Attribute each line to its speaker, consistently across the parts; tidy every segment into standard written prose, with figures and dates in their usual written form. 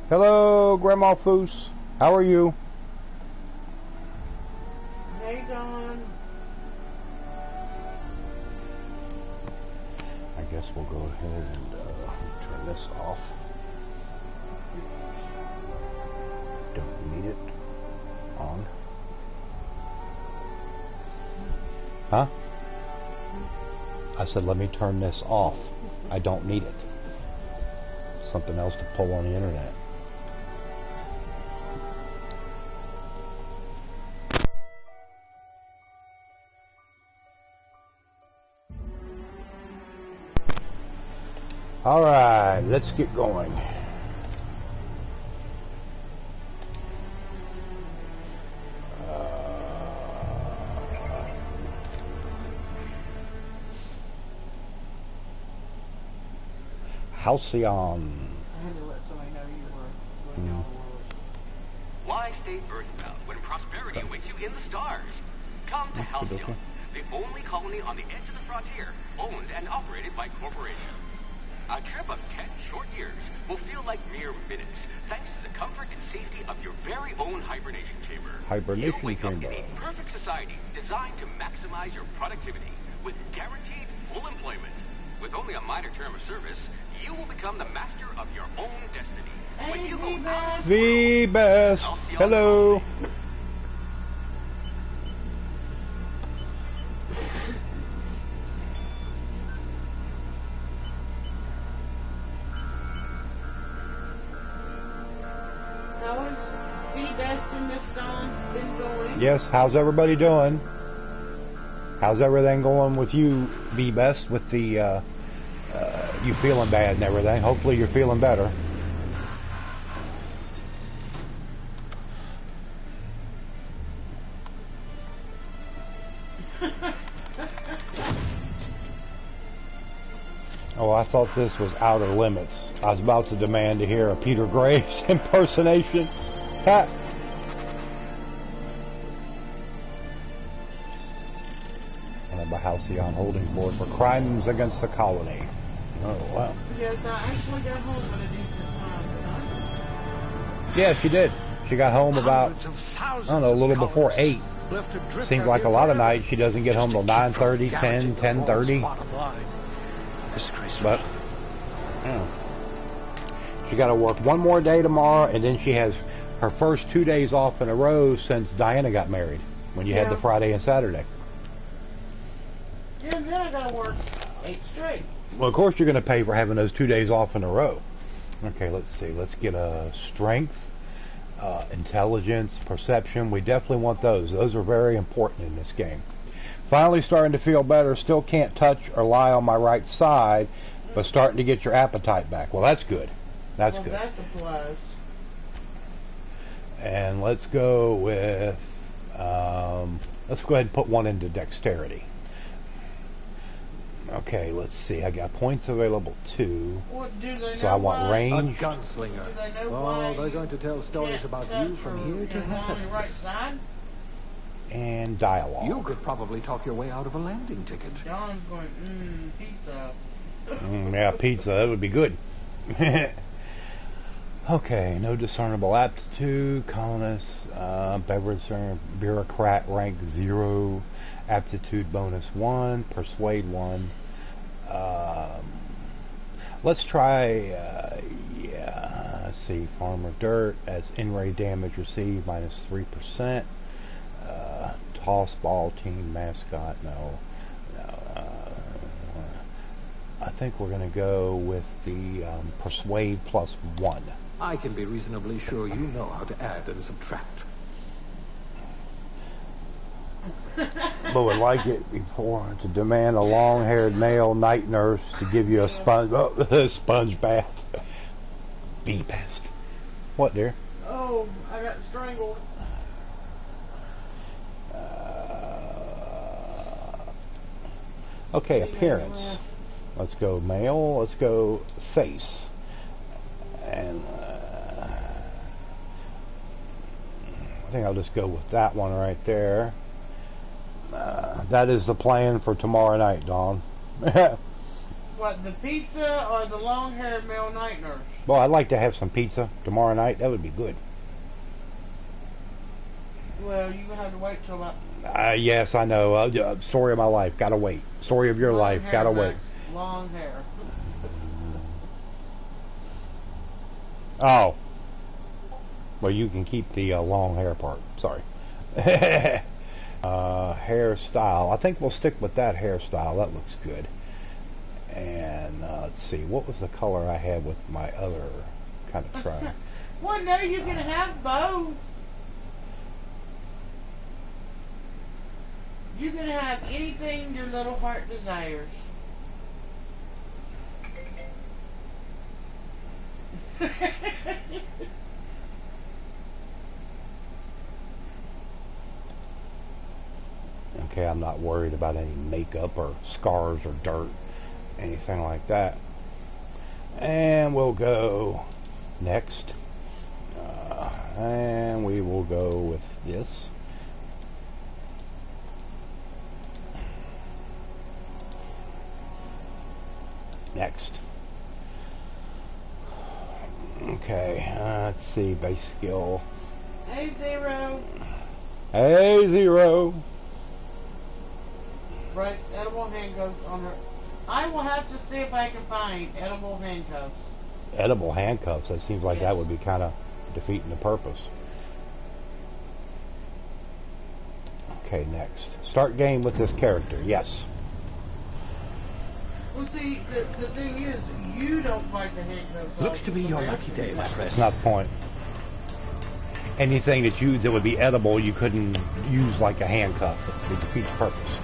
Speaker 1: Hello, Grandma Foose. How are you?
Speaker 2: Hey, Dawn.
Speaker 1: I guess we'll go ahead and turn this off. Don't need it. On. Huh? I said, let me turn this off. I don't need it. Something else to pull on the internet. All right, let's get going. Halcyon.
Speaker 2: I had to let somebody know you were going down the world.
Speaker 3: Why stay earthbound when prosperity awaits you in the stars? Come to Halcyon, the only colony on the edge of the frontier, owned and operated by corporations. A trip of 10 short years will feel like mere minutes, thanks to the comfort and safety of your very own hibernation chamber.
Speaker 1: Hibernation
Speaker 3: You'll wake
Speaker 1: chamber.
Speaker 3: up in a perfect society designed to maximize your productivity with guaranteed full employment. With only a minor term of service, you will become the master of your own destiny. When you go out
Speaker 1: The best. Hello.
Speaker 2: How is the best in Miss Dawn been going?
Speaker 1: Yes, how's everybody doing? How's everything going with you, the best, with the you feeling bad and everything? Hopefully you're feeling better. Oh, I thought this was Outer Limits. I was about to demand to hear a Peter Graves impersonation. Ha! And by Halcyon Holdings Board for crimes against the colony. Oh, wow.
Speaker 2: Yes, I actually got home at a decent time.
Speaker 1: Yeah, she did. She got home about, I don't know, a little before 8. Seems like a lot of nights she doesn't get home till 9:30, 10, 10:30. But, she got to work one more day tomorrow, and then she has her first 2 days off in a row since Diana got married, when you had the Friday and Saturday.
Speaker 2: Yeah, and then I got to work 8 straight.
Speaker 1: Well, of course you're going to pay for having those 2 days off in a row. Okay, let's see. Let's get a strength, intelligence, perception. We definitely want those. Those are very important in this game. Finally starting to feel better. Still can't touch or lie on my right side, but starting to get your appetite back. Well, that's good. That's good.
Speaker 2: That's a plus.
Speaker 1: And let's go with, let's go ahead and put one into dexterity. Okay, let's see. I got points available too.
Speaker 2: What, do they
Speaker 1: So I want range.
Speaker 4: A gunslinger.
Speaker 2: Do they know
Speaker 4: Oh,
Speaker 2: why
Speaker 4: they're going to tell stories about you from here to
Speaker 2: on the right
Speaker 4: Hephaestus.
Speaker 2: side?
Speaker 1: And dialogue.
Speaker 4: You could probably talk your way out of a landing ticket.
Speaker 2: John's going, pizza.
Speaker 1: Yeah, pizza. That would be good. Okay, no discernible aptitude. Colonist, beverage bureaucrat rank 0. Aptitude bonus 1. Persuade 1. Let's try, let's see, farmer dirt. That's in-ray damage received minus 3%. Toss ball team mascot, no. I think we're going to go with the persuade plus 1.
Speaker 4: I can be reasonably sure you know how to add and subtract.
Speaker 1: But would like it before to demand a long-haired male night nurse to give you a sponge bath. Bee pest. What, dear?
Speaker 2: Oh, I got strangled.
Speaker 1: Okay, appearance. Let's go male. Let's go face. And I think I'll just go with that one right there. That is the plan for tomorrow night, Dawn.
Speaker 2: What, the pizza or the long-haired male night nurse?
Speaker 1: Well, I'd like to have some pizza tomorrow night. That would be good.
Speaker 2: Well, you have to wait till about...
Speaker 1: Yes, I know. Story of my life. Gotta wait. Story of your life.
Speaker 2: hair,
Speaker 1: Gotta wait.
Speaker 2: Max. Long hair.
Speaker 1: Oh. Well, you can keep the long hair part. Sorry. Hairstyle. I think we'll stick with that hairstyle. That looks good. And let's see. What was the color I had with my other kind of try?
Speaker 2: Well, no, you can have both. You can have anything your little heart desires.
Speaker 1: Okay, I'm not worried about any makeup or scars or dirt, anything like that. And we'll go next. And we will go with this. Next. Okay, let's see, base skill.
Speaker 2: Hey, Zero.
Speaker 1: Hey, Zero.
Speaker 2: Right, edible handcuffs on her. I will have to see if I can find edible handcuffs.
Speaker 1: Edible handcuffs, that seems like
Speaker 2: Yes.
Speaker 1: that would be kind of defeating the purpose. Okay, next. Start game with this character, yes.
Speaker 2: Well, see, the thing is, you don't like the handcuffs.
Speaker 4: Looks to be your lucky day, my friend.
Speaker 1: That's not the point. Anything that would be edible, you couldn't use like a handcuff. It would defeat the purpose.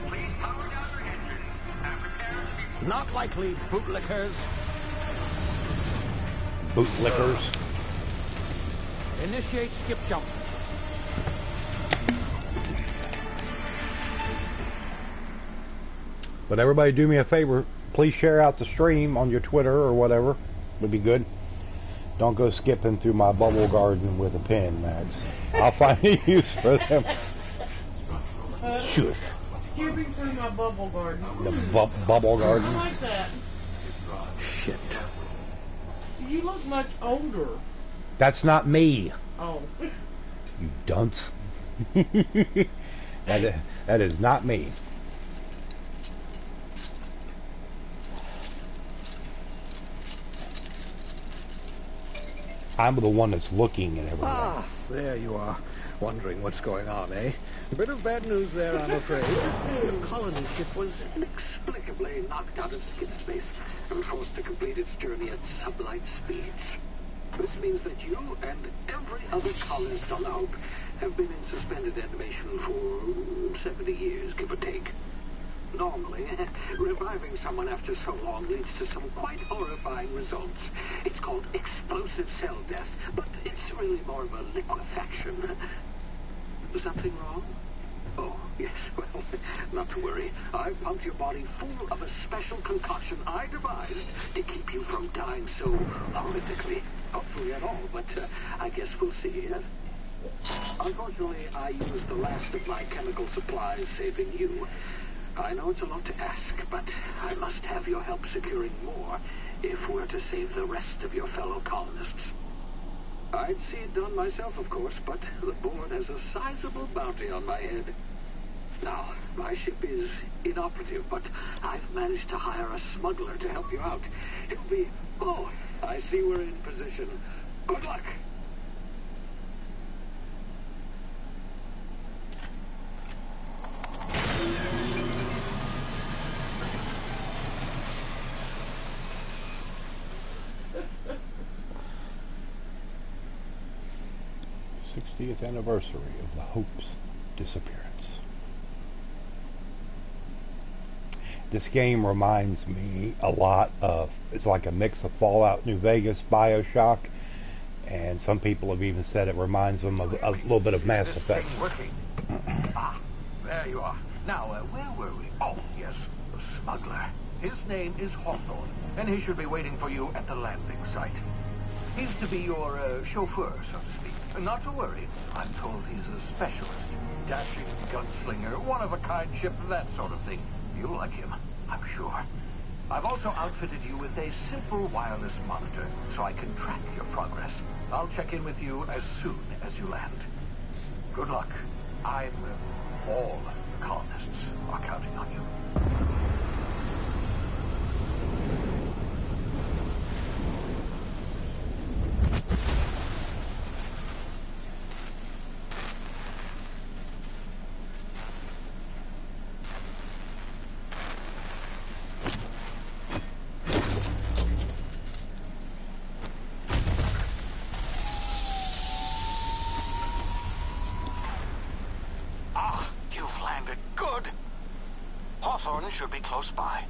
Speaker 3: Please power down your engines and prepare to...
Speaker 4: Not likely, bootlickers.
Speaker 1: Bootlickers.
Speaker 4: Initiate skip jump.
Speaker 1: But everybody do me a favor, please share out the stream on your Twitter or whatever. Would be good. Don't go skipping through my bubble garden with a pen, Max. I'll find a use for them. Shoot.
Speaker 2: Skipping through my bubble garden.
Speaker 1: The bubble
Speaker 2: I
Speaker 1: garden.
Speaker 2: like that.
Speaker 4: Shit.
Speaker 2: You look much older.
Speaker 1: That's not me,
Speaker 2: Oh.
Speaker 1: you dunce. that is not me. I'm the one that's looking and everything.
Speaker 4: Ah, there you are. Wondering what's going on, eh? A bit of bad news there, I'm afraid.
Speaker 5: Your colony ship was inexplicably knocked out of skip space and forced to complete its journey at sublight speeds. This means that you and every other colonist on the Hope have been in suspended animation for 70 years, give or take. Normally, reviving someone after so long leads to some quite horrifying results. It's called explosive cell death, but it's really more of a liquefaction. Something wrong? Oh, yes, well, not to worry. I pumped your body full of a special concoction I devised to keep you from dying so horrifically. Hopefully at all, but I guess we'll see. Unfortunately, I used the last of my chemical supplies saving you. I know it's a lot to ask, but I must have your help securing more if we're to save the rest of your fellow colonists. I'd see it done myself, of course, but the board has a sizable bounty on my head. Now, my ship is inoperative, but I've managed to hire a smuggler to help you out. He'll be... Oh, I see we're in position. Good luck.
Speaker 1: th anniversary of the Hope's disappearance. This game reminds me a lot of, it's like a mix of Fallout New Vegas, BioShock, and some people have even said it reminds them of a little bit of Mass Effect.
Speaker 4: Working. There you are. Now, where were we? Oh, yes, the smuggler. His name is Hawthorne, and he should be waiting for you at the landing site.
Speaker 5: He's to be your chauffeur, so to speak. Not to worry. I'm told he's a specialist. Dashing gunslinger, one-of-a-kind ship, that sort of thing. You'll like him, I'm sure. I've also outfitted you with a simple wireless monitor, so I can track your progress. I'll check in with you as soon as you land. Good luck. All the colonists are counting on you.
Speaker 6: Should be close by.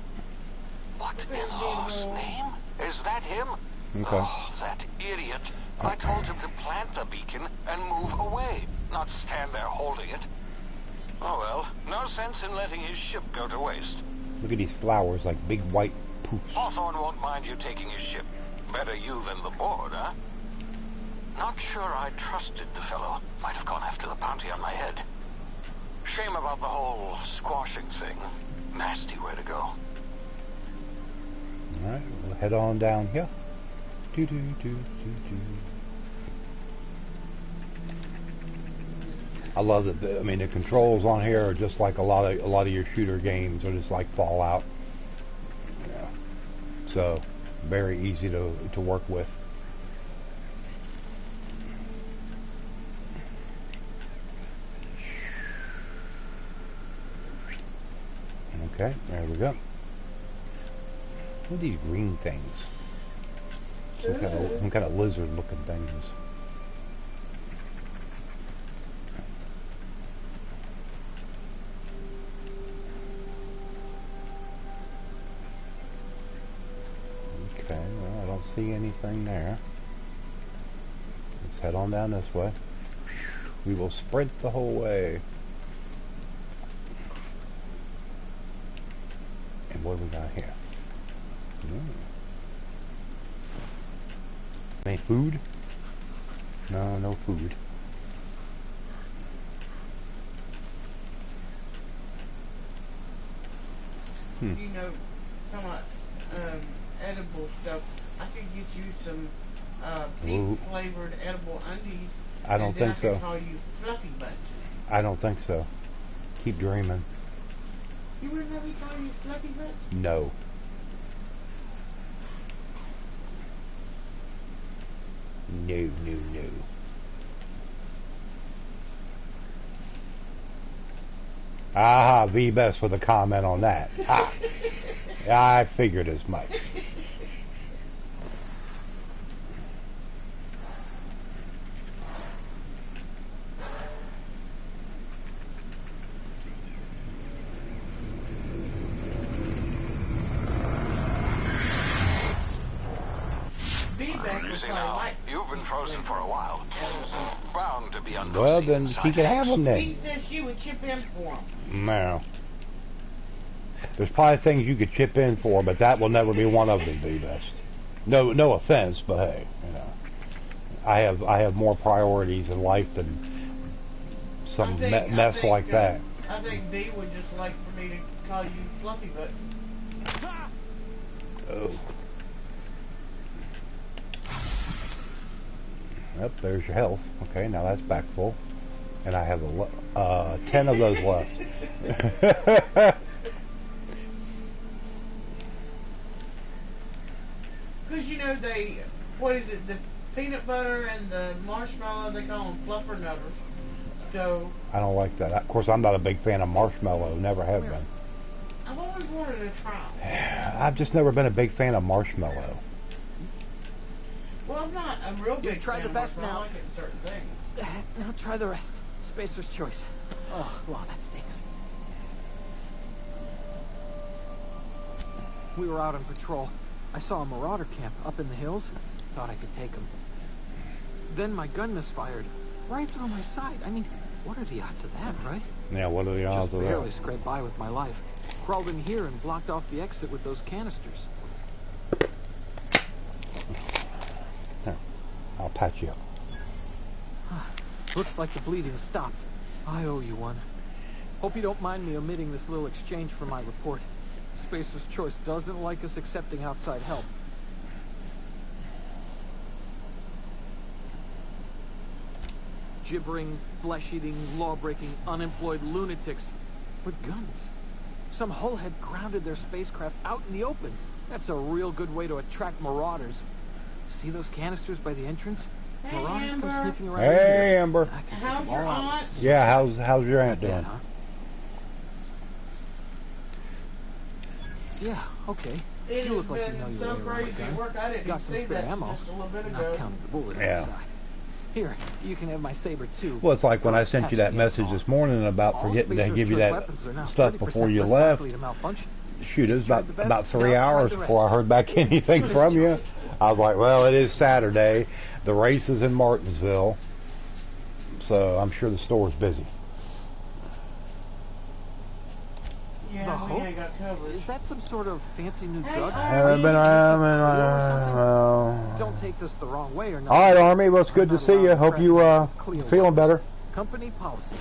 Speaker 6: What in Haw's name? Is that him?
Speaker 1: Okay.
Speaker 6: Oh, that idiot. I told him to plant the beacon and move away, not stand there holding it. Oh well, no sense in letting his ship go to waste.
Speaker 1: Look at these flowers like big white poofs.
Speaker 6: Hawthorne won't mind you taking his ship. Better you than the board, huh? Not sure I trusted the fellow. Might have gone after the bounty on my head. Shame about the whole squashing thing. Nasty way to go.
Speaker 1: Alright, we'll head on down here. I love that. The controls on here are just like a lot of your shooter games are just like Fallout. Yeah. So very easy to work with. Okay, there we go. What are these green things? Some kind of lizard-looking things. Okay, well, I don't see anything there. Let's head on down this way. We will sprint the whole way. And what do we got here? Any food? No, no food.
Speaker 2: You know, come on, edible stuff. I could get you some pink flavored edible undies.
Speaker 1: I don't think so.
Speaker 2: I can call you Fluffy Butt.
Speaker 1: I don't think so. Keep dreaming.
Speaker 2: You would let me call you Fluffy Butt?
Speaker 1: No. No, no, no. Ah, V-Best with a comment on that. Ah, I figured as much.
Speaker 6: You've been frozen for a while. Bound to be under.
Speaker 1: Well, then she could have them then.
Speaker 2: He said she would chip in for him.
Speaker 1: No. There's probably things you could chip in for, but that will never be one of them, V-Best. No offense, but hey, you know, I have more priorities in life than some mess like that.
Speaker 2: I think B would just like for me to call you Fluffy Butt.
Speaker 1: Oh. Yep, there's your health. Okay, now that's back full. And I have 10 of those left.
Speaker 2: Because, you know, what is it, the peanut butter and the marshmallow, they call them fluffernutters. So,
Speaker 1: I don't like that. Of course, I'm not a big fan of marshmallow. Never have been.
Speaker 2: I've always wanted to try.
Speaker 1: I've just never been a big fan of marshmallow.
Speaker 2: Well, I'm not a real big
Speaker 7: You've tried the best now.
Speaker 2: I like it in certain things.
Speaker 7: Now try the rest. Spacer's choice. Oh, wow, that stinks. We were out on patrol. I saw a marauder camp up in the hills. Thought I could take him. Then my gun misfired. Right through my side. I mean, what are the odds of that, right?
Speaker 1: Yeah, what are the odds
Speaker 7: Just
Speaker 1: of that?
Speaker 7: barely scraped by with my life. Crawled in here and blocked off the exit with those canisters.
Speaker 1: I'll patch you up.
Speaker 7: Looks like the bleeding stopped. I owe you one. Hope you don't mind me omitting this little exchange for my report. Spacer's Choice doesn't like us accepting outside help. Gibbering, flesh-eating, law-breaking, unemployed lunatics with guns. Some hullhead grounded their spacecraft out in the open. That's a real good way to attract marauders. See those canisters by the entrance?
Speaker 2: Hey,
Speaker 7: Marauders
Speaker 2: Amber.
Speaker 7: come sniffing around
Speaker 1: Hey,
Speaker 7: here.
Speaker 1: Amber.
Speaker 7: I can take
Speaker 2: How's
Speaker 7: them
Speaker 2: your
Speaker 7: all out
Speaker 2: aunt?
Speaker 7: with the
Speaker 1: Yeah,
Speaker 7: scissors.
Speaker 1: how's your aunt doing?
Speaker 7: Huh? Yeah, okay.
Speaker 2: It
Speaker 7: You look
Speaker 2: has
Speaker 7: like you
Speaker 2: been
Speaker 7: know your
Speaker 2: so
Speaker 7: way around a
Speaker 2: crazy
Speaker 7: gun.
Speaker 2: at work, I didn't
Speaker 7: Got some
Speaker 2: see
Speaker 7: spare
Speaker 2: that
Speaker 7: ammo.
Speaker 2: just a little bit
Speaker 7: Not
Speaker 2: ago.
Speaker 7: counting the bullet
Speaker 1: Yeah.
Speaker 7: on the side. Here, you can have my saber too.
Speaker 1: Well, it's like when I sent you that
Speaker 7: Patching it
Speaker 1: message
Speaker 7: on.
Speaker 1: this morning about
Speaker 7: All
Speaker 1: forgetting to
Speaker 7: Spacer's
Speaker 1: give you
Speaker 7: Choice
Speaker 1: that
Speaker 7: weapons are now
Speaker 1: stuff
Speaker 7: 30%
Speaker 1: before you
Speaker 7: less
Speaker 1: left.
Speaker 7: likely to malfunction.
Speaker 1: Shoot, it was
Speaker 7: Tried the best,
Speaker 1: about 3
Speaker 7: now try
Speaker 1: hours
Speaker 7: the
Speaker 1: before I
Speaker 7: rest.
Speaker 1: heard back anything from you. I was like, well, it is Saturday. The race is in Martinsville. So I'm sure the store's busy.
Speaker 7: The
Speaker 2: Yeah, we
Speaker 7: Hope?
Speaker 2: ain't got coverage.
Speaker 7: Is that some sort of fancy new
Speaker 2: Hey,
Speaker 7: drug?
Speaker 1: Haven't been around.
Speaker 7: Don't take this the wrong way or not.
Speaker 1: All right, Army. Well, it's good to see you. Hope you feeling better.
Speaker 7: Company policy.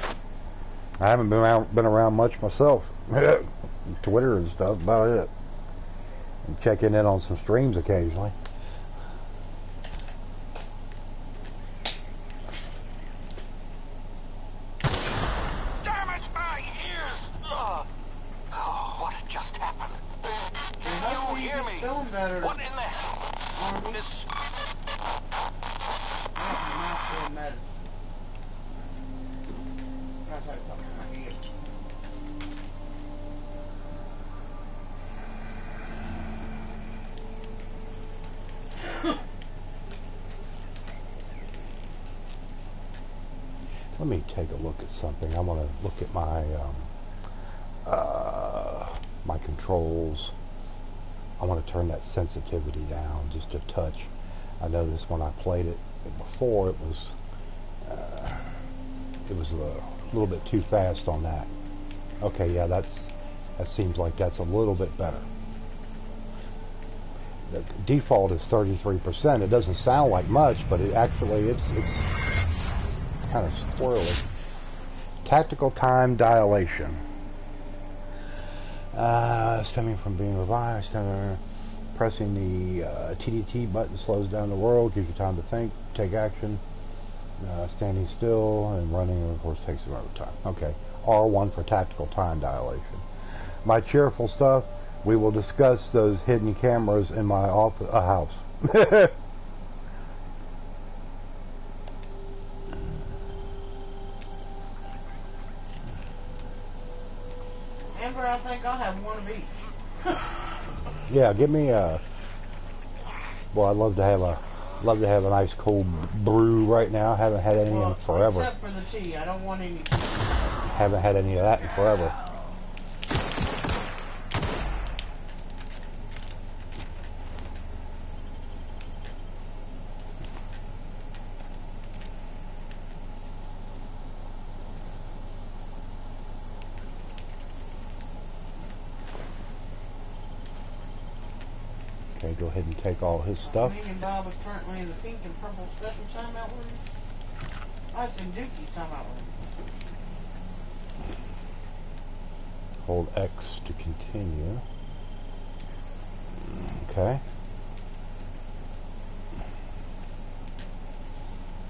Speaker 1: I haven't been around much myself. Twitter and stuff, about it. I'm checking in on some streams occasionally.
Speaker 6: Damn it, my ears! Oh, what just happened? Can you
Speaker 2: Hopefully
Speaker 6: hear
Speaker 2: get
Speaker 6: me?
Speaker 2: feeling better.
Speaker 6: What in the hell?
Speaker 2: Army.
Speaker 6: This...
Speaker 2: Your mouth feeling better. I'll tell you something. I can get-
Speaker 1: Let me take a look at something. I want to look at my my controls. I want to turn that sensitivity down just a touch. I noticed when I played it before, it was a little bit too fast on that. Okay, yeah, that seems like that's a little bit better. The default is 33%. It doesn't sound like much, but it actually it's kind of squirrely. Tactical time dilation. Stemming from being revived. Pressing the TDT button slows down the world, gives you time to think, take action. Standing still and running, of course, takes a lot of time. Okay, R1 for tactical time dilation. My cheerful stuff. We will discuss those hidden cameras in my office, house.
Speaker 2: Amber, I think I'll have one of each.
Speaker 1: Yeah, give me a. Boy, I'd love to have a nice cold brew right now. Haven't had any in forever.
Speaker 2: Except for the tea. I don't want any.
Speaker 1: Haven't had any of that in forever. Okay, go ahead and take all his stuff.
Speaker 2: Me and Bob is currently in the pink and purple special timeout room. Oh, it's in Dookie's timeout room.
Speaker 1: Hold X to continue. Okay.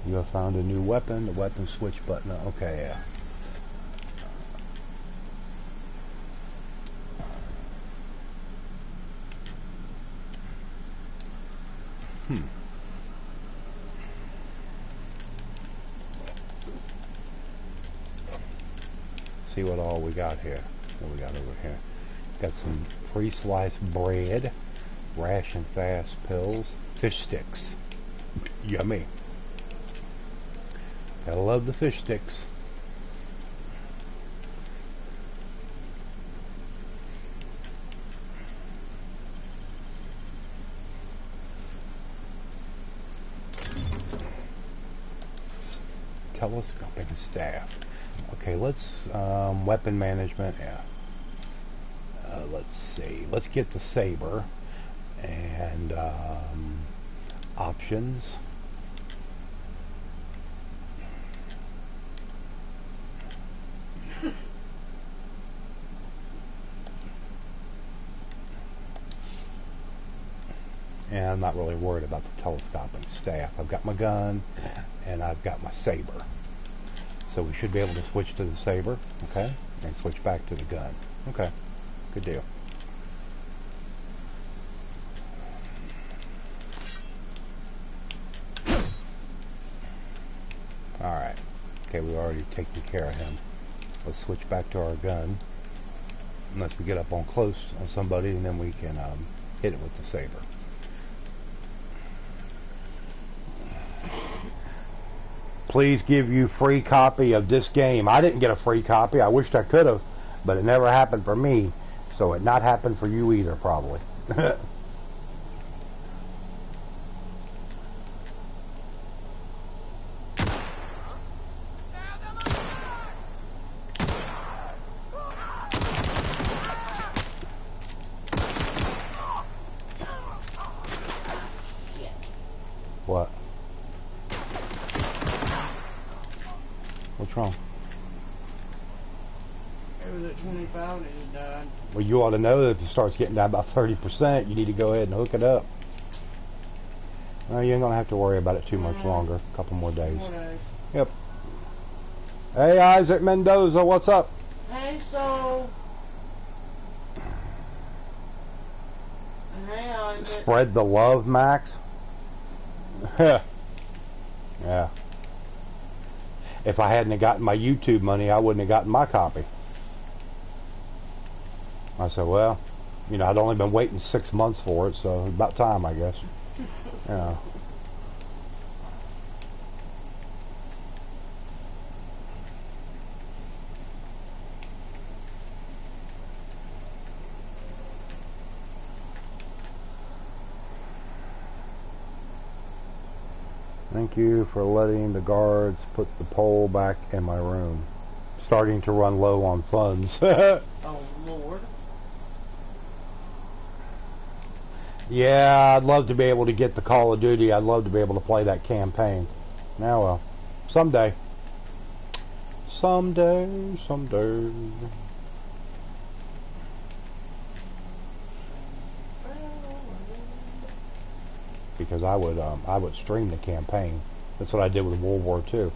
Speaker 1: You have found a new weapon. The weapon switch button. Okay, yeah. See what all we got here. What we got over here? Got some pre-sliced bread, ration fast pills, fish sticks. Yummy. Gotta love the fish sticks. Telescoping staff. Okay, let's weapon management. Yeah. Let's see. Let's get the saber and options. And I'm not really worried about the telescoping staff. I've got my gun, and I've got my saber. So we should be able to switch to the saber, okay? And switch back to the gun. Okay, good deal. Alright. Okay, we already taken care of him. Let's switch back to our gun. Unless we get up on close on somebody, and then we can hit it with the saber. Please give you free copy of this game. I didn't get a free copy. I wished I could have, but it never happened for me. So it not happened for you either, probably. What? What's wrong?
Speaker 2: It was at 25 and it died.
Speaker 1: Well, you ought to know that if it starts getting down about 30%, you need to go ahead and hook it up. Well, you ain't going to have to worry about it too much longer. A couple more days. Yep. Hey, Isaac Mendoza, what's up?
Speaker 2: Hey, so... Hey, Isaac.
Speaker 1: Spread the love, Max. Yeah. If I hadn't have gotten my YouTube money, I wouldn't have gotten my copy. I said, well, you know, I'd only been waiting 6 months for it, so about time, I guess. Yeah. Thank you for letting the guards put the pole back in my room. Starting to run low on funds.
Speaker 2: Oh, Lord.
Speaker 1: Yeah, I'd love to be able to get the Call of Duty. I'd love to be able to play that campaign. Now, well, someday. Someday. Because I would stream the campaign. That's what I did with World War II.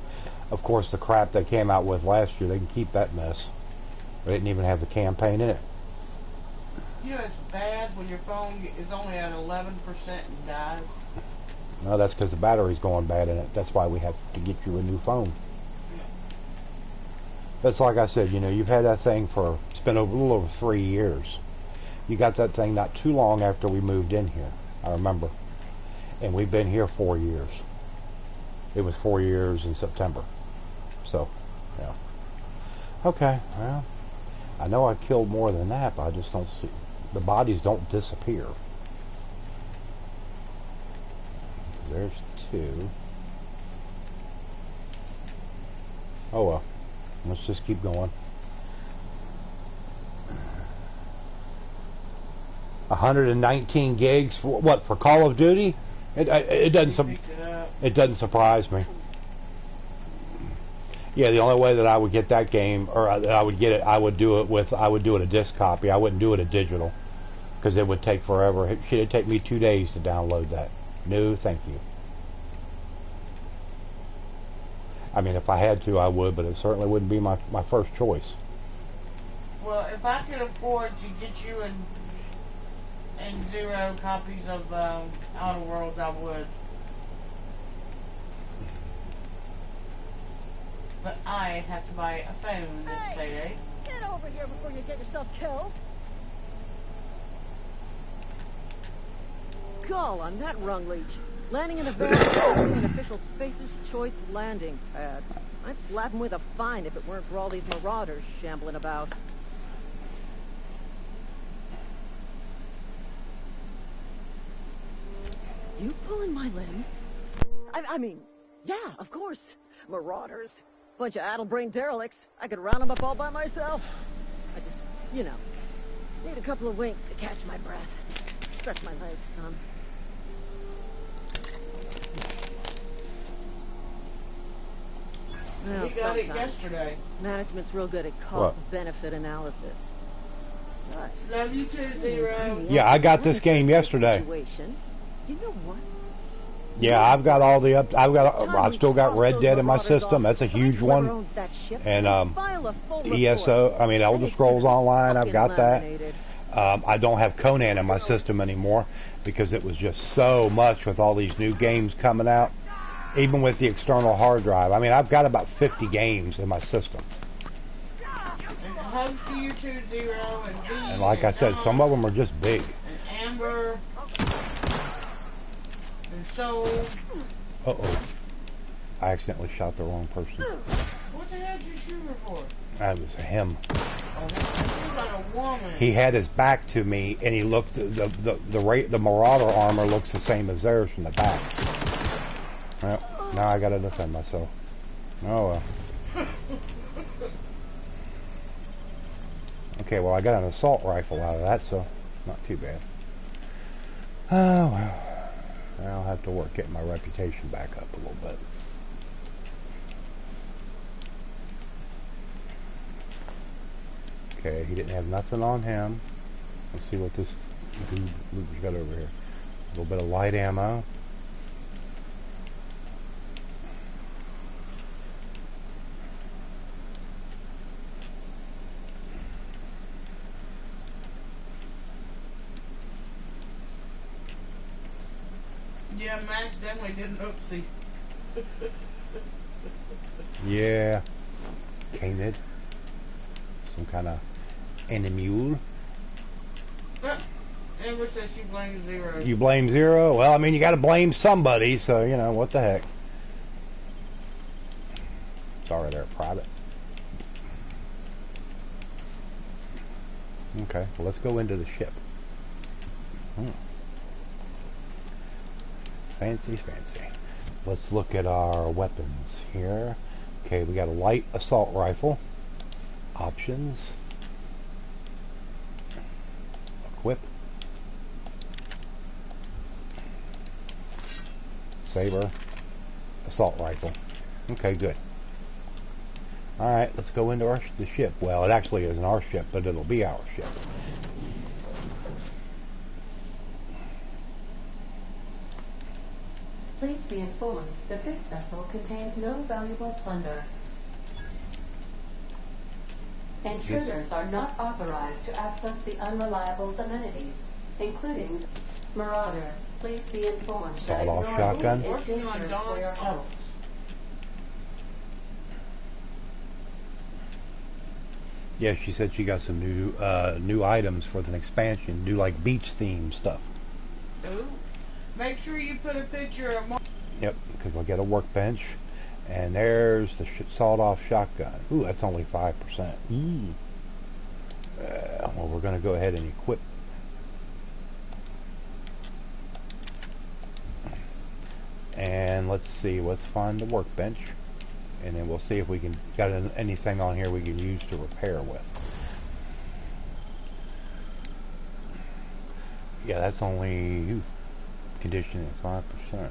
Speaker 1: Of course, the crap they came out with last year, they can keep that mess. They didn't even have the campaign in it.
Speaker 2: You know, it's bad when your phone is only at 11% and dies.
Speaker 1: No, that's because the battery's going bad in it. That's why we have to get you a new phone. That's like I said, you know, you've had that thing for, it's been a little over 3 years. You got that thing not too long after we moved in here, I remember. And we've been here 4 years. It was 4 years in September. So, yeah. Okay, well, I know I killed more than that, but I just don't see, the bodies don't disappear. There's 2. Oh well, let's just keep going. 119 gigs for what? For Call of Duty? It doesn't surprise me. Yeah, the only way that I would get that game, or that I would get it, I would do it a disc copy. I wouldn't do it a digital, because it would take forever. It'd take me 2 days to download that. No, thank you. I mean, if I had to, I would, but it certainly wouldn't be my first choice.
Speaker 2: Well, if I could afford to get you and 0 copies of Outer Worlds, I would. But I have to buy a phone this payday.
Speaker 8: Get over here before you get yourself killed. Call on that rung leech. Landing in a van is an official Spacer's Choice landing pad. I'd slap him with a fine if it weren't for all these marauders shambling about. You pulling my limb? I mean, yeah, of course. Marauders. Bunch of addle-brained derelicts. I could round them up all by myself. I just, you know, need a couple of winks to catch my breath. Stretch my legs, son. Well,
Speaker 2: We got it yesterday.
Speaker 8: Management's real good at cost-benefit analysis.
Speaker 2: Love you too, 0.
Speaker 1: Yeah, I got this game yesterday.
Speaker 8: Situation, You know what?
Speaker 1: Yeah, I've got all the I've still got Red Dead in my system. That's a huge one. And ESO, I mean Elder Scrolls Online, I've got that. I don't have Conan in my system anymore because it was just so much with all these new games coming out. Even with the external hard drive. I mean, I've got about 50 games in my system. And like I said, some of them are just big.
Speaker 2: And Amber. And Soul.
Speaker 1: Uh-oh. I accidentally shot the wrong person.
Speaker 2: What the hell did you shoot her for?
Speaker 1: That was him.
Speaker 2: Oh, he's like a woman.
Speaker 1: He had his back to me, and he looked. The Marauder armor looks the same as theirs from the back. Well, now I gotta defend myself. Oh well. Okay, well I got an assault rifle out of that, so not too bad. Oh well. I'll have to work getting my reputation back up a little bit. Okay, he didn't have nothing on him. Let's see what this dude Luke's got over here. A little bit of light ammo.
Speaker 2: Yeah, Max definitely did an oopsie.
Speaker 1: Yeah. Canid. Some kind of animule.
Speaker 2: Amber says she blames Zero.
Speaker 1: You blame Zero? Well, I mean, you got to blame somebody, so, you know, what the heck. Sorry there, Private. Okay, well, let's go into the ship. Fancy, fancy. Let's look at our weapons here. Okay, we got a light assault rifle. Options. Equip. Saber. Assault rifle. Okay, good. Alright, let's go into the ship. Well, it actually isn't our ship, but it'll be our ship.
Speaker 9: Please be informed that this vessel contains no valuable plunder. Intruders are not authorized to access the Unreliable's amenities, including Marauder. Please be informed that
Speaker 1: Sawed-off
Speaker 9: ignoring
Speaker 1: shotgun.
Speaker 9: is dangerous for your health.
Speaker 1: Yeah, she said she got some new items for the expansion, new like beach theme stuff.
Speaker 2: Ooh. Make sure you put a picture of Mark.
Speaker 1: Yep, because we'll get a workbench. And there's the sawed-off shotgun. Ooh, that's only 5%. Well, we're going to go ahead and equip. And let's see, let's find the workbench. And then we'll see if we can got anything on here we can use to repair with. Yeah, that's only condition at 5%.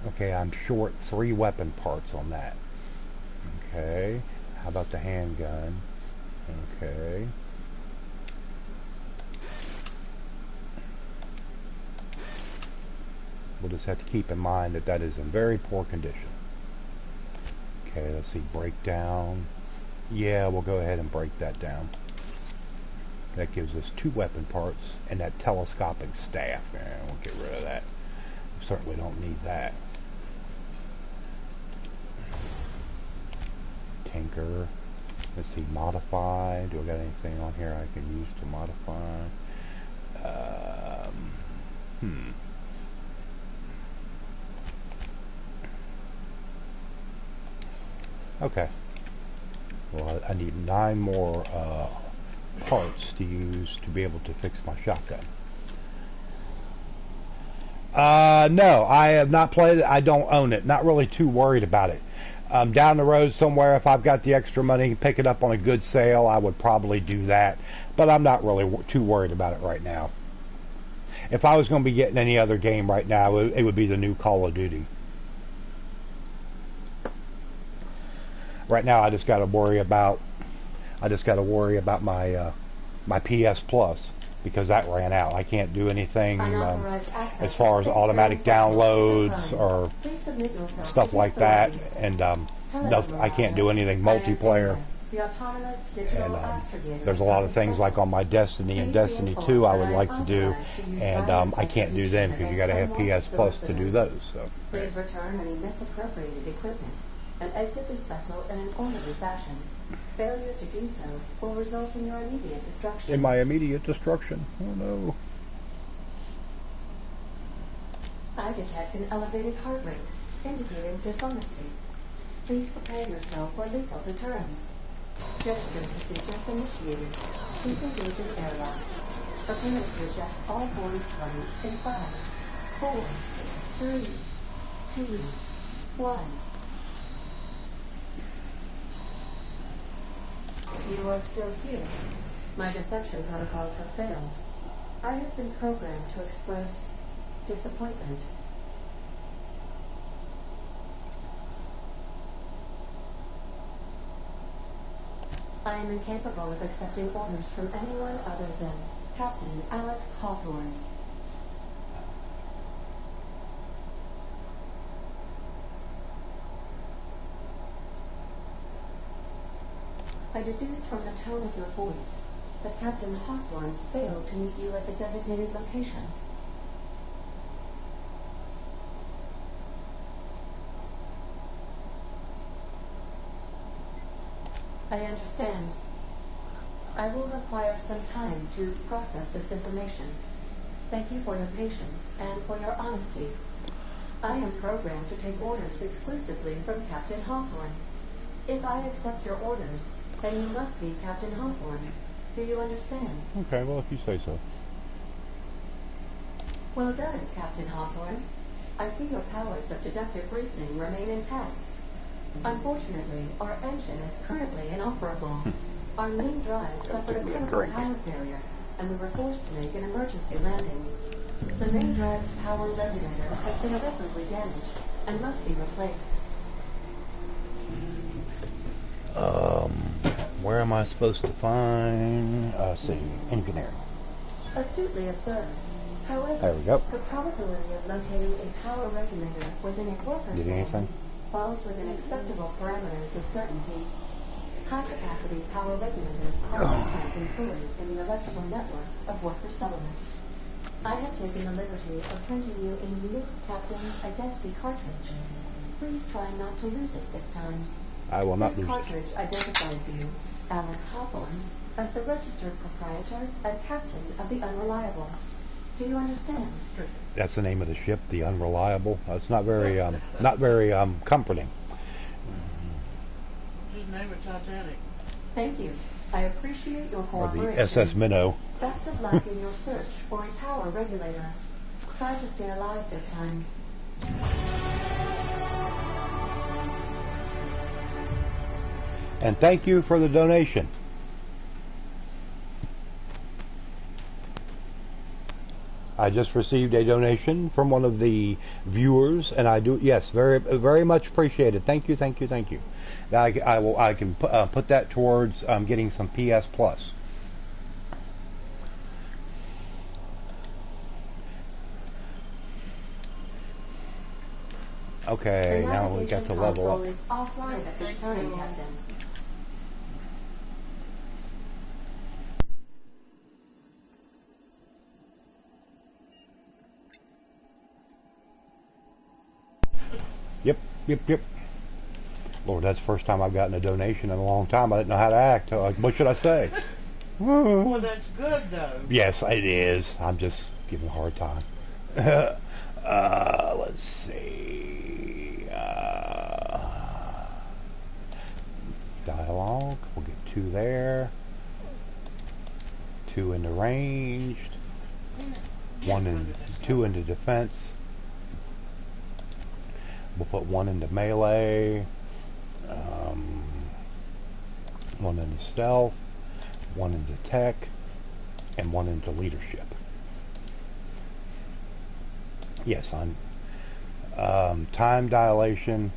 Speaker 1: Okay, I'm short 3 weapon parts on that. Okay, how about the handgun? Okay. We'll just have to keep in mind that that is in very poor condition. Okay, let's see, breakdown. Yeah, we'll go ahead and break that down. That gives us 2 weapon parts and that telescopic staff. We'll get rid of that. We certainly don't need that. Tinker. Let's see, modify. Do I got anything on here I can use to modify? Okay. Well, I need 9 more parts to use to be able to fix my shotgun. No, I have not played it. I don't own it. Not really too worried about it. Down the road somewhere, if I've got the extra money, pick it up on a good sale, I would probably do that. But I'm not really too worried about it right now. If I was going to be getting any other game right now, it would be the new Call of Duty. Right now, I just got to worry about my my PS Plus. because that ran out. I can't do anything
Speaker 9: Unauthorized access
Speaker 1: as far as
Speaker 9: to
Speaker 1: automatic
Speaker 9: space
Speaker 1: downloads or
Speaker 9: Please submit yourself
Speaker 1: stuff
Speaker 9: to
Speaker 1: like that,
Speaker 9: authorities.
Speaker 1: and
Speaker 9: Hello,
Speaker 1: I can't do anything
Speaker 9: I am
Speaker 1: multiplayer.
Speaker 9: Anna, the autonomous digital
Speaker 1: And
Speaker 9: astrogator
Speaker 1: there's a lot of
Speaker 9: the
Speaker 1: things like
Speaker 9: vessel.
Speaker 1: on my Destiny and
Speaker 9: Please be
Speaker 1: Destiny
Speaker 9: informed
Speaker 1: 2 I
Speaker 9: that
Speaker 1: would
Speaker 9: I am
Speaker 1: like to do,
Speaker 9: authorized to use
Speaker 1: and
Speaker 9: violent
Speaker 1: I can't do them because you got to have
Speaker 9: against
Speaker 1: PS Plus to do
Speaker 9: unwanted
Speaker 1: those. So
Speaker 9: Please return any misappropriated equipment and exit this vessel in an orderly fashion. Failure to do so will result in your immediate destruction.
Speaker 1: in my immediate destruction. Oh no.
Speaker 9: I detect an elevated heart rate, indicating dishonesty. Please prepare yourself for lethal deterrence. Gesture procedures initiated. Please engage in airlocks. Prepare to eject all boarding parties in 5, 4, 3, 2, 1. You are still here. My deception protocols have failed. I have been programmed to express disappointment. I am incapable of accepting orders from anyone other than Captain Alex Hawthorne. I deduce from the tone of your voice that Captain Hawthorne failed to meet you at the designated location. I understand. I will require some time to process this information. Thank you for your patience and for your honesty. I am programmed to take orders exclusively from Captain Hawthorne. If I accept your orders, then you must be Captain Hawthorne. Do you understand?
Speaker 1: Okay, well, if you say so.
Speaker 9: Well done, Captain Hawthorne. I see your powers of deductive reasoning remain intact. Unfortunately, our engine is currently inoperable. Our main drive suffered a critical power failure, and we were forced to make an emergency landing. The main drive's power regulator has been irreparably damaged and must be replaced.
Speaker 1: Where am I supposed to find? See, engineering.
Speaker 9: Astutely observed. However,
Speaker 1: There we go.
Speaker 9: the probability of locating a power regulator within a worker's
Speaker 1: Get anything?
Speaker 9: falls within acceptable parameters of certainty. High-capacity power regulators are sometimes employed in the electrical networks of worker settlements. I have taken the liberty of printing you a new Captain's Identity cartridge. Please try not to lose it this time.
Speaker 1: I will not
Speaker 9: This
Speaker 1: lose it.
Speaker 9: cartridge identifies you, Alex Hawthorne, as the registered proprietor and captain of the Unreliable. Do you understand?
Speaker 1: That's the name of the ship, the Unreliable. It's not very, comforting.
Speaker 2: Just name it Titanic.
Speaker 9: Thank you. I appreciate your
Speaker 1: Or
Speaker 9: cooperation.
Speaker 1: the SS Minnow.
Speaker 9: Best of luck in your search for a power regulator. Try to stay alive this time.
Speaker 1: And thank you for the donation. I just received a donation from one of the viewers, and I do, yes, very, very much appreciated. Thank you, thank you, thank you. Now I can put that towards getting some PS Plus. Okay, now we got to level up.
Speaker 9: The navigation console is offline at this time, Captain.
Speaker 1: Yep. Lord, that's the first time I've gotten a donation in a long time. I didn't know how to act. What should I say?
Speaker 2: Well, that's good, though.
Speaker 1: Yes, it is. I'm just giving a hard time. Let's see. Dialogue. We'll get 2 there. 2 into ranged. 2 into defense. We'll put 1 into melee. 1 into stealth. 1 into tech. And 1 into leadership. Yes, on time dilation.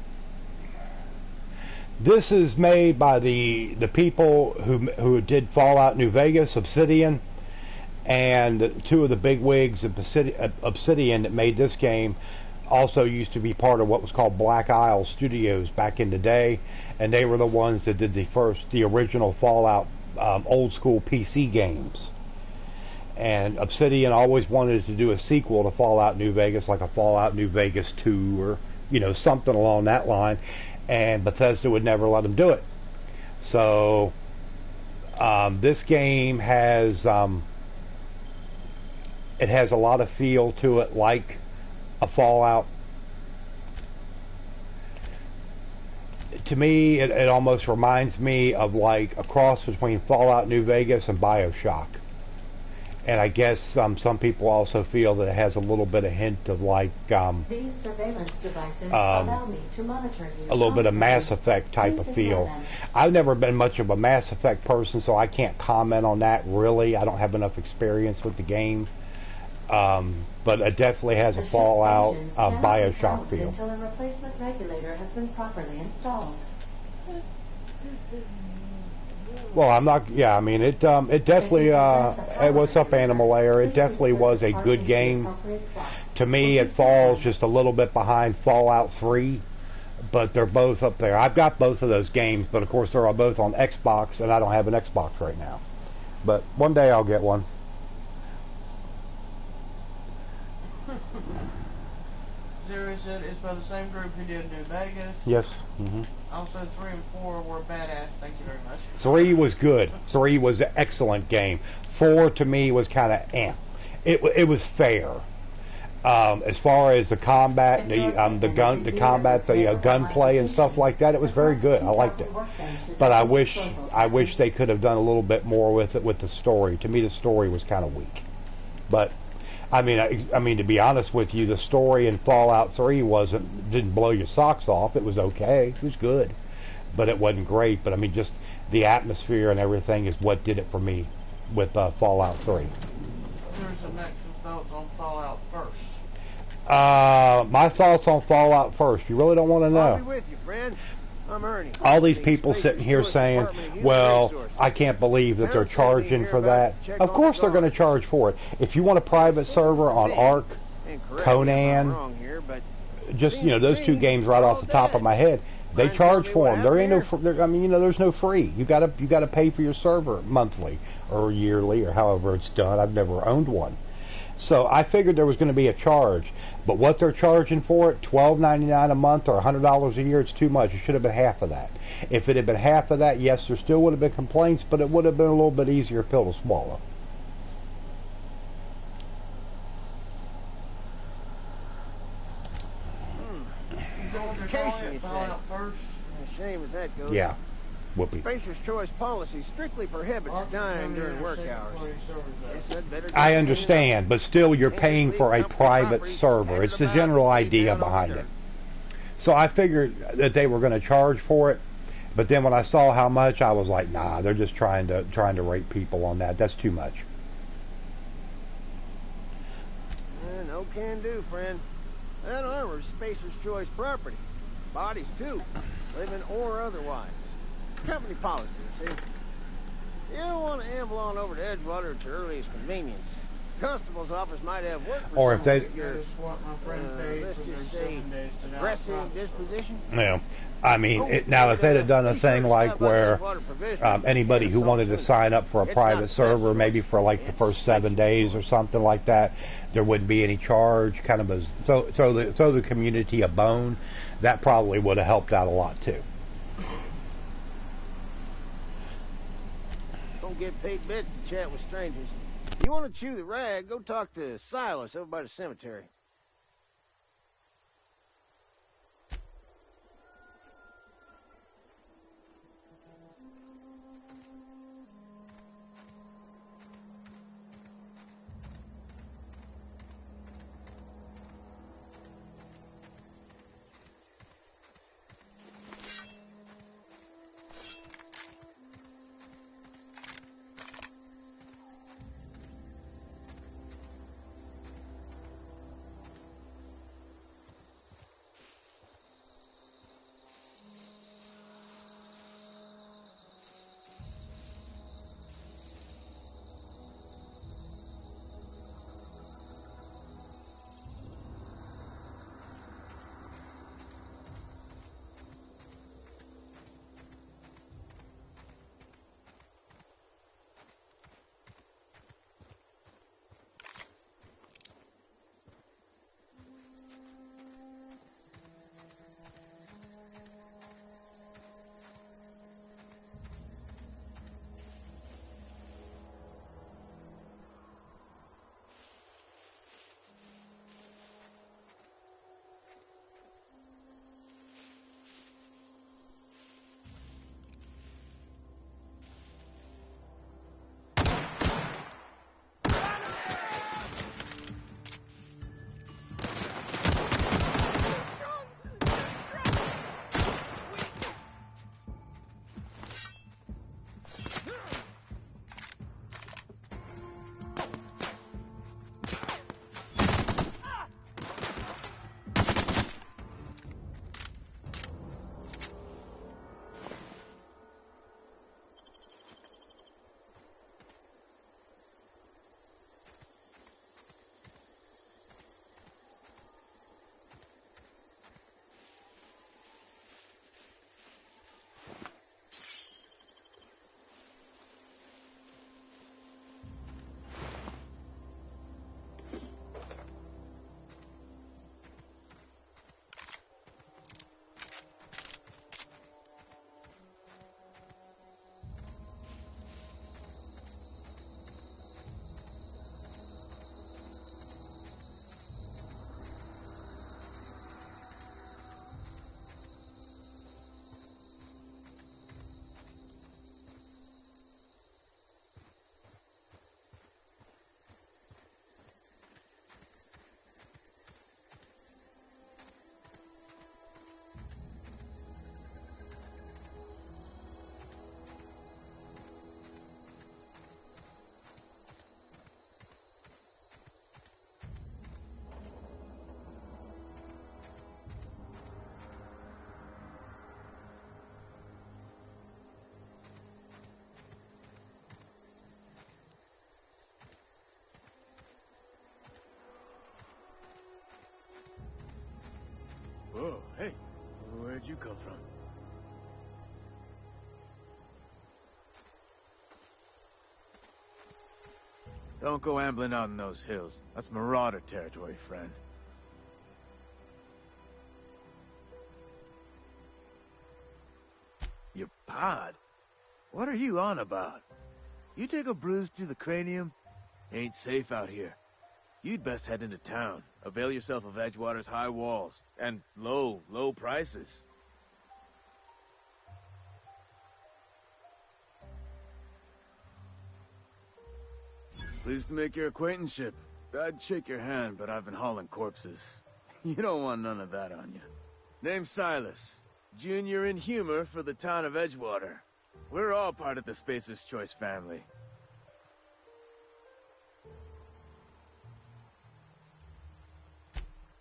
Speaker 1: This is made by the people who did Fallout New Vegas, Obsidian, And two of the big wigs of Obsidian that made this game also used to be part of what was called Black Isle Studios back in the day, and they were the ones that did the original Fallout old school PC games. And Obsidian always wanted to do a sequel to Fallout New Vegas, like a Fallout New Vegas 2 or, you know, something along that line, and Bethesda would never let them do it. So this game has it has a lot of feel to it, like a Fallout. To me, it almost reminds me of like a cross between Fallout New Vegas and BioShock. And I guess some people also feel that it has a little bit of hint of like
Speaker 9: these surveillance devices allow me to monitor you
Speaker 1: a little bit of Mass Effect type of feel. I've never been much of a Mass Effect person, so I can't comment on that really. I don't have enough experience with the game. But it definitely has a Fallout BioShock feel.
Speaker 9: Until a replacement regulator has been properly installed.
Speaker 1: Well, I'm not. Yeah, I mean, it definitely. Hey, what's up, Animal Air? It definitely was a good game. To me, it falls just a little bit behind Fallout 3, but they're both up there. I've got both of those games, but of course they're all both on Xbox, and I don't have an Xbox right now. But one day I'll get one.
Speaker 2: Zero said it's by the same group who did New Vegas.
Speaker 1: Yes.
Speaker 2: Also, 3 and 4 were badass. Thank you very much.
Speaker 1: 3 was good. 3 was an excellent game. 4 to me was kind of It was fair. As far as the combat, the gunplay and stuff like that, it was very good. I liked it. But I wish they could have done a little bit more with it with the story. To me, the story was kind of weak. But I mean, to be honest with you, the story in Fallout 3 didn't blow your socks off. It was okay. It was good, but it wasn't great. But I mean, just the atmosphere and everything is what did it for me with Fallout 3.
Speaker 2: Here's the next thoughts on Fallout first.
Speaker 1: My thoughts on Fallout first. You really don't want to know.
Speaker 10: I'll be with you, friend. I'm Ernie.
Speaker 1: All these people sitting here saying, well, I can't believe that they're charging for that. Of course they're going to charge for it. If you want a private server on Ark, Conan, just, you know, those two games right off the top of my head, they charge for them. There ain't no, I mean, you know, there's no free. You got to pay for your server monthly or yearly or however it's done. I've never owned one. So I figured there was going to be a charge. But what they're charging for it, $12.99 a month or $100 a year, it's too much. It should have been half of that. If it had been half of that, yes, there still would have been complaints, but it would have been a little bit easier pill to swallow.
Speaker 10: Shame as that goes.
Speaker 1: Yeah. Whoopee.
Speaker 10: Spacer's choice policy strictly prohibits dying during work hours.
Speaker 1: I understand, but still you're paying for a private server. It's the general idea behind it. So I figured that they were going to charge for it, but then when I saw how much, I was like, nah, they're just trying to rape people on that. That's too much.
Speaker 10: No can do, friend. That armor's Spacer's choice property. Bodies too, living or otherwise. Company policy, see? You don't want to amble on over to Edgewater at your earliest convenience. Constable's office might have work for
Speaker 1: or if they,
Speaker 10: let's just say, aggressive disposition.
Speaker 1: Yeah. I mean, now if they'd have done a thing like where anybody who wanted to sign up for a private server, maybe for like the first 7 days or something like that, there wouldn't be any charge, kind of as throw the community a bone, that probably would have helped out a lot too.
Speaker 10: Don't get paid bits to chat with strangers. If you want to chew the rag, go talk to Silas over by the cemetery.
Speaker 11: from. Don't go ambling out in those hills. That's marauder territory, friend. Your pod? What are you on about? You take a bruise to the cranium? Ain't safe out here. You'd best head into town. Avail yourself of Edgewater's high walls. And low prices. Pleased to make your acquaintanceship. I'd shake your hand, but I've been hauling corpses. You don't want none of that on you. Name's Silas. Junior in humor for the town of Edgewater. We're all part of the Spacer's Choice family.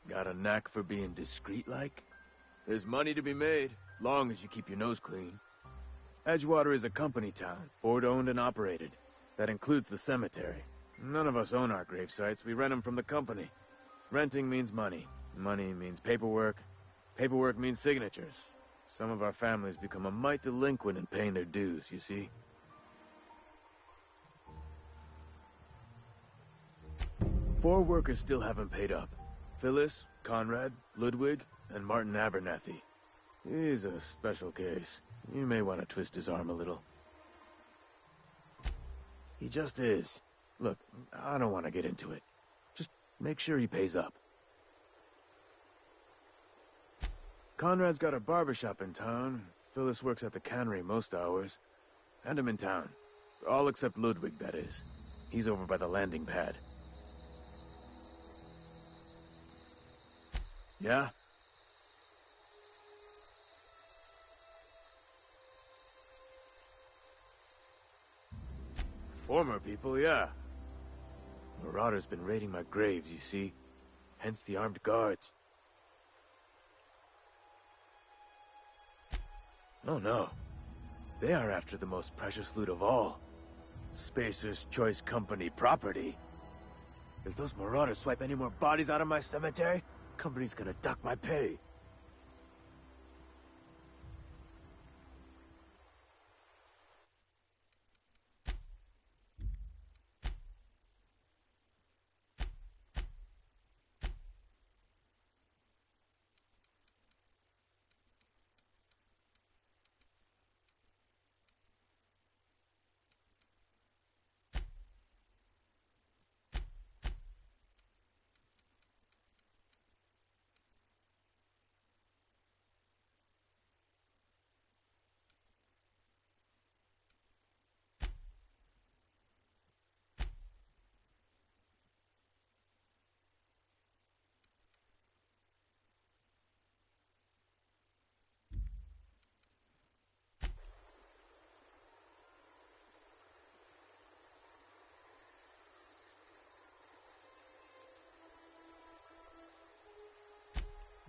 Speaker 11: Got a knack for being discreet-like? There's money to be made, long as you keep your nose clean. Edgewater is a company town, board-owned and operated. That includes the cemetery. None of us own our grave sites. We rent them from the company. Renting means money. Money means paperwork. Paperwork means signatures. Some of our families become a mite delinquent in paying their dues, you see. 4 workers still haven't paid up. Phyllis, Conrad, Ludwig, and Martin Abernathy. He's a special case. You may want to twist his arm a little. He just is. Look, I don't want to get into it. Just make sure he pays up. Conrad's got a barbershop in town. Phyllis works at the cannery most hours. And I'm in town. All except Ludwig, that is. He's over by the landing pad. Yeah? Former people, yeah. Marauders been raiding my graves, you see. Hence the armed guards. Oh no. They are after the most precious loot of all. Spacer's Choice Company property. If those marauders swipe any more bodies out of my cemetery, company's gonna duck my pay.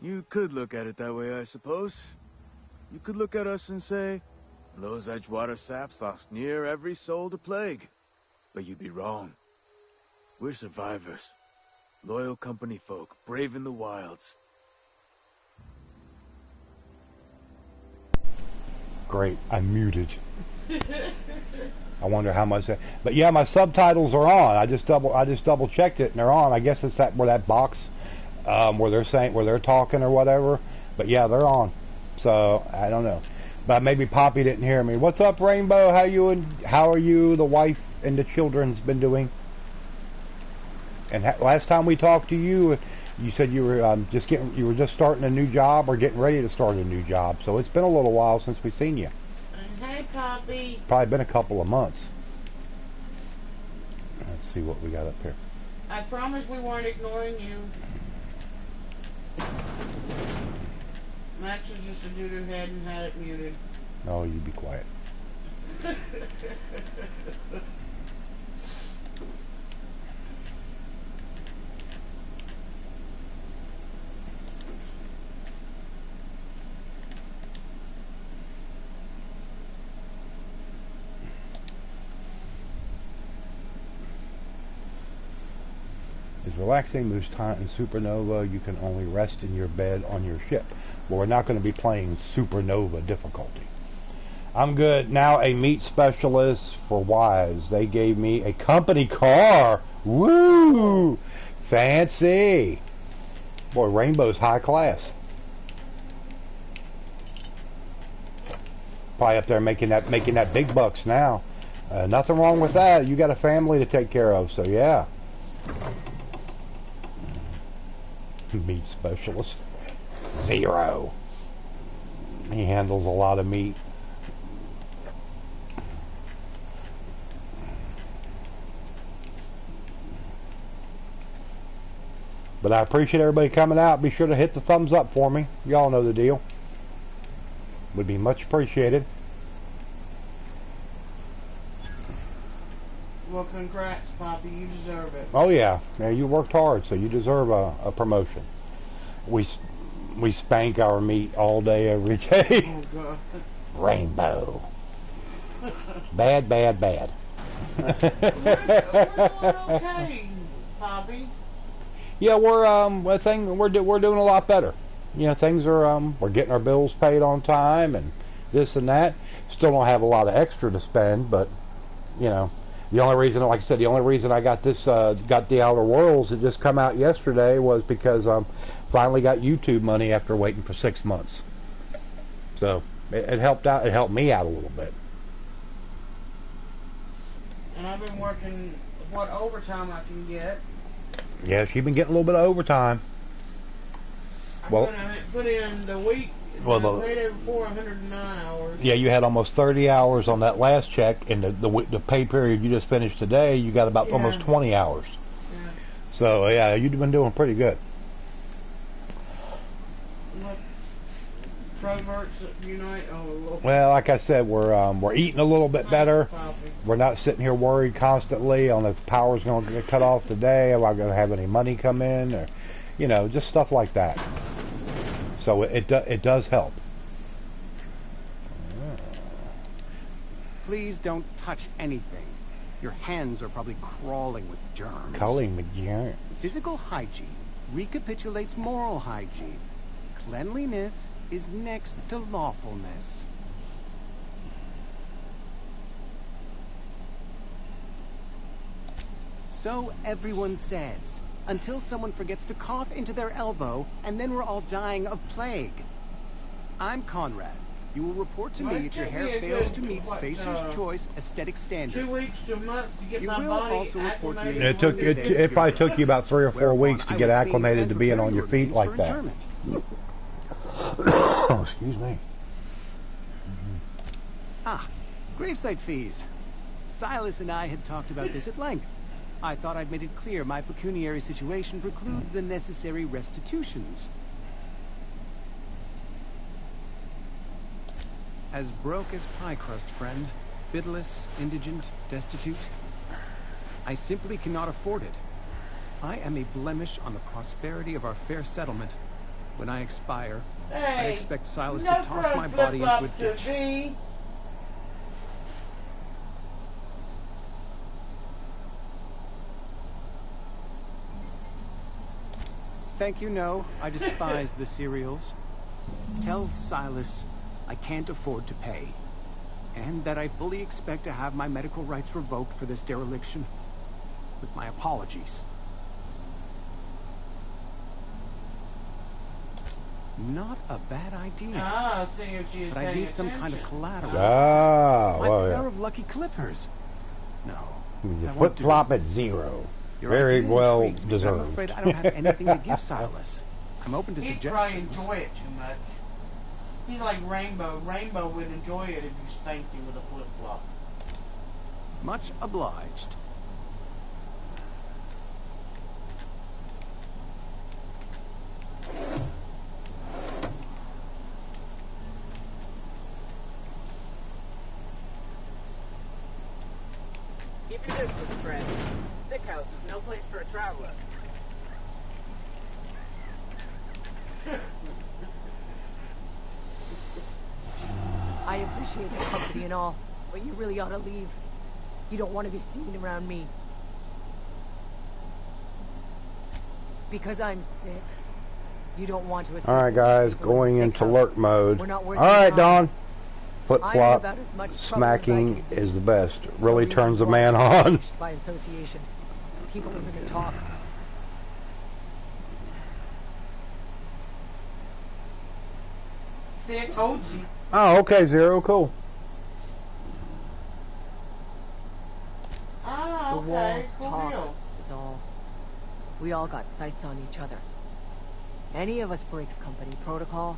Speaker 11: You could look at it that way, I suppose. You could look at us and say, those Edgewater saps lost near every soul to plague. But you'd be wrong. We're survivors. Loyal company folk, brave in the wilds.
Speaker 1: Great, I'm muted. I wonder how much but yeah, my subtitles are on. I just double checked it and they're on. I guess it's where that box where they're talking or whatever. But yeah, they're on. So I don't know. But maybe Poppy didn't hear me. What's up, Rainbow? How are you? The wife and the children's been doing? And last time we talked to you, you said you were just starting a new job or getting ready to start a new job. So it's been a little while since we've seen you.
Speaker 2: Hey, Poppy.
Speaker 1: Probably been a couple of months. Let's see what we got up here.
Speaker 2: I promise we weren't ignoring you. Max was just a dude who hadn't had it muted.
Speaker 1: Oh, you be quiet. is relaxing. Moves time in Supernova. You can only rest in your bed on your ship. Well, we're not going to be playing Supernova difficulty. I'm good. Now a meat specialist for wives. They gave me a company car. Woo! Fancy. Boy, Rainbow's high class. Probably up there making that big bucks now. Nothing wrong with that. You got a family to take care of, so yeah. Meat specialist. 0. He handles a lot of meat. But I appreciate everybody coming out. Be sure to hit the thumbs up for me. Y'all know the deal. Would be much appreciated.
Speaker 2: Well, congrats, Poppy. You deserve it.
Speaker 1: Oh yeah, you worked hard, so you deserve a promotion. We spank our meat all day, every day.
Speaker 2: Oh God.
Speaker 1: Rainbow. Bad, bad, bad.
Speaker 2: We're doing okay, Poppy.
Speaker 1: Yeah, we're doing a lot better. You know, things are we're getting our bills paid on time and this and that. Still don't have a lot of extra to spend, but you know. The only reason, like I said, the only reason I got this, got The Outer Worlds that just come out yesterday was because finally got YouTube money after waiting for 6 months. So it helped out. It helped me out a little bit.
Speaker 2: And I've been working what overtime I can get.
Speaker 1: Yeah, she's been getting a little bit of overtime.
Speaker 2: I put in the week. Well, right over 109 hours.
Speaker 1: Yeah, you had almost 30 hours on that last check, and the pay period you just finished today, you got about almost 20 hours.
Speaker 2: Yeah.
Speaker 1: So yeah, you've been doing pretty good.
Speaker 2: Look, Proverts unite. Oh, Lord.
Speaker 1: Well, like I said, we're eating a little bit better. We're not sitting here worried constantly on if the power's going to get cut off today. Am I going to have any money come in, or you know, just stuff like that. So it does help.
Speaker 12: Please don't touch anything. Your hands are probably crawling with germs.
Speaker 1: Crawling with germs.
Speaker 12: Physical hygiene recapitulates moral hygiene. Cleanliness is next to lawfulness. So everyone says. Until someone forgets to cough into their elbow, and then we're all dying of plague. I'm Conrad. You will report to me if your hair fails to meet Spacer's Choice aesthetic standards.
Speaker 2: 2 weeks to a month to get my body
Speaker 12: also report to me.
Speaker 1: It probably took you about 3 or 4 weeks to get acclimated to being on your feet like that. Excuse me.
Speaker 12: Ah, gravesite fees. Silas and I had talked about this at length. I thought I'd made it clear my pecuniary situation precludes the necessary restitutions. As broke as pie crust, friend. Bidless, indigent, destitute. I simply cannot afford it. I am a blemish on the prosperity of our fair settlement. When I expire, I expect Silas to toss my body into a ditch. Thank you, no. I despise the cereals. Tell Silas I can't afford to pay. And that I fully expect to have my medical rights revoked for this dereliction. With my apologies. Not a bad idea.
Speaker 2: Ah, seeing if she is
Speaker 12: but I need some kind of collateral.
Speaker 1: Ah,
Speaker 12: my pair of lucky clippers. No.
Speaker 1: Flip-flop at 0. Very well deserved.
Speaker 12: I'm afraid I don't have anything to give Silas. I'm open to suggestions.
Speaker 2: He'd probably enjoy it too much. He's like Rainbow. Rainbow would enjoy it if you spanked him with a flip-flop.
Speaker 12: Much obliged.
Speaker 13: Keep your distance, friend. Sick house is no place for a traveler.
Speaker 14: I appreciate the company and all, but you really ought to leave. You don't want to be seen around me. Because I'm sick. You don't want to.
Speaker 1: All right, guys, going into lurk mode.
Speaker 14: We're not
Speaker 1: All
Speaker 14: worth
Speaker 1: right,
Speaker 14: your time.
Speaker 1: Dawn. Flip
Speaker 14: I'm
Speaker 1: flop.
Speaker 14: about as much trouble as I
Speaker 1: Smacking
Speaker 14: can be.
Speaker 1: is the best. Really
Speaker 14: Nobody
Speaker 1: turns a
Speaker 14: wants
Speaker 1: man
Speaker 14: to be
Speaker 1: on.
Speaker 14: punished by association. People are going to talk.
Speaker 2: See, I told you.
Speaker 1: Oh, okay, Zero. Cool.
Speaker 2: Ah,
Speaker 14: The
Speaker 2: okay.
Speaker 14: walls
Speaker 2: Cool
Speaker 14: talk
Speaker 2: deal.
Speaker 14: is all. We all got sights on each other. Any of us breaks company protocol,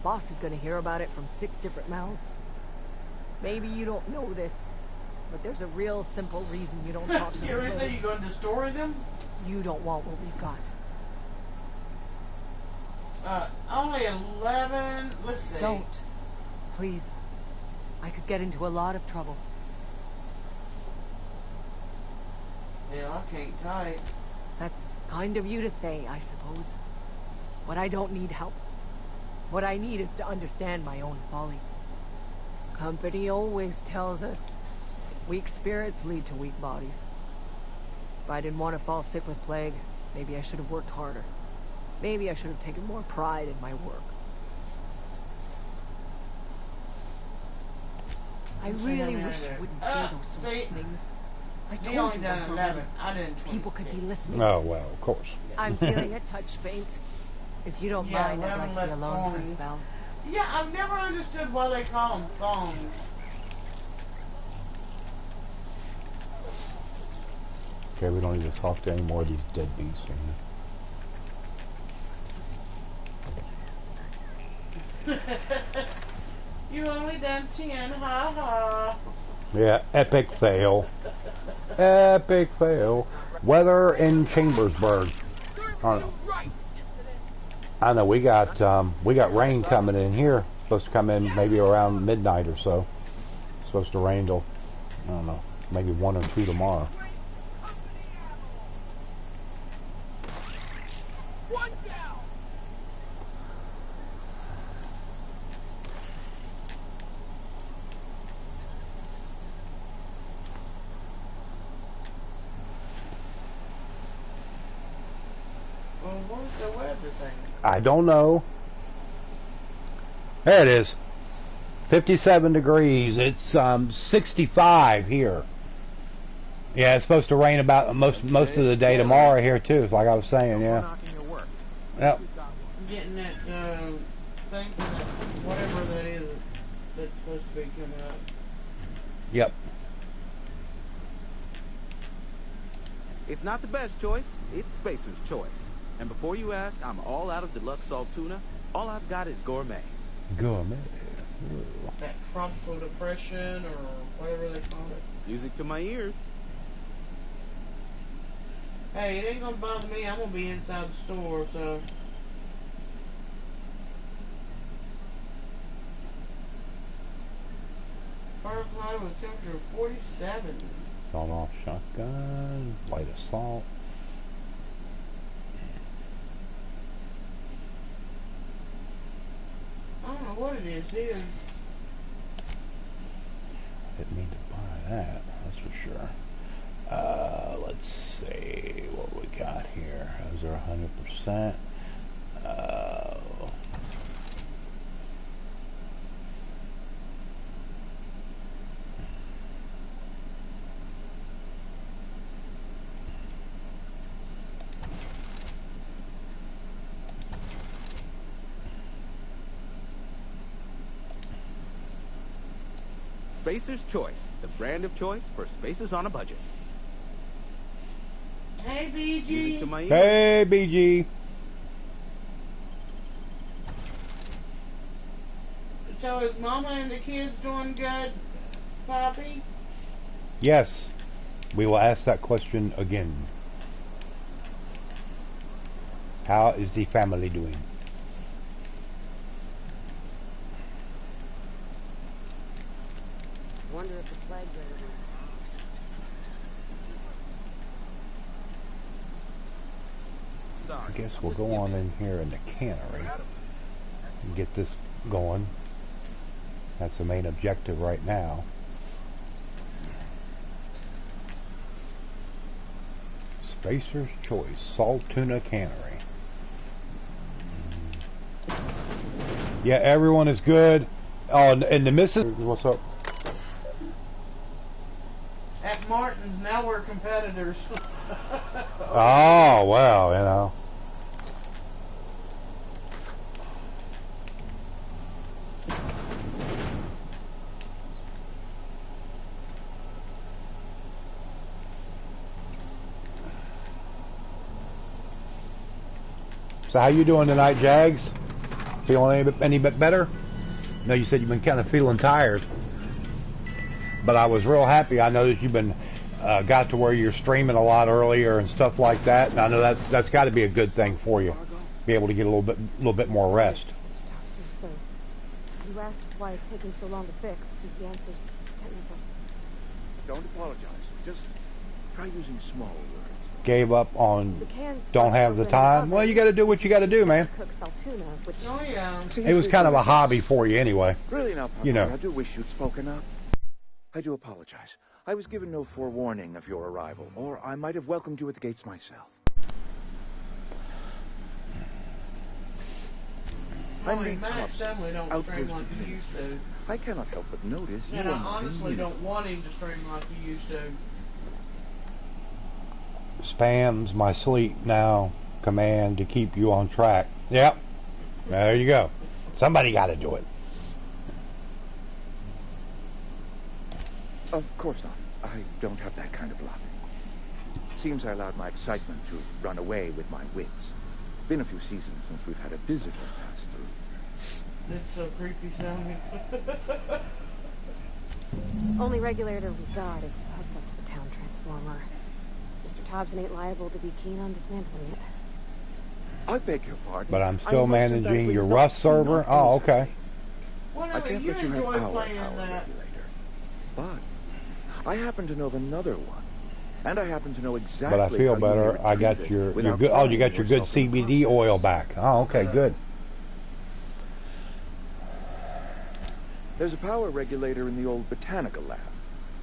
Speaker 14: boss is going to hear about it from 6 different mouths. Maybe you don't know this, but there's a real simple reason you don't talk to the
Speaker 2: Everything
Speaker 14: blade.
Speaker 2: you going to destroy them?
Speaker 14: You don't want what we've got.
Speaker 2: Only 11. Let's see.
Speaker 14: Don't. Please. I could get into a lot of trouble.
Speaker 2: Yeah, I can't type.
Speaker 14: That's kind of you to say, I suppose. But I don't need help. What I need is to understand my own folly. Company always tells us weak spirits lead to weak bodies. If I didn't want to fall sick with plague, maybe I should have worked harder. Maybe I should have taken more pride in my work. I really wish you wouldn't say those sorts of things. I
Speaker 2: He
Speaker 14: told
Speaker 2: only
Speaker 14: you
Speaker 2: done
Speaker 14: once
Speaker 2: 11.
Speaker 14: already.
Speaker 2: I didn't.
Speaker 14: People could be listening.
Speaker 1: Oh, well, of course.
Speaker 14: I'm feeling a touch faint. If you don't
Speaker 2: Yeah,
Speaker 14: mind, I'd like to be
Speaker 2: 11
Speaker 14: alone for a
Speaker 2: less
Speaker 14: spell.
Speaker 2: Yeah, I've never understood why they call them phones.
Speaker 1: Okay, we don't need to talk to any more of these deadbeats in here.
Speaker 2: You only done 10, ha ha.
Speaker 1: Yeah, epic fail. Epic fail. Weather in Chambersburg. I know we got rain coming in here. Supposed to come in maybe around midnight or so. Supposed to rain till, I don't know, maybe 1 or 2 tomorrow.
Speaker 15: One down.
Speaker 2: Well, what's the weather thing?
Speaker 1: I don't know. There it is. 57 degrees. It's 65 here. Yeah, it's supposed to rain about most of the day tomorrow here too. Like I was saying, yeah. Yep.
Speaker 2: Getting that thing, that whatever that is, that's supposed to be coming up.
Speaker 1: Yep.
Speaker 16: It's not the best choice, it's Spacer's choice. And before you ask, I'm all out of deluxe salt tuna. All I've got is gourmet.
Speaker 1: Gourmet.
Speaker 2: That tropical depression or whatever they call it.
Speaker 16: Music to my ears.
Speaker 2: Hey, it ain't gonna bother me. I'm gonna be inside the store, so. Firefly with a temperature of 47.
Speaker 1: Sawed off shotgun. Light assault.
Speaker 2: I don't know what it is here.
Speaker 1: Didn't mean to buy that, that's for sure. Let's see what we got here. Those are 100%.
Speaker 16: Spacer's Choice, the brand of choice for spacers on a budget.
Speaker 2: Hey, BG.
Speaker 16: Music to my ears.
Speaker 1: Hey, BG.
Speaker 2: So is Mama and the kids doing good, Poppy?
Speaker 1: Yes. We will ask that question again. How is the family doing?
Speaker 8: Wonder if the flag's ready.
Speaker 1: I guess we'll go on in here in the cannery and get this going. That's the main objective right now. Spacer's Choice, Salt Tuna Cannery. Yeah, everyone is good. Oh, and the missus, what's up?
Speaker 2: At Martin's, now we're competitors.
Speaker 1: Oh, well, you know. So how you doing tonight, Jags? Feeling any bit better? No, you said you've been kind of feeling tired. But I was real happy. I know that you've been got to where you're streaming a lot earlier and stuff like that. And I know that's got to be a good thing for you. Be able to get a little bit more rest.
Speaker 15: Mr. Thompson, sir. You asked why it's taking so long to fix. The answer's technical.
Speaker 17: Don't apologize. Just try using small words.
Speaker 1: Gave up on don't have the time. Well, you got to do what you got to do, man.
Speaker 15: Cook saltuna, which
Speaker 1: It was kind of a hobby for you anyway.
Speaker 17: Really now, Papa,
Speaker 1: you know.
Speaker 17: I do wish you'd spoken up. I do apologize. I was given no forewarning of your arrival, or I might have welcomed you at the gates myself.
Speaker 2: Max definitely don't stream like he used to.
Speaker 17: I cannot help but notice you
Speaker 2: And
Speaker 17: are
Speaker 2: I
Speaker 17: not in
Speaker 2: honestly
Speaker 17: uniform.
Speaker 2: don't want him to stream like he used to.
Speaker 1: Spam's my sleep now command to keep you on track. Yep. There you go. Somebody got to do it.
Speaker 17: Of course not. I don't have that kind of luck. Seems I allowed my excitement to run away with my wits. Been a few seasons since we've had a visitor pass through.
Speaker 2: It's so creepy sounding.
Speaker 15: only regulator we got is hooked up to the town transformer. Mr. Thompson ain't liable to be keen on dismantling it.
Speaker 17: I beg your pardon.
Speaker 1: But I'm still managing your Rust server. Oh, okay.
Speaker 2: Whatever,
Speaker 17: I can't
Speaker 2: you
Speaker 17: let you have
Speaker 2: enjoy
Speaker 17: our
Speaker 2: playing
Speaker 17: power
Speaker 2: that.
Speaker 17: regulator. But I happen to know of another one. And I happen to know exactly
Speaker 1: But I feel
Speaker 17: how
Speaker 1: better.
Speaker 17: you
Speaker 1: I got your good. Oh, you got your good CBD oil back. Oh, okay, good.
Speaker 17: There's a power regulator in the old botanical lab.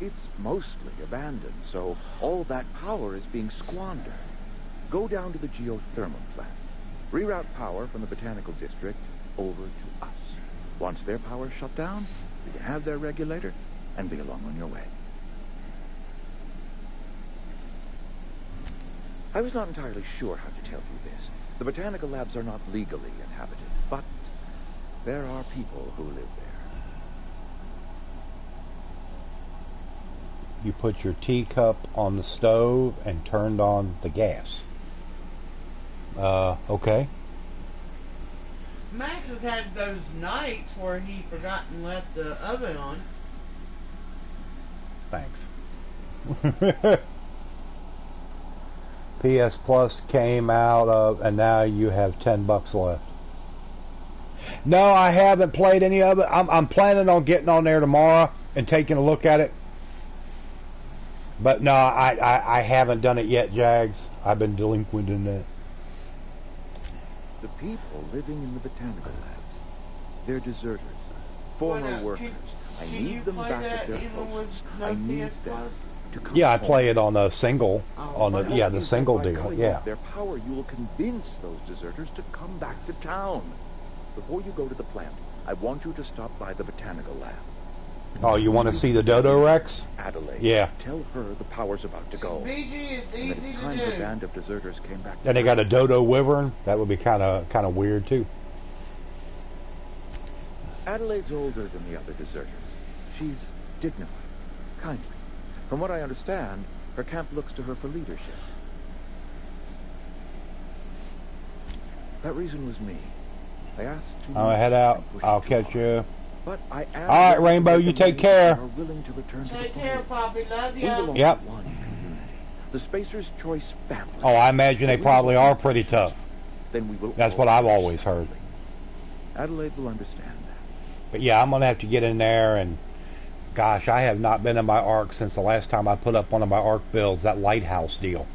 Speaker 17: It's mostly abandoned, so all that power is being squandered. Go down to the geothermal plant. Reroute power from the botanical district over to us. Once their power's shut down, you can have their regulator and be along on your way. I was not entirely sure how to tell you this. The botanical labs are not legally inhabited, but there are people who live there.
Speaker 1: You put your teacup on the stove and turned on the gas. Okay.
Speaker 2: Max has had those nights where he forgot and left the oven on.
Speaker 1: Thanks. PS Plus came out of, and now you have $10 left. No, I haven't played any of it. I'm planning on getting on there tomorrow and taking a look at it. But no, I haven't done it yet, Jags. I've been delinquent in that.
Speaker 17: The people living in the botanical labs, they're deserters, former workers. I need them back at their posts. I need them to come
Speaker 1: Yeah, I
Speaker 17: home.
Speaker 1: play it on a single, on the single
Speaker 17: By
Speaker 1: deal.
Speaker 17: cutting
Speaker 1: Yeah.
Speaker 17: off their power, you will convince those deserters to come back to town. Before you go to the plant, I want you to stop by the botanical lab.
Speaker 1: Oh, you want to see the Dodo Rex?
Speaker 17: Adelaide.
Speaker 1: Yeah.
Speaker 17: Tell her the power's about to go.
Speaker 2: BG is
Speaker 17: And that
Speaker 2: easy
Speaker 17: it's
Speaker 2: to
Speaker 17: time
Speaker 2: do.
Speaker 17: the band of deserters came back.
Speaker 1: And they got a Dodo Wyvern. That would be kind of weird too.
Speaker 17: Adelaide's older than the other deserters. She's dignified, kindly. From what I understand, her camp looks to her for leadership. That reason was me. I asked to
Speaker 1: I'll head out. I'll catch you.
Speaker 17: But I am
Speaker 1: All right, Rainbow. You take care.
Speaker 17: are willing to return to
Speaker 2: Take
Speaker 17: the
Speaker 2: care, Poppy. Love
Speaker 17: We
Speaker 2: ya.
Speaker 17: belong
Speaker 1: Yep.
Speaker 17: to one community. The Spacer's Choice family.
Speaker 1: Oh, I imagine they probably are pretty tough.
Speaker 17: Then we will
Speaker 1: That's what I've always heard.
Speaker 17: Adelaide will understand that.
Speaker 1: But yeah, I'm gonna have to get in there and, gosh, I have not been in my Ark since the last time I put up one of my Ark builds, that lighthouse deal.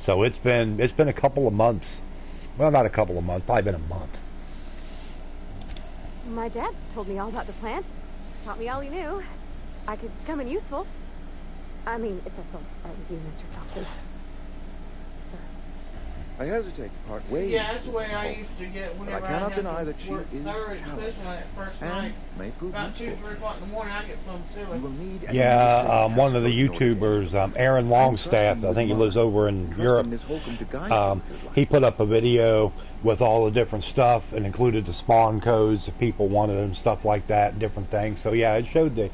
Speaker 1: So it's been a couple of months. Well, not a couple of months, probably been a month.
Speaker 15: My dad told me all about the plant. Taught me all he knew. I could come in useful. I mean, if that's all right with you, Mr. Thompson.
Speaker 17: I hesitate to part ways.
Speaker 2: Yeah, that's the way I used to get
Speaker 17: But I
Speaker 2: whenever
Speaker 17: cannot
Speaker 2: had
Speaker 17: deny
Speaker 2: to
Speaker 17: that she
Speaker 2: work
Speaker 17: is
Speaker 2: third,
Speaker 17: talented,
Speaker 2: especially that first
Speaker 17: and
Speaker 2: night.
Speaker 17: may prove
Speaker 2: About 2,
Speaker 17: useful.
Speaker 2: 3 o'clock in the morning, I get plumb silly.
Speaker 17: You will need
Speaker 1: Yeah, one of the YouTubers, Aaron Longstaff, I think he lives over in Europe, he put up a video with all the different stuff and included the spawn codes if people wanted and stuff like that, different things. So yeah, it showed the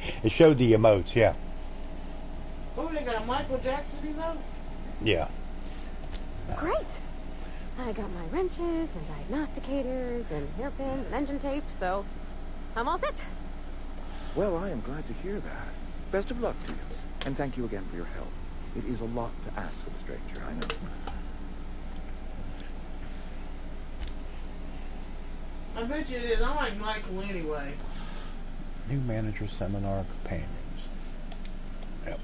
Speaker 1: emotes, yeah.
Speaker 2: Oh, they got a Michael Jackson emote?
Speaker 1: Yeah.
Speaker 15: Great. I got my wrenches and diagnosticators and hairpins and engine tape, so I'm all set.
Speaker 17: Well, I am glad to hear that. Best of luck to you, and thank you again for your help. It is a lot to ask of a stranger, I know.
Speaker 2: I bet you it is. I like Michael anyway.
Speaker 1: New manager seminar companions. Yep.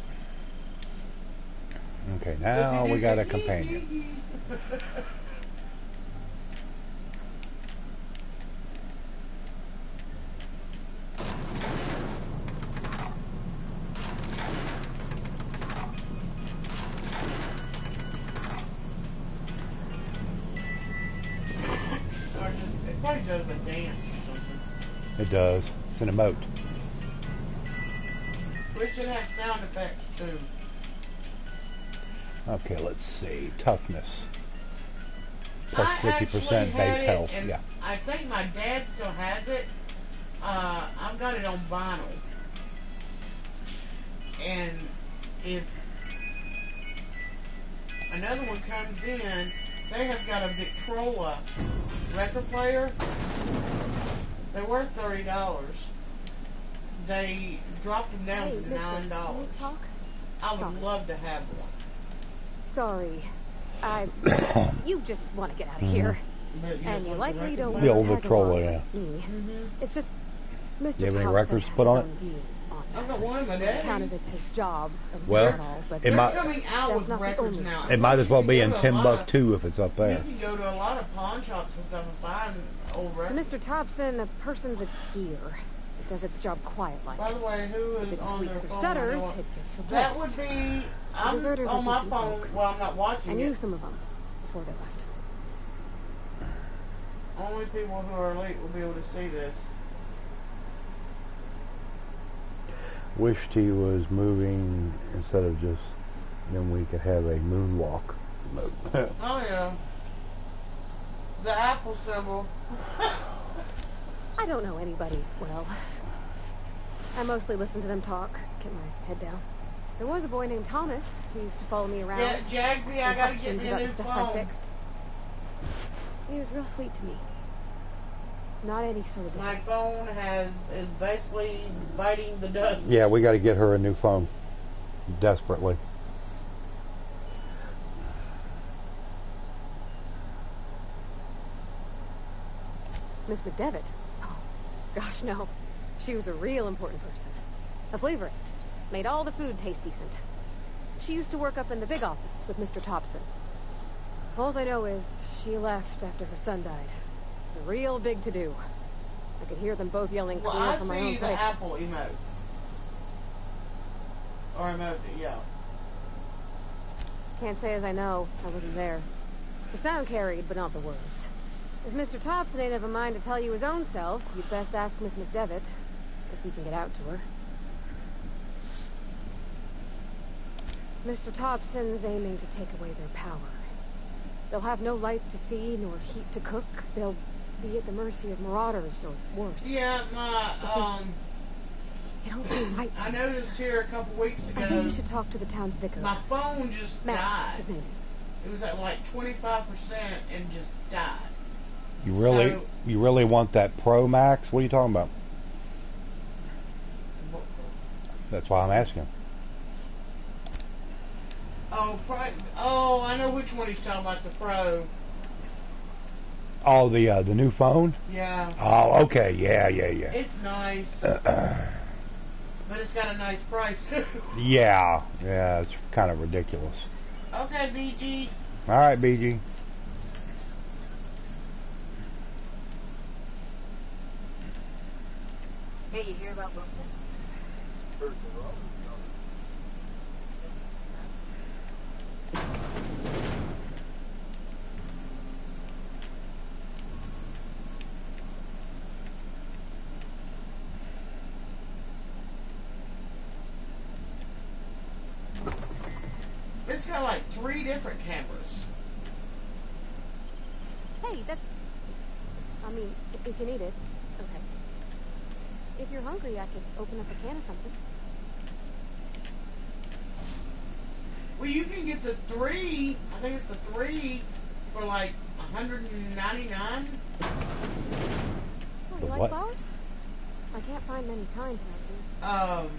Speaker 1: Okay, now we got a companion.
Speaker 2: It probably does a dance or something.
Speaker 1: It does. It's an emote.
Speaker 2: We should have sound effects too.
Speaker 1: Okay, let's see. Toughness. Plus
Speaker 2: I
Speaker 1: 50% base health. Yeah.
Speaker 2: I think my dad still has it. I've got it on vinyl. And if another one comes in, they have got a Victrola record player. They're worth $30. They dropped them down to $9.
Speaker 15: Can we talk?
Speaker 2: I would love to have one.
Speaker 15: Sorry. You just want to get out of here. And you likely don't want
Speaker 1: the
Speaker 15: to
Speaker 1: old Victrola, yeah.
Speaker 15: me. It's just Mr.
Speaker 1: You have any
Speaker 15: Thompson
Speaker 1: records to
Speaker 15: has
Speaker 1: put on
Speaker 15: his
Speaker 1: it?
Speaker 15: own view on
Speaker 2: I've got one of my
Speaker 15: it.
Speaker 2: dad's.
Speaker 15: Counted it's his job.
Speaker 1: Well,
Speaker 15: but
Speaker 1: it
Speaker 2: they're
Speaker 1: might
Speaker 2: coming out with records now.
Speaker 1: it might as well be in
Speaker 2: You can go to a lot of-
Speaker 1: Timbuktu if it's up
Speaker 2: You
Speaker 1: there.
Speaker 2: can go to a lot of pawn shops and stuff and find old
Speaker 15: To
Speaker 2: records.
Speaker 15: Mr. Thompson, a person's a gear. It does its job quiet-like.
Speaker 2: By the way, who
Speaker 15: If
Speaker 2: is
Speaker 15: it
Speaker 2: on their
Speaker 15: squeaks or
Speaker 2: phone?
Speaker 15: stutters,
Speaker 2: I know
Speaker 15: it gets replaced.
Speaker 2: That would be. I'm
Speaker 15: deserters are
Speaker 2: on my
Speaker 15: decent
Speaker 2: phone.
Speaker 15: folk.
Speaker 2: Well, I'm not watching
Speaker 15: I knew
Speaker 2: it.
Speaker 15: some of them before they left.
Speaker 2: Only people who are elite will be able to see this.
Speaker 1: Wished he was moving instead of just, then we could have a moonwalk mode.
Speaker 2: Oh yeah. The Apple symbol.
Speaker 15: I don't know anybody well. I mostly listen to them talk, get my head down. There was a boy named Thomas who used to follow me around.
Speaker 2: Yeah, Jagsy, I gotta get
Speaker 15: questions
Speaker 2: me a
Speaker 15: about
Speaker 2: new
Speaker 15: the stuff
Speaker 2: phone.
Speaker 15: I fixed. He was real sweet to me. Not any sort of
Speaker 2: My phone is basically biting the dust.
Speaker 1: Yeah, we got to get her a new phone. Desperately.
Speaker 15: Miss McDevitt? Oh, gosh, no. She was a real important person. A flavorist. Made all the food taste decent. She used to work up in the big office with Mr. Thompson. All I know is she left after her son died. It's a real big to-do. I could hear them both yelling
Speaker 2: Well,
Speaker 15: clear
Speaker 2: I
Speaker 15: from my
Speaker 2: see
Speaker 15: own
Speaker 2: the
Speaker 15: place.
Speaker 2: Apple emote. Or emote, yeah.
Speaker 15: Can't say as I know. I wasn't there. The sound carried, but not the words. If Mr. Thompson ain't of a mind to tell you his own self, you'd best ask Miss McDevitt, if he can get out to her. Mr. Thompson's aiming to take away their power. They'll have no lights to see, nor heat to cook. They'll be at the mercy of marauders, or worse.
Speaker 2: Yeah,
Speaker 15: It don't seem right.
Speaker 2: I noticed here a couple weeks ago.
Speaker 15: I think you should talk to the town's vicar.
Speaker 2: My phone just
Speaker 15: Matt,
Speaker 2: died.
Speaker 15: his name is.
Speaker 2: It was at like 25% and just died.
Speaker 1: You really want that Pro Max? What are you talking about? That's why I'm asking.
Speaker 2: Oh, I know which one he's talking about, the Pro.
Speaker 1: Oh, the new phone?
Speaker 2: Yeah.
Speaker 1: Oh, okay. Yeah.
Speaker 2: It's nice. But it's got a nice price.
Speaker 1: Yeah, it's kind of ridiculous.
Speaker 2: Okay, BG.
Speaker 1: All right, BG.
Speaker 13: Hey, you hear about Brooklyn?
Speaker 2: got like 3 different cameras.
Speaker 15: Hey, that's... I mean, if you need it. Okay. If you're hungry, I could open up a can of something.
Speaker 2: Well, you can get the 3, I think it's the 3 for like $199.
Speaker 15: Oh, you like flowers? I can't find many kinds around here.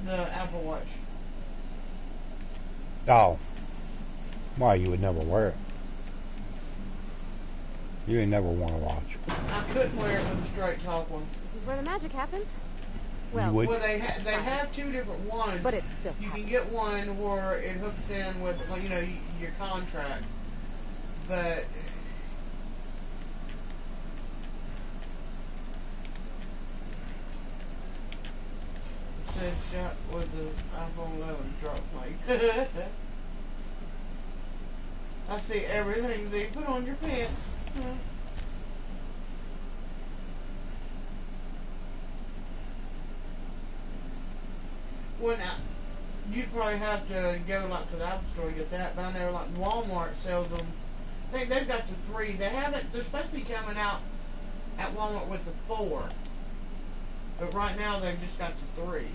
Speaker 2: The Apple Watch.
Speaker 1: Oh. Why, you would never wear it. You ain't never worn a watch.
Speaker 2: I couldn't wear it with a straight top one.
Speaker 15: This is where the magic happens.
Speaker 1: Well,
Speaker 2: they have 2 different ones.
Speaker 15: But it's still
Speaker 2: you can get one where it hooks in with, you know, your contract. But said shot with the iPhone 11 drop mic. I see everything they put on your pants. When you'd probably have to go like to the Apple store to get that. Down there, like Walmart sells them. I think they've got the 3. They haven't. They're supposed to be coming out at Walmart with the 4, but right now they've just got the 3.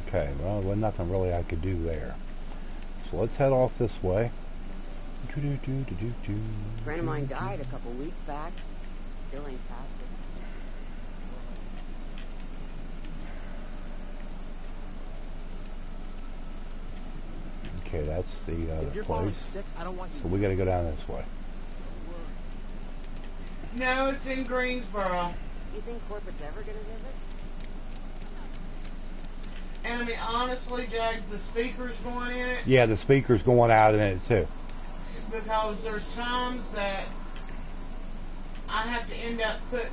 Speaker 1: Okay, well, there was nothing really I could do there. So let's head off this way.
Speaker 13: A friend of mine died a couple weeks back. Still ain't faster.
Speaker 1: Okay, that's the
Speaker 7: If you're
Speaker 1: place.
Speaker 7: sick, I don't want you
Speaker 1: So we got to go down this way.
Speaker 2: No, it's in Greensboro.
Speaker 13: You think corporate's ever gonna visit?
Speaker 2: And I mean, honestly, Jags, the speaker's going in it.
Speaker 1: Yeah, the speaker's going out in it too.
Speaker 2: Because there's times that I have to end up putting,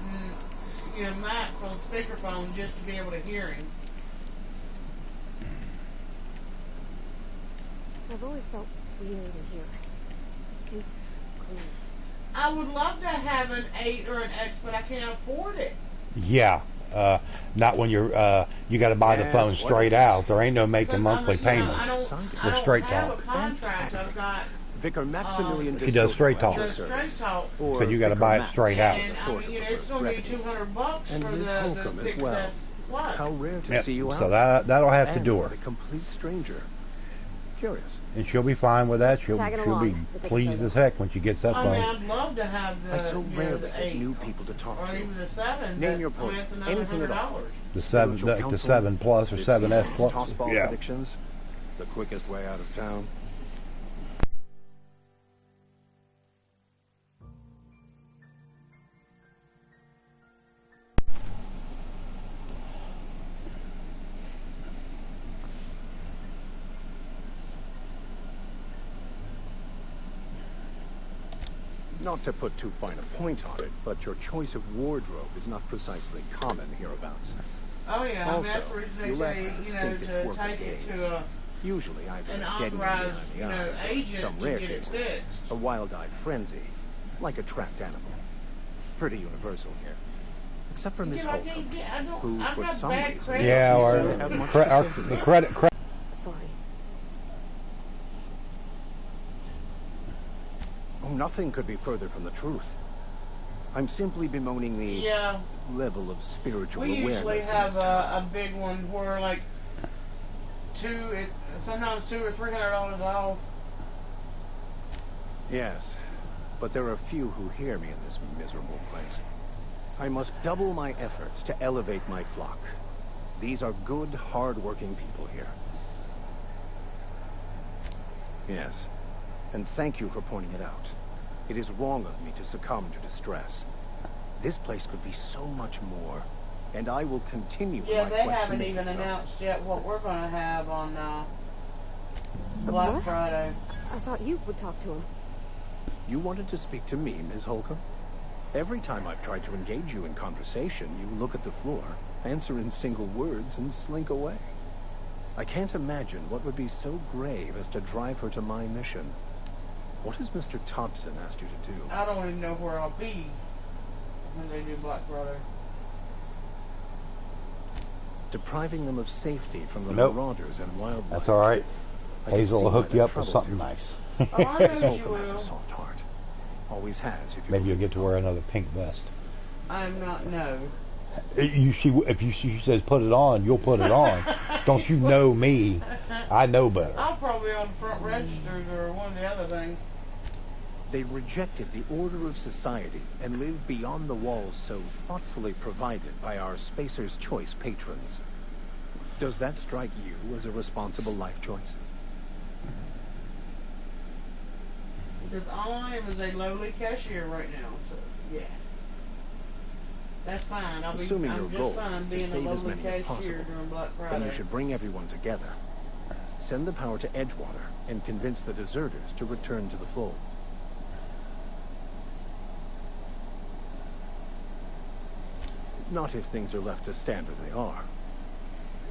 Speaker 2: you know, Max on speakerphone just to be able to hear him.
Speaker 15: I've always felt weird in here. Too clean.
Speaker 2: I would love to have an 8 or an X, but I can't afford it.
Speaker 1: Yeah, not when you're you got to buy the phone straight out. There ain't no making monthly payments with straight talk.
Speaker 2: I don't have a contract. I've got
Speaker 18: Vicar Maximilian
Speaker 1: he does straight talk.
Speaker 2: straight talk.
Speaker 1: So you got to buy it straight out.
Speaker 2: And I mean, you know, it's going to be $200
Speaker 18: and
Speaker 2: for
Speaker 18: Miss
Speaker 2: the
Speaker 18: Holcomb as well.
Speaker 2: Plus.
Speaker 18: How rare to
Speaker 1: Yep,
Speaker 18: see you out.
Speaker 1: so that'll have to do her.
Speaker 18: A complete stranger. Curious.
Speaker 1: And she'll be fine with that. She'll
Speaker 15: Tagging
Speaker 1: be
Speaker 15: along.
Speaker 1: pleased as heck when she gets that
Speaker 2: I mean,
Speaker 1: phone.
Speaker 2: I'd love to have the,
Speaker 18: I so
Speaker 2: you know,
Speaker 18: rarely
Speaker 2: the
Speaker 18: get
Speaker 2: 8
Speaker 18: new people to talk
Speaker 2: or
Speaker 18: to.
Speaker 2: even the 7.
Speaker 18: Name
Speaker 2: but,
Speaker 18: your
Speaker 2: I mean,
Speaker 18: post.
Speaker 2: it's another
Speaker 18: Anything at all.
Speaker 2: $100.
Speaker 1: The 7,
Speaker 18: Spiritual
Speaker 1: the 7 Plus or
Speaker 18: this
Speaker 1: 7S
Speaker 18: season's
Speaker 1: Plus.
Speaker 18: tossball
Speaker 1: Yeah.
Speaker 18: predictions. The quickest way out of town. Not to put too fine a point on it, but your choice of wardrobe is not precisely common hereabouts.
Speaker 2: Oh yeah,
Speaker 18: Also,
Speaker 2: that's the reason
Speaker 18: you
Speaker 2: they
Speaker 18: lack
Speaker 2: say, you know,
Speaker 18: distinctive
Speaker 2: to
Speaker 18: worker
Speaker 2: take it
Speaker 18: gaze.
Speaker 2: to a
Speaker 18: Usually either
Speaker 2: an
Speaker 18: a dead
Speaker 2: authorized,
Speaker 18: in
Speaker 2: you
Speaker 18: the
Speaker 2: know,
Speaker 18: eyes, or
Speaker 2: agent
Speaker 18: some
Speaker 2: to
Speaker 18: rare
Speaker 2: get it
Speaker 18: cases,
Speaker 2: fixed.
Speaker 18: a wild-eyed frenzy, like a trapped animal. Pretty universal here. Except for Miss
Speaker 2: Yeah, I
Speaker 18: Holcomb,
Speaker 2: can't get- I don't-
Speaker 18: who
Speaker 2: I've
Speaker 18: for
Speaker 2: got
Speaker 18: some
Speaker 2: bad
Speaker 18: reason
Speaker 2: credit.
Speaker 1: Yeah,
Speaker 18: doesn't
Speaker 1: or
Speaker 18: seem to have much to say
Speaker 1: the
Speaker 18: to
Speaker 1: credit.
Speaker 15: Sorry.
Speaker 18: Oh, nothing could be further from the truth. I'm simply bemoaning the
Speaker 2: Yeah.
Speaker 18: level of spiritual
Speaker 2: We
Speaker 18: awareness.
Speaker 2: usually
Speaker 18: in
Speaker 2: have
Speaker 18: this town.
Speaker 2: a big one where like sometimes $200 or $300 off.
Speaker 18: Yes, but there are few who hear me in this miserable place. I must double my efforts to elevate my flock. These are good, hard-working people here. Yes, and thank you for pointing it out. It is wrong of me to succumb to distress. This place could be so much more, and I will continue
Speaker 2: Yeah,
Speaker 18: my
Speaker 2: they
Speaker 18: quest to
Speaker 2: haven't
Speaker 18: make
Speaker 2: even
Speaker 18: it so.
Speaker 2: announced yet what we're going to have on
Speaker 15: What?
Speaker 2: Black Friday.
Speaker 15: I thought you would talk to him.
Speaker 18: You wanted to speak to me, Ms. Holcomb? Every time I've tried to engage you in conversation, you look at the floor, answer in single words, and slink away. I can't imagine what would be so grave as to drive her to my mission. What has Mr. Thompson asked you to do?
Speaker 2: I don't even know where I'll be when they do Blackwater.
Speaker 18: Depriving them of safety from the
Speaker 1: Nope.
Speaker 18: marauders and wildlife.
Speaker 1: That's all right.
Speaker 18: I can
Speaker 1: Hazel
Speaker 18: see
Speaker 1: will
Speaker 18: why
Speaker 1: hook
Speaker 18: that
Speaker 1: you up with
Speaker 18: troubles
Speaker 1: something
Speaker 18: you.
Speaker 1: nice.
Speaker 2: Oh, I know
Speaker 18: Miss
Speaker 2: she
Speaker 18: Holcomb has a
Speaker 2: will.
Speaker 18: soft heart. Always has. If you
Speaker 1: Maybe you'll get to wear another pink vest.
Speaker 2: I'm not, no.
Speaker 1: If she says put it on, you'll put it on. Don't you know me? I know better.
Speaker 2: I'll probably on front registers or one of the other things.
Speaker 18: They rejected the order of society and lived beyond the walls so thoughtfully provided by our Spacer's Choice patrons. Does that strike you as a responsible life choice?
Speaker 2: Because all I am is a lowly cashier right now, so yeah. That's fine.
Speaker 18: Assuming your
Speaker 2: I'm
Speaker 18: goal
Speaker 2: just fine
Speaker 18: is to
Speaker 2: being a
Speaker 18: save as
Speaker 2: lowly
Speaker 18: many as possible,
Speaker 2: cashier during Black
Speaker 18: then
Speaker 2: Friday.
Speaker 18: you should bring everyone together. Send the power to Edgewater and convince the deserters to return to the fold. Not if things are left to stand as they are.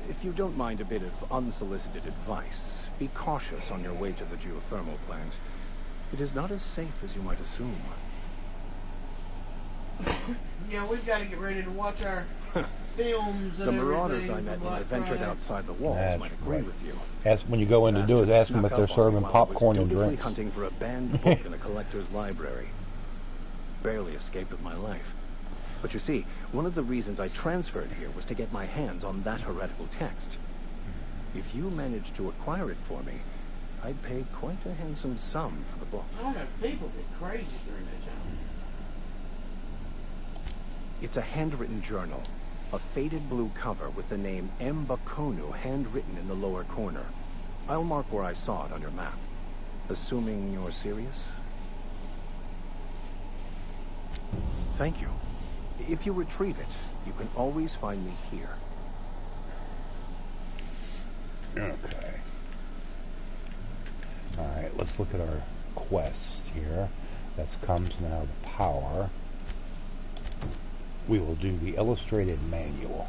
Speaker 18: If you don't mind a bit of unsolicited advice, be cautious on your way to the geothermal plant. It is not as safe as you might assume.
Speaker 2: Yeah, we've got to get ready to watch our films and
Speaker 18: The marauders
Speaker 2: everything
Speaker 18: I
Speaker 2: for
Speaker 18: met when I
Speaker 2: Black
Speaker 18: ventured
Speaker 2: Friday.
Speaker 18: outside the walls
Speaker 1: That's
Speaker 18: might agree
Speaker 1: right.
Speaker 18: with you.
Speaker 1: Ask when you go in to do it. Ask them if they're serving popcorn and drinks.
Speaker 18: Hunting for a banned book in a collector's library. Barely escaped with my life. But you see, one of the reasons I transferred here was to get my hands on that heretical text. If you managed to acquire it for me, I'd pay quite a handsome sum for the book.
Speaker 2: I don't know, people get crazy during that time.
Speaker 18: It's a handwritten journal, a faded blue cover with the name M. Bakonu handwritten in the lower corner. I'll mark where I saw it on your map. Assuming you're serious? Thank you. If you retrieve it, you can always find me here.
Speaker 1: Okay. Alright, let's look at our quest here. That comes now to power. We will do the illustrated manual.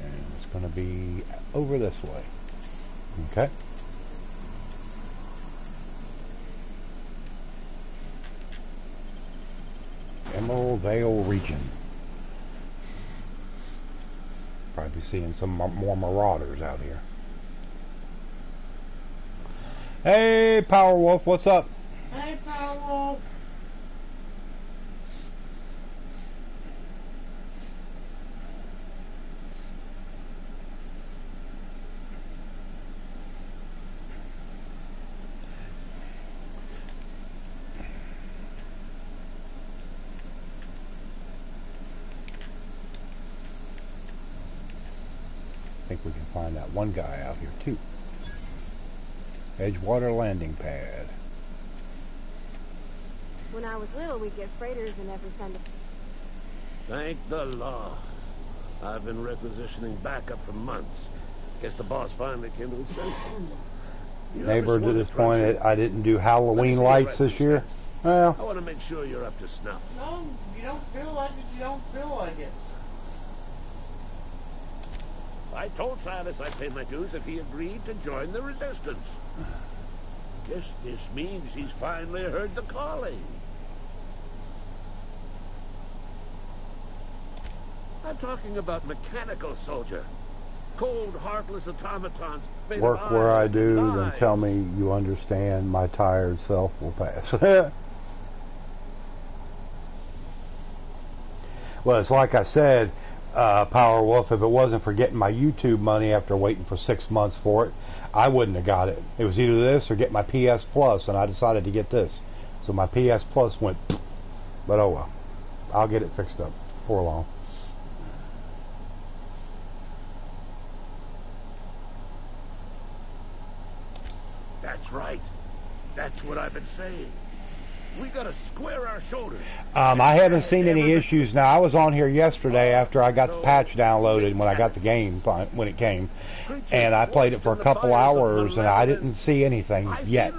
Speaker 1: And it's going to be over this way. Okay. Emerald Vale region. Probably seeing some more marauders out here. Hey, Powerwolf, what's up?
Speaker 2: Hey, Powerwolf.
Speaker 1: I think we can find that one guy out here too. Edgewater landing pad.
Speaker 15: When I was little, we'd get freighters in every Sunday.
Speaker 19: Thank the law. I've been requisitioning backup for months. Guess the boss finally came to his senses.
Speaker 1: Neighbor to disappointed I didn't do Halloween lights this year. Well,
Speaker 19: I want to make sure you're up to snuff.
Speaker 2: No, you don't feel like it, you don't feel like it.
Speaker 19: I told Silas I'd pay my dues if he agreed to join the resistance. Guess this means he's finally heard the calling. I'm talking about mechanical soldier. Cold, heartless automatons. made of
Speaker 1: work where I
Speaker 19: iron
Speaker 1: do, then
Speaker 19: lies.
Speaker 1: tell me you understand. My tired self will pass. Well, it's like I said, Powerwolf, if it wasn't for getting my YouTube money after waiting for 6 months for it, I wouldn't have got it. It was either this or get my PS Plus, and I decided to get this. So my PS Plus went, but oh well. I'll get it fixed up before long.
Speaker 19: That's right. That's what I've been saying. We gotta square our shoulders.
Speaker 1: I haven't seen any issues now. I was on here yesterday after I got the patch downloaded when I got the game when it came, and I played it for a couple hours and I didn't see anything yet.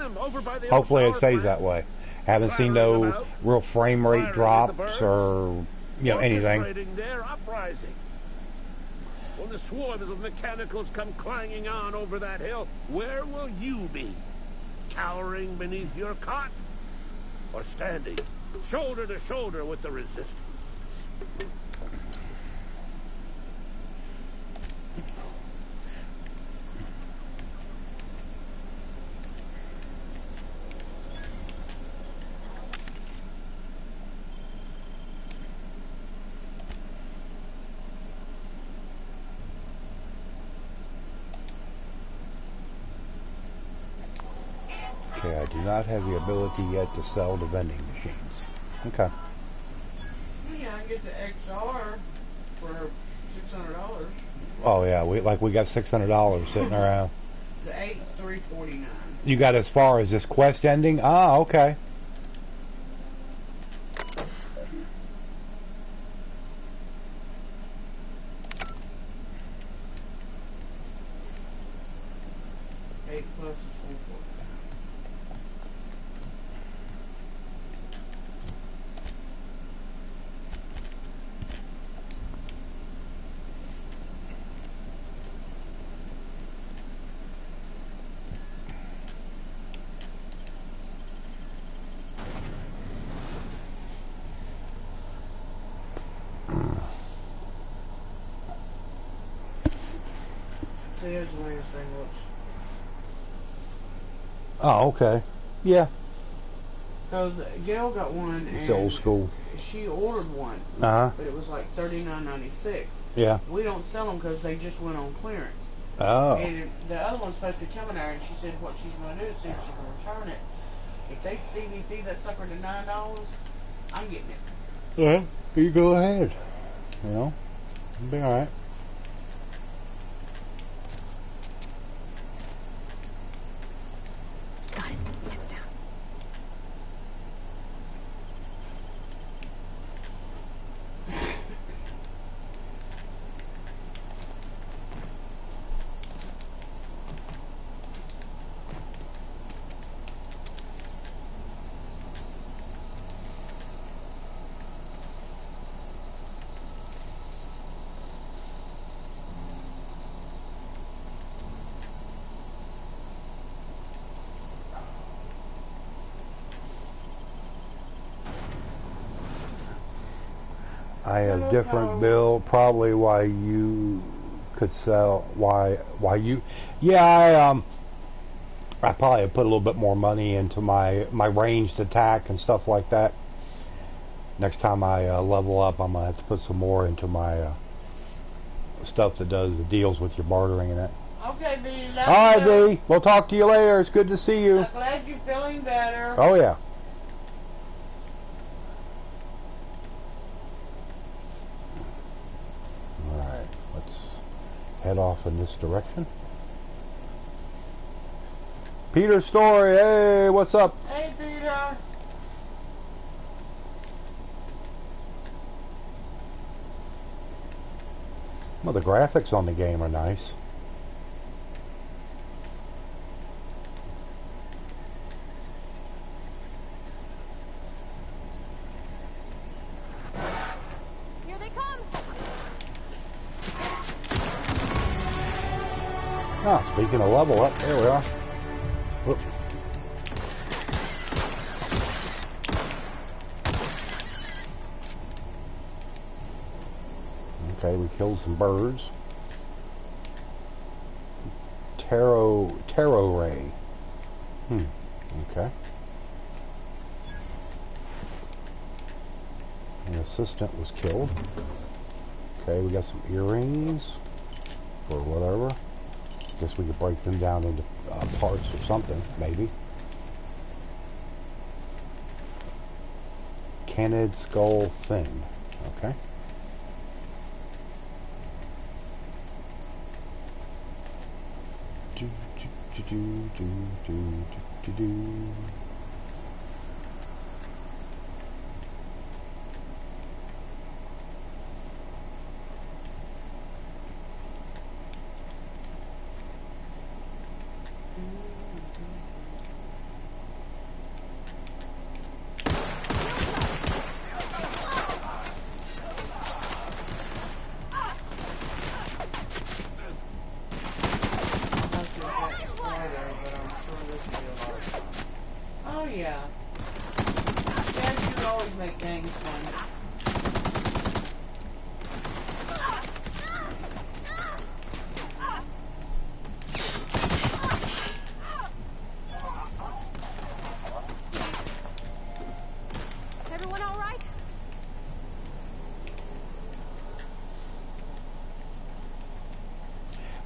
Speaker 1: Hopefully it stays that way. Haven't seen no real frame rate drops or anything.
Speaker 19: Their uprising. When the swarms of mechanicals come clanging on over that hill, where will you be? Cowering beneath your cot? Or standing shoulder to shoulder with the resistance?
Speaker 1: Okay, I do not have the ability yet to sell the vending machines. Okay.
Speaker 2: Yeah, I get the XR for $600.
Speaker 1: Oh yeah, we got $600 sitting around.
Speaker 2: The 8's $349.
Speaker 1: You got as far as this quest ending? Ah, okay.
Speaker 2: Plus is $449. See, here's the way this thing looks.
Speaker 1: Oh, okay. Yeah.
Speaker 2: Because Gail got one, and
Speaker 1: it's old school.
Speaker 2: She ordered one,
Speaker 1: but
Speaker 2: it was like $39.96.
Speaker 1: Yeah.
Speaker 2: We don't sell them because they just went on clearance.
Speaker 1: Oh.
Speaker 2: And the other one's supposed to be coming there, and she said what she's going to do is see if she can return it. If they CVP that sucker to $9, I'm getting it.
Speaker 1: Yeah, you go ahead. It'll be all right. I have different build, probably why you could sell, why you, yeah, I probably put a little bit more money into my ranged attack and stuff like that. Next time I level up, I'm going to have to put some more into my stuff that does the deals with your bartering and that.
Speaker 2: Okay, B.
Speaker 1: Alright, B. We'll talk to you later. It's good to see you.
Speaker 2: I'm glad you're feeling better.
Speaker 1: Oh, yeah. Alright, let's head off in this direction. Peter Story, hey, what's up?
Speaker 2: Hey, Peter.
Speaker 1: Well, the graphics on the game are nice.
Speaker 15: Here they come.
Speaker 1: Ah, speaking of level up, there we are. Whoop. Okay, we killed some birds. Tarot ray. Okay. An assistant was killed. Okay, we got some earrings or whatever. Guess we could break them down into parts or something, maybe. Canid skull fin. Okay.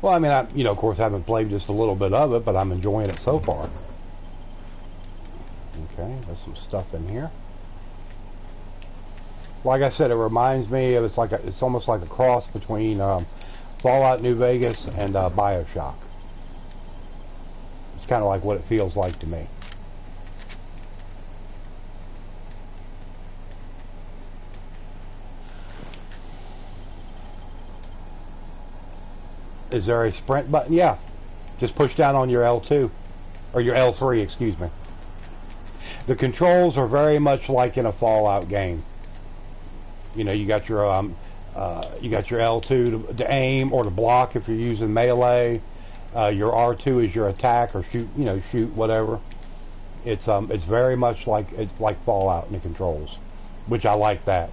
Speaker 1: Well, I mean, of course, I haven't played just a little bit of it, but I'm enjoying it so far. Okay, there's some stuff in here. Like I said, it reminds me of it's almost like a cross between Fallout New Vegas and BioShock. It's kind of like what it feels like to me. Is there a sprint button? Yeah. Just push down on your L2. Or your L3, excuse me. The controls are very much like in a Fallout game. You know, you got your L2 to aim or to block if you're using melee. Your R2 is your attack or shoot, shoot whatever. It's very much like Fallout in the controls, which I like that.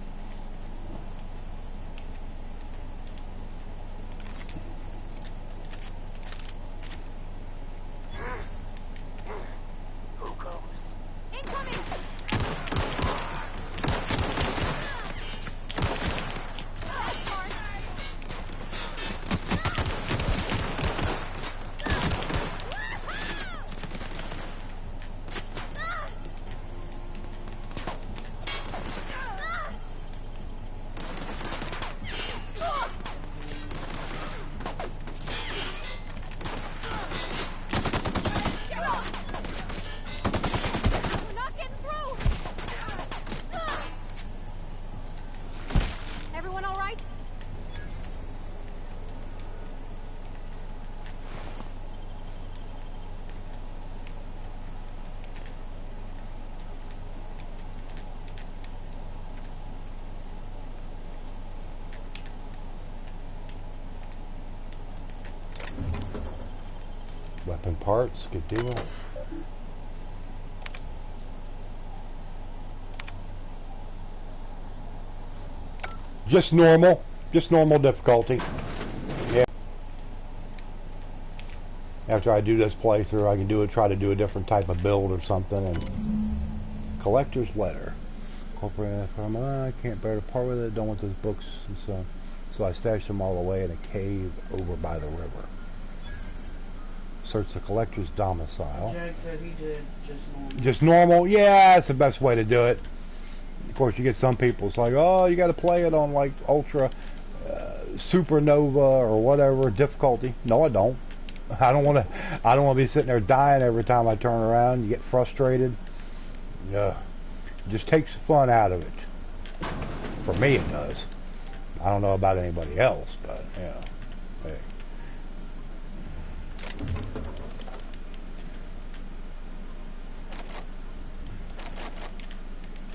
Speaker 1: Weapon parts, good deal. Just normal difficulty. Yeah. After I do this playthrough, I can try to do a different type of build or something. And collector's letter. Corporate, I can't bear to part with it. Don't want those books, and so I stashed them all away in a cave over by the river. Search the collector's domicile.
Speaker 2: Jack said he did just normal.
Speaker 1: Just normal? Yeah, that's the best way to do it. Of course, you get some people, it's like, oh, you got to play it on like ultra, supernova or whatever difficulty. No, I don't. I don't want to be sitting there dying every time I turn around. You get frustrated. Yeah, it just takes the fun out of it. For me, it does. I don't know about anybody else, but yeah. Hey.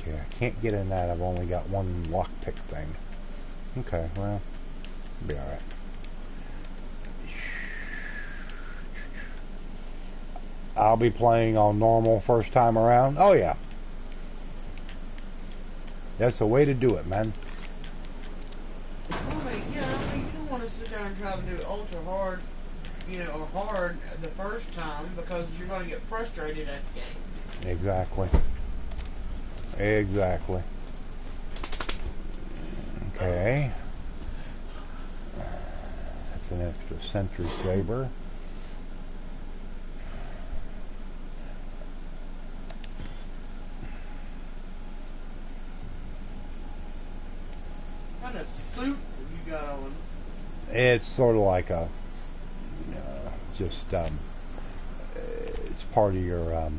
Speaker 1: Okay, I can't get in that. I've only got one lockpick thing. Okay, well, it'll be alright. I'll be playing on normal first time around. Oh yeah. That's the way to do it, man.
Speaker 2: Well, you don't want to sit there and try to do ultra hard, or hard the first time, because you're going to get frustrated at the game.
Speaker 1: Exactly. Exactly. Okay. That's an extra sentry saber.
Speaker 2: What kind of suit have you got on?
Speaker 1: It's sort of like a, it's part of your,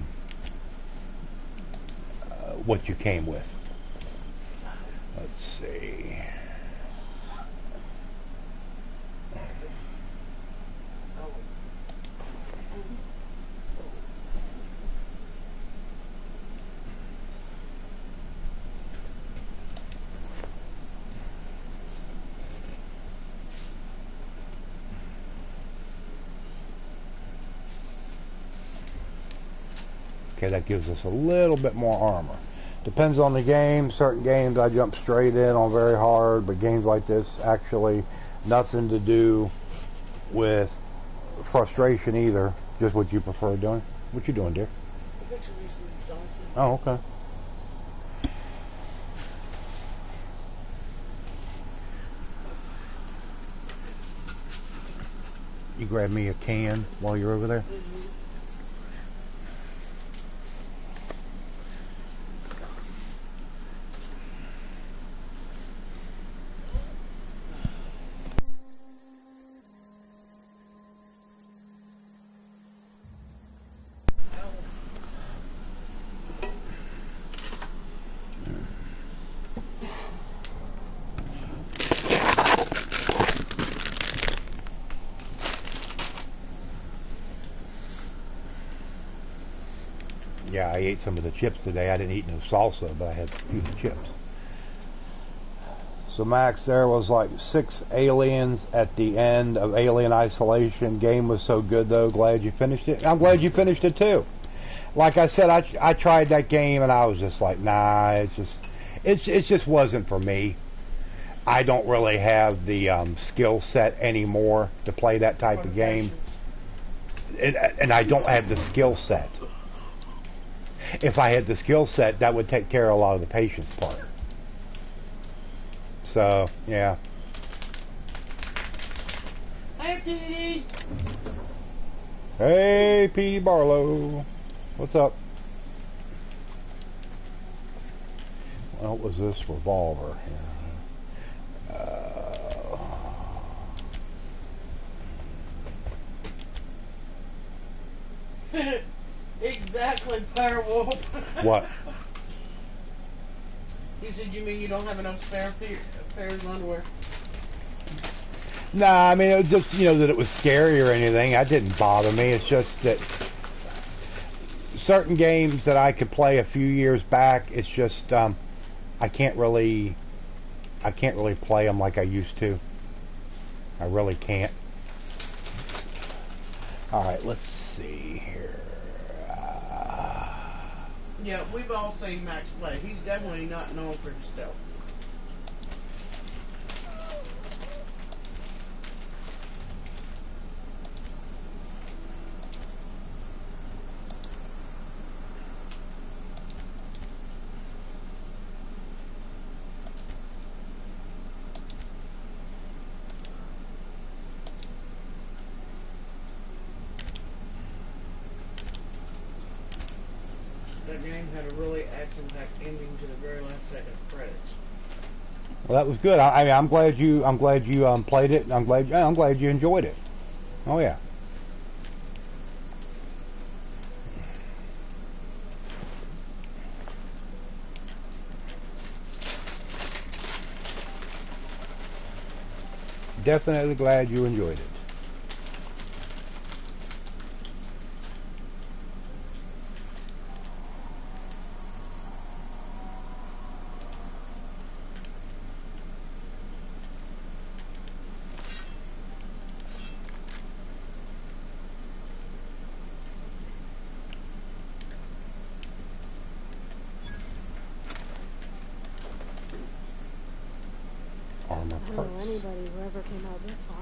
Speaker 1: what you came with. Let's see. Okay, that gives us a little bit more armor. Depends on the game. Certain games I jump straight in on very hard, but games like this actually nothing to do with frustration either. Just what you prefer doing. What you doing, dear? Oh, okay. You grab me a can while you're over there. Yeah, I ate some of the chips today. I didn't eat no salsa, but I had a few chips. So Max, there was like 6 aliens at the end of Alien Isolation. Game was so good though. Glad you finished it. I'm glad you finished it too. Like I said, I tried that game and I was just like, nah, it just wasn't for me. I don't really have the skill set anymore to play that type of game, and I don't have the skill set. If I had the skill set, that would take care of a lot of the patience part. So, yeah.
Speaker 2: Hey, Petey!
Speaker 1: Hey, Petey Barlow. What's up? What was this revolver?
Speaker 2: Exactly, Firewolf.
Speaker 1: What?
Speaker 2: He said, you mean you don't have enough spare pairs of underwear?
Speaker 1: Nah, I mean, it was just, that it was scary or anything. That didn't bother me. It's just that certain games that I could play a few years back, it's just, I can't really play them like I used to. I really can't. Alright, let's see here.
Speaker 2: Yeah, we've all seen Max play. He's definitely not known for his stealth. That game had a really action-packed ending to the very last second of credits.
Speaker 1: Well, that was good. I mean, I'm glad you played it. And I'm glad you enjoyed it. Oh yeah. Definitely glad you enjoyed it.
Speaker 15: I don't know anybody who ever came out this far.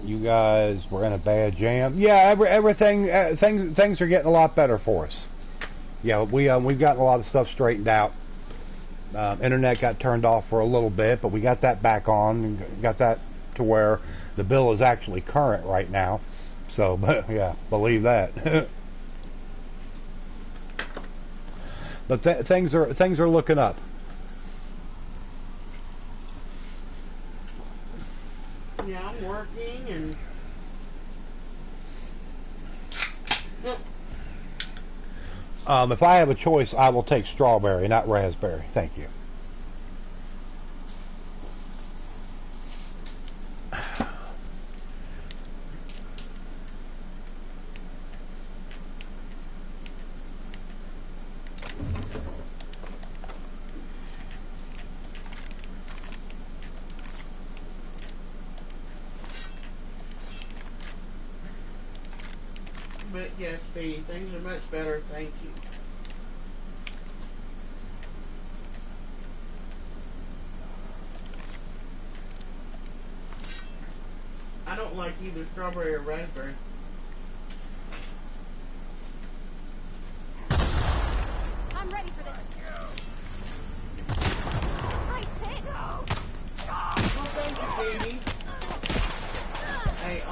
Speaker 1: You guys were in a bad jam. Yeah, everything things are getting a lot better for us. Yeah, we've gotten a lot of stuff straightened out. Internet got turned off for a little bit, but we got that back on and got that to where the bill is actually current right now. So, yeah, believe that. But things are looking up.
Speaker 2: Yeah, I'm working and.
Speaker 1: If I have a choice, I will take strawberry, not raspberry. Thank you.
Speaker 2: But yes, B, things are much better, thank you. I don't like either strawberry or raspberry.
Speaker 15: I'm ready for this.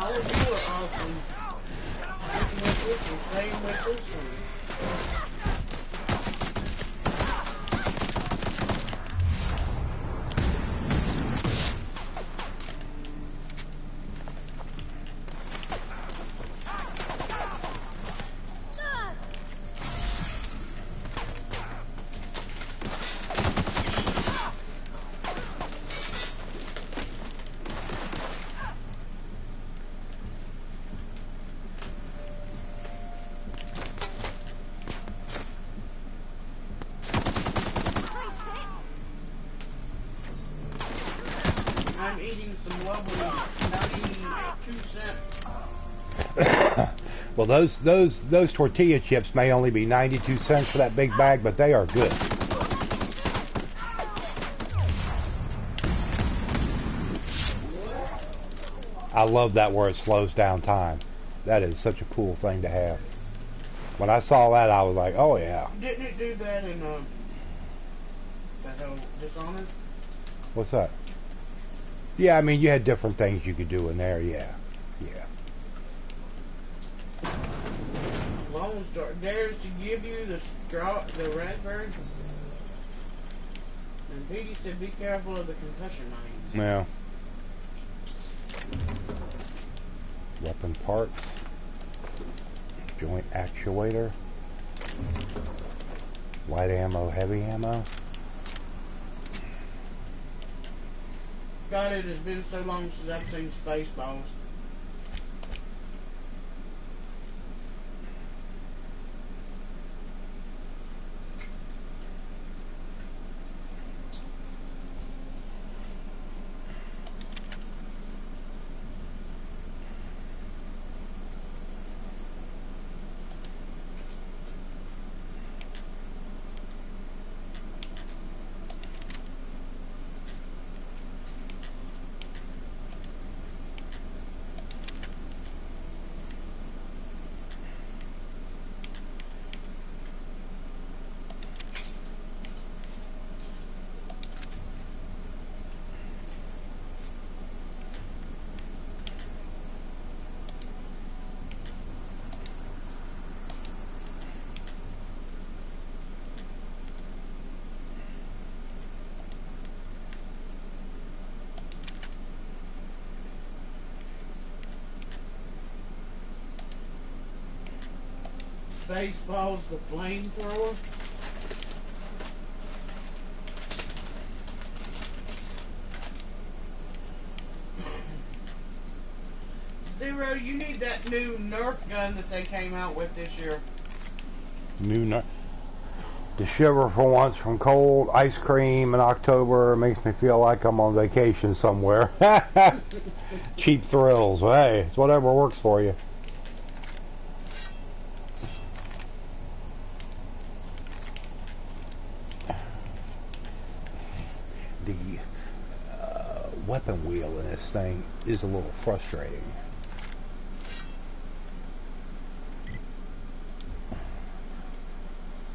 Speaker 2: All of you are awesome. Getting with us and staying with us and... I'm eating some lovely 92-cent.
Speaker 1: Well, those tortilla chips may only be 92 cents for that big bag, but they are good. I love that where it slows down time. That is such a cool thing to have. When I saw that, I was like, oh yeah.
Speaker 2: Didn't it do that in that whole Dishonored?
Speaker 1: What's that? Yeah, I mean, you had different things you could do in there, yeah. Yeah.
Speaker 2: Lone Star dares to give you the raspberry. And Petey said be careful of the concussion mines.
Speaker 1: Yeah. Weapon parts. Joint actuator. Light ammo, heavy ammo.
Speaker 2: God, it has been so long since I've seen Spaceballs. Spaceballs, the flamethrower. Zero, you need that new Nerf gun that they came out with this year.
Speaker 1: New Nerf. To shiver for once from cold ice cream in October makes me feel like I'm on vacation somewhere. Cheap thrills. Hey, it's whatever works for you. The weapon wheel in this thing is a little frustrating.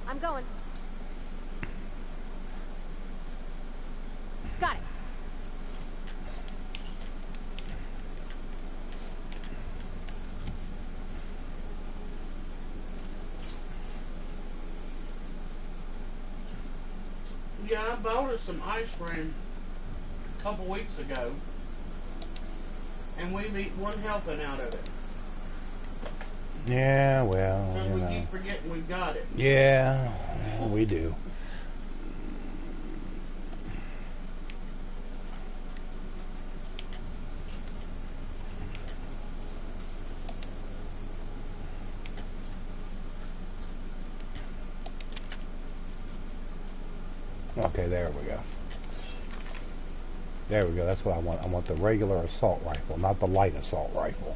Speaker 15: I'm going. Got it.
Speaker 2: Yeah, I bought us some ice cream a couple weeks ago, and we've eaten one helping out of it.
Speaker 1: Yeah, well,
Speaker 2: Because
Speaker 1: you
Speaker 2: we
Speaker 1: know.
Speaker 2: keep forgetting we've got it.
Speaker 1: Yeah, well, we do. Okay, there we go. There we go. That's what I want. I want the regular assault rifle, not the light assault rifle.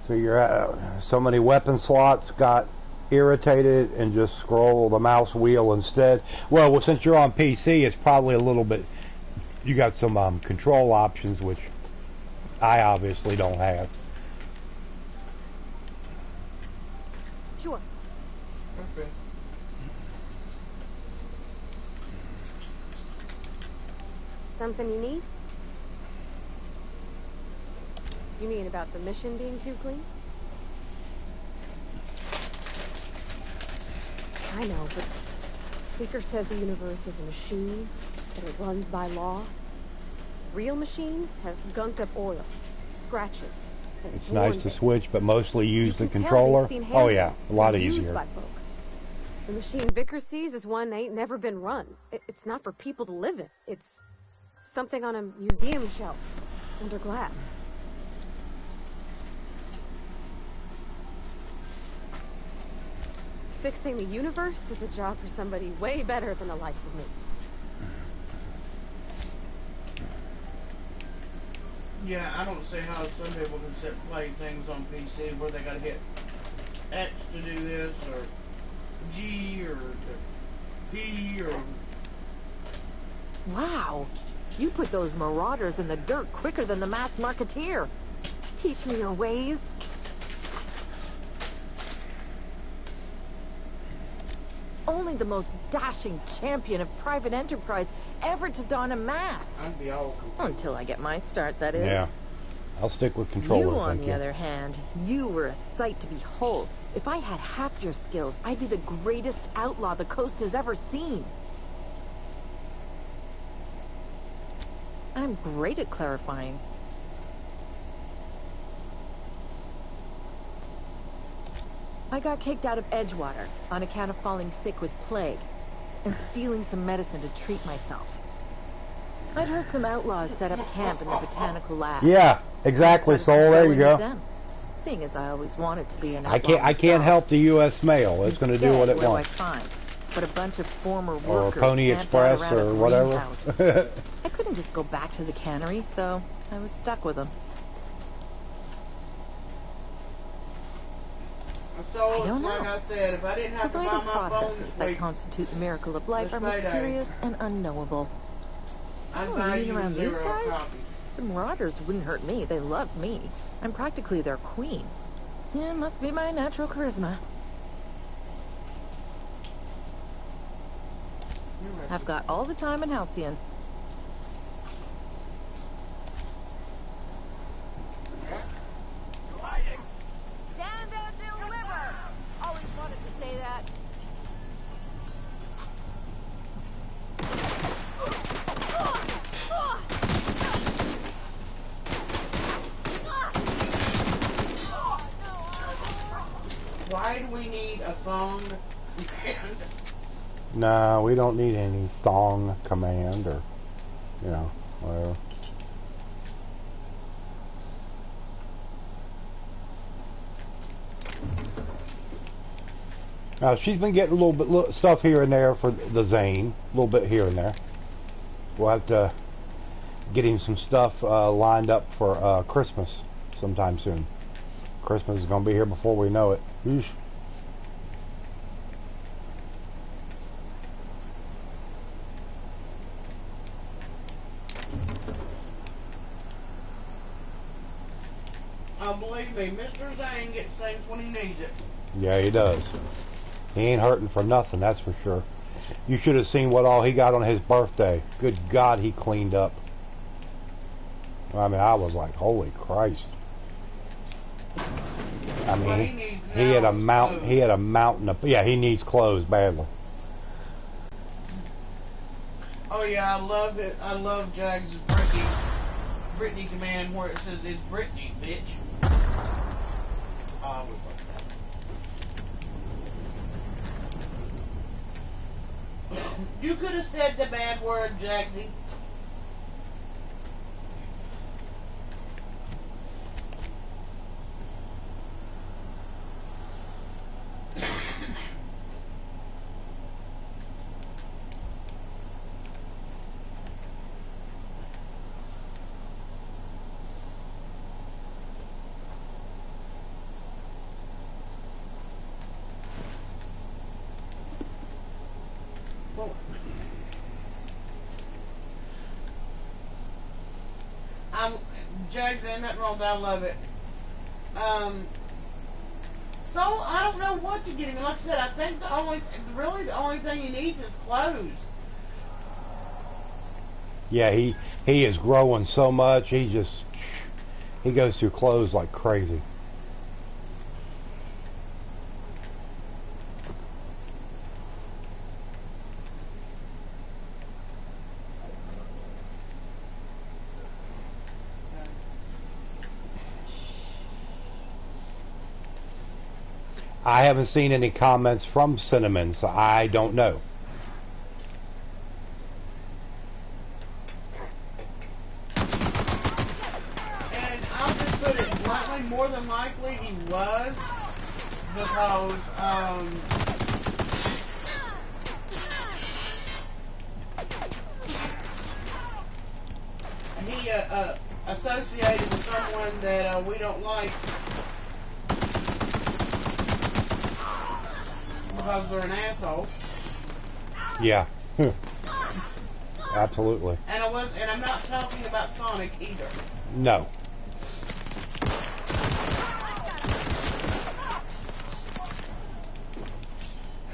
Speaker 1: So you're at so many weapon slots got irritated and just scroll the mouse wheel instead. Well, since you're on PC, it's probably a little bit. You got some control options which I obviously don't have.
Speaker 15: Sure.
Speaker 2: Okay.
Speaker 15: Something you need? You mean about the mission being too clean? I know, but Baker says the universe is a machine, that it runs by law. Real machines have gunked up oil, scratches.
Speaker 1: It's nice to switch, but mostly use the controller. Oh yeah, a lot easier.
Speaker 15: By folk. The machine Vicker sees is one that ain't never been run. It's not for people to live in. It's something on a museum shelf under glass. Fixing the universe is a job for somebody way better than the likes of me.
Speaker 2: Yeah, I don't see how some people can sit play things on PC where they gotta hit X to do this, or G, or P, or...
Speaker 14: Wow, you put those marauders in the dirt quicker than the mass marketeer. Teach me your ways. Only the most dashing champion of private enterprise ever to don a mask.
Speaker 2: I'd be all confused.
Speaker 14: Until I get my start, that is.
Speaker 1: Yeah. I'll stick with controllers.
Speaker 14: You, on the other hand, you were a sight to behold. If I had half your skills, I'd be the greatest outlaw the coast has ever seen. I'm great at clarifying. I got kicked out of Edgewater on account of falling sick with plague and stealing some medicine to treat myself. I'd heard some outlaws set up camp in the botanical lab.
Speaker 1: Yeah, exactly, Soul. There you go.
Speaker 14: Them, seeing as I always wanted to be an
Speaker 1: I
Speaker 14: outlaw
Speaker 1: can't help the U.S. mail. It's going to do what it wants.
Speaker 14: I find, but a bunch of former
Speaker 1: Or
Speaker 14: workers
Speaker 1: Pony Express or whatever.
Speaker 14: I couldn't just go back to the cannery, so I was stuck with them.
Speaker 2: So
Speaker 14: I don't
Speaker 2: like
Speaker 14: know.
Speaker 2: I said, if I didn't have
Speaker 14: The
Speaker 2: to buy
Speaker 14: vital
Speaker 2: my phone
Speaker 14: processes
Speaker 2: this
Speaker 14: that
Speaker 2: week,
Speaker 14: constitute the miracle of life are
Speaker 2: This payday.
Speaker 14: mysterious and unknowable.
Speaker 2: I'd
Speaker 14: Oh,
Speaker 2: buy
Speaker 14: you
Speaker 2: you
Speaker 14: mean around these
Speaker 2: 0
Speaker 14: guys?
Speaker 2: copies.
Speaker 14: The Marauders wouldn't hurt me. They love me. I'm practically their queen. Yeah, it must be my natural charisma. I've got all the time in Halcyon.
Speaker 15: Stand and deliver! Always wanted to say that.
Speaker 2: Why do we need a phone?
Speaker 1: No, we don't need any thong command or, whatever. Now, she's been getting a little bit stuff here and there for the Zane, a little bit here and there. We'll have to get him some stuff lined up for Christmas sometime soon. Christmas is going to be here before we know it. Yeesh.
Speaker 2: Oh, believe me, Mr. Zane gets things when he needs it.
Speaker 1: Yeah, he does. He ain't hurting for nothing, that's for sure. You should have seen what all he got on his birthday. Good God, he cleaned up. I mean, I was like, holy Christ. I mean, he had a mountain. He had a mountain of. Yeah, he needs clothes badly.
Speaker 2: Oh yeah, I love it. I love Jags' Brittany command where it says it's Brittany, bitch. I would like that. You could have said the bad word, Jagsy. Jags, ain't nothing wrong with that. I love it. So I don't know what to get him. Like I said, I think the only thing he needs is clothes.
Speaker 1: Yeah, he is growing so much. He goes through clothes like crazy. I haven't seen any comments from Cinnamon, so I don't know.
Speaker 2: And I'll just put it bluntly, more than likely he was, because, he, associated with someone that, we don't like. Because they're an asshole.
Speaker 1: Yeah. Absolutely.
Speaker 2: And I'm not talking about Sonic either.
Speaker 1: No.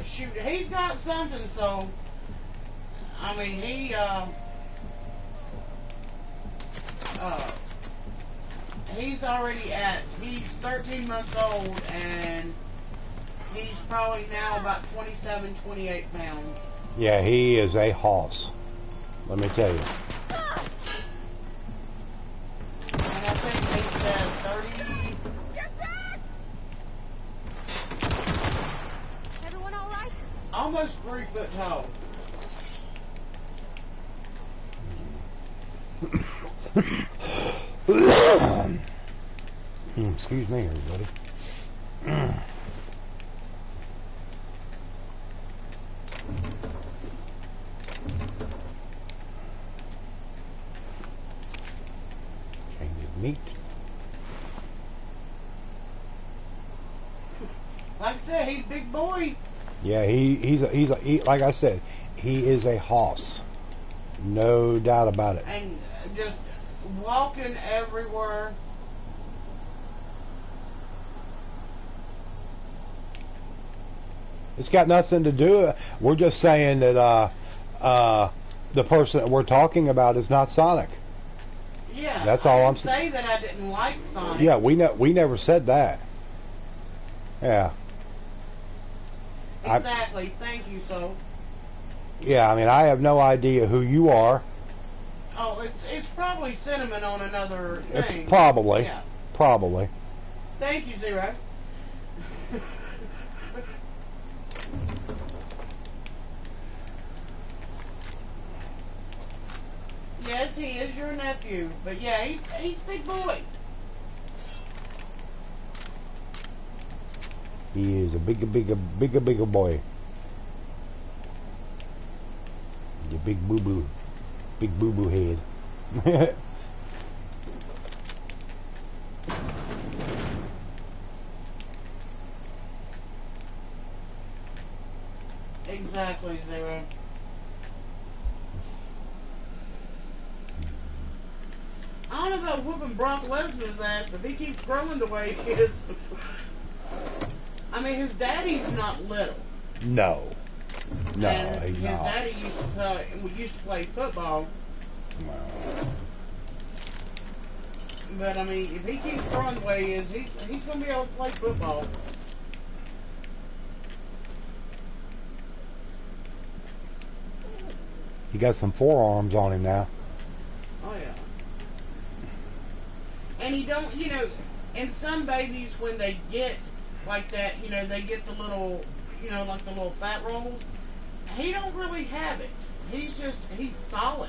Speaker 2: Shoot, he's got something, so I mean he's 13 months old, and he's probably now about 27, 28 pounds.
Speaker 1: Yeah, he is a hoss. Let me tell you.
Speaker 2: And I think he's 30.
Speaker 15: Everyone all right?
Speaker 2: Almost 3 foot tall.
Speaker 1: Excuse me, everybody. Meat.
Speaker 2: Like I said, he's a big boy.
Speaker 1: Yeah, he's like I said, he is a hoss. No doubt about it.
Speaker 2: And just walking everywhere.
Speaker 1: It's got nothing to do. We're just saying that the person that we're talking about is not Sonic.
Speaker 2: Yeah,
Speaker 1: that's all I'm
Speaker 2: saying. Say that I didn't like Sonic.
Speaker 1: Yeah, we never said that. Yeah.
Speaker 2: Exactly. Thank you, so.
Speaker 1: Yeah, I mean, I have no idea who you are.
Speaker 2: Oh, it's probably Cinnamon on another thing.
Speaker 1: Probably.
Speaker 2: Yeah.
Speaker 1: Probably.
Speaker 2: Thank you, Zero. Yes, he is your nephew, but yeah, he's a big boy.
Speaker 1: He is a bigger boy. Your big boo boo head.
Speaker 2: Exactly, Zero. I don't know about whooping Brock Lesnar's ass, but if he keeps growing the way he is. I mean, his daddy's not little.
Speaker 1: No,
Speaker 2: and
Speaker 1: he's
Speaker 2: his
Speaker 1: not.
Speaker 2: daddy used to play football. But I mean, if he keeps growing the way he is, he's going to be able to play football.
Speaker 1: He got some forearms on him now.
Speaker 2: Oh yeah. And he don't, and some babies when they get like that, they get the little, like the little fat rolls. He don't really have it. He's solid.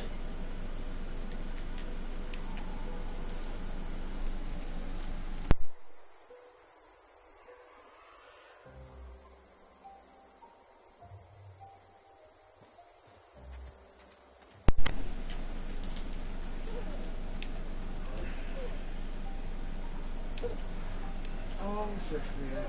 Speaker 2: Oh, shit, yeah.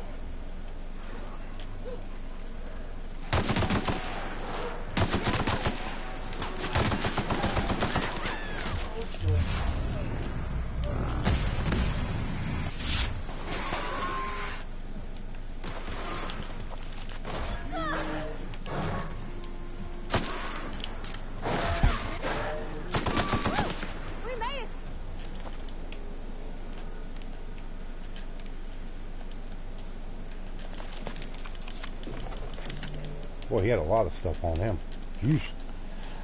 Speaker 1: Boy, he had a lot of stuff on him. Yeesh.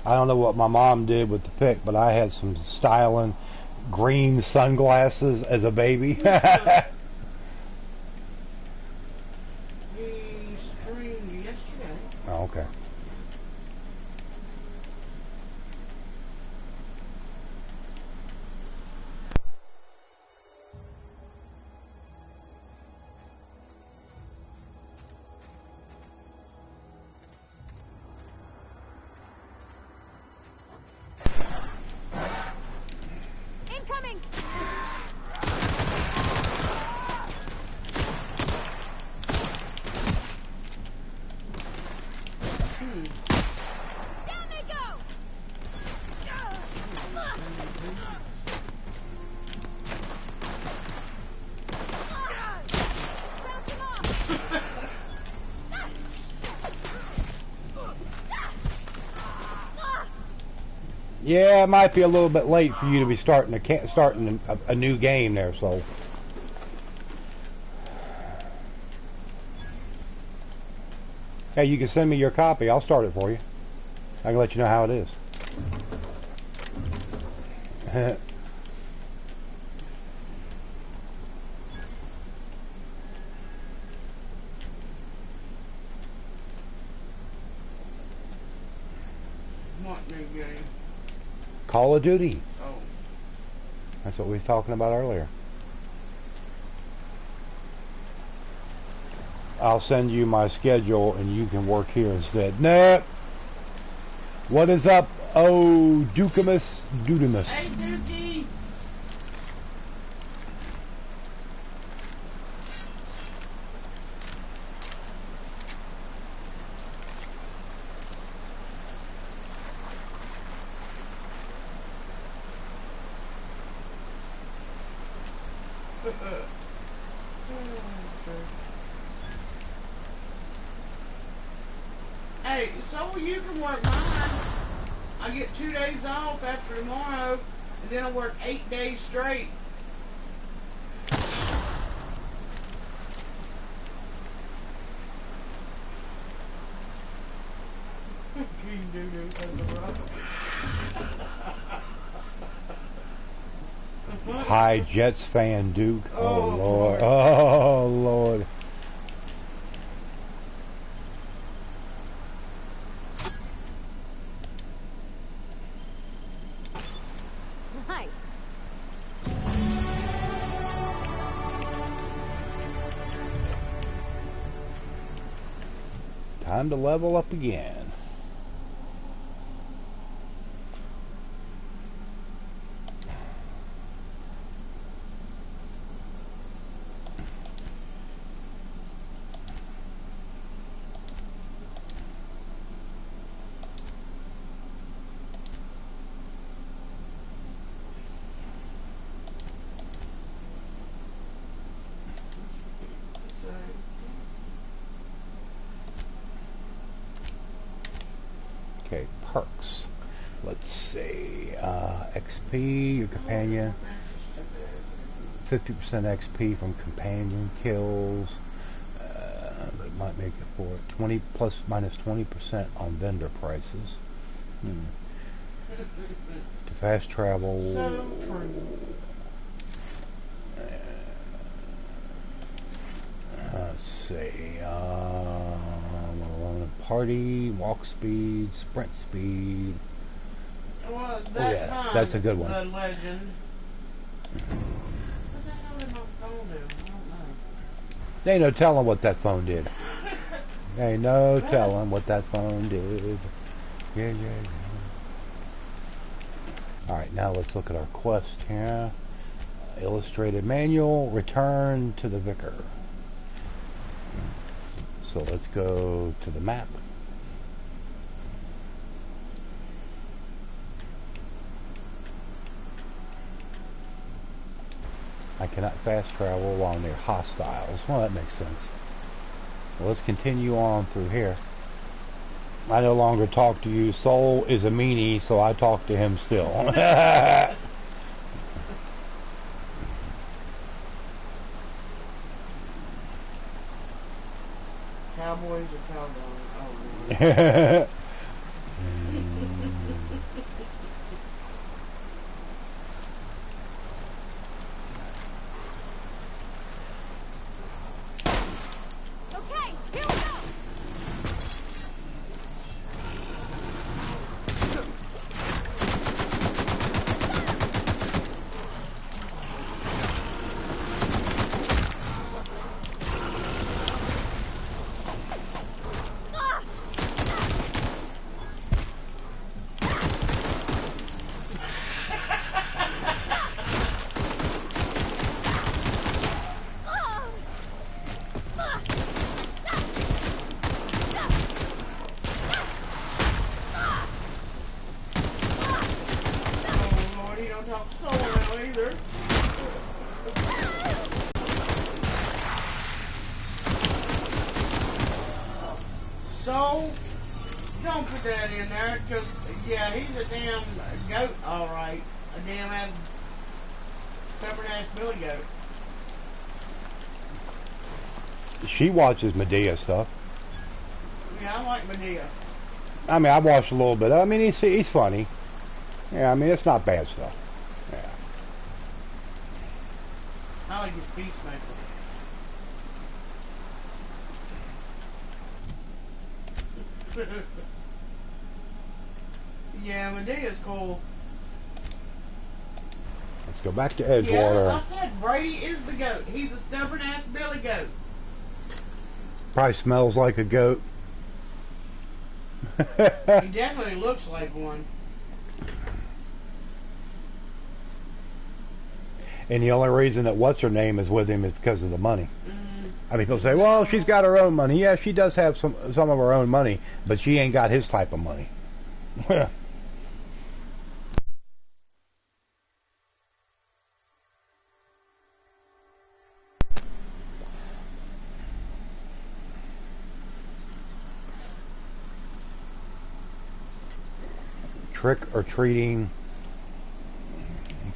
Speaker 1: I don't know what my mom did with the pick, but I had some styling green sunglasses as a baby.
Speaker 2: He streamed yesterday.
Speaker 1: Oh, okay.
Speaker 15: Incoming! Down they go! Bounce him off!
Speaker 1: Yeah, it might be a little bit late for you to be starting a new game there, so. Hey, you can send me your copy. I'll start it for you. I can let you know how it is.
Speaker 2: What new game?
Speaker 1: Call of Duty.
Speaker 2: Oh.
Speaker 1: That's what we was talking about earlier. I'll send you my schedule and you can work here instead. Nah. What is up? Oh, Ducamus Dudamus.
Speaker 2: Hey, Dookie. Hey, so you can work mine. I get 2 days off after tomorrow, and then I work 8 days straight.
Speaker 1: Hi, Jets fan, Duke. Oh, Lord. Oh, Lord.
Speaker 15: Nice.
Speaker 1: Time to level up again. Okay, perks. Let's see. XP, your companion. 50% XP from companion kills. That might make it for 20 plus minus 20% on vendor prices. To fast travel.
Speaker 2: So true.
Speaker 1: Let's see. Party, walk speed, sprint speed.
Speaker 2: Well, that's
Speaker 1: yeah,
Speaker 2: fine.
Speaker 1: that's a good one.
Speaker 2: The legend. What the hell did my phone do? I don't know.
Speaker 1: There ain't no telling what that phone did. There ain't no telling what that phone did. Yeah. Alright, now let's look at our quest here. Illustrated manual, return to the vicar. So let's go to the map. I cannot fast travel while near hostiles. Well, that makes sense. Well, let's continue on through here. I no longer talk to you. Soul is a meanie, so I talk to him still.
Speaker 2: Cowboys or cowboys? Oh,
Speaker 15: Okay, here we go.
Speaker 2: So, don't put that in there, because, yeah, he's a damn goat, alright. A damn ass, stubborn-ass Billy goat.
Speaker 1: She watches Medea stuff.
Speaker 2: Yeah, I like Medea.
Speaker 1: I mean, I watched a little bit. I mean, he's funny. Yeah, I mean, it's not bad stuff. Yeah.
Speaker 2: I like his Peacemaker. Yeah, Medea's cool.
Speaker 1: Let's go back to Edgewater.
Speaker 2: Yeah, I said Brady is the goat. He's a stubborn-ass Billy goat.
Speaker 1: Probably smells like a goat.
Speaker 2: He definitely looks like one.
Speaker 1: And the only reason that what's-her-name is with him is because of the money. I mean, people say, well, she's got her own money. Yeah, she does have some of her own money, but she ain't got his type of money. Trick or treating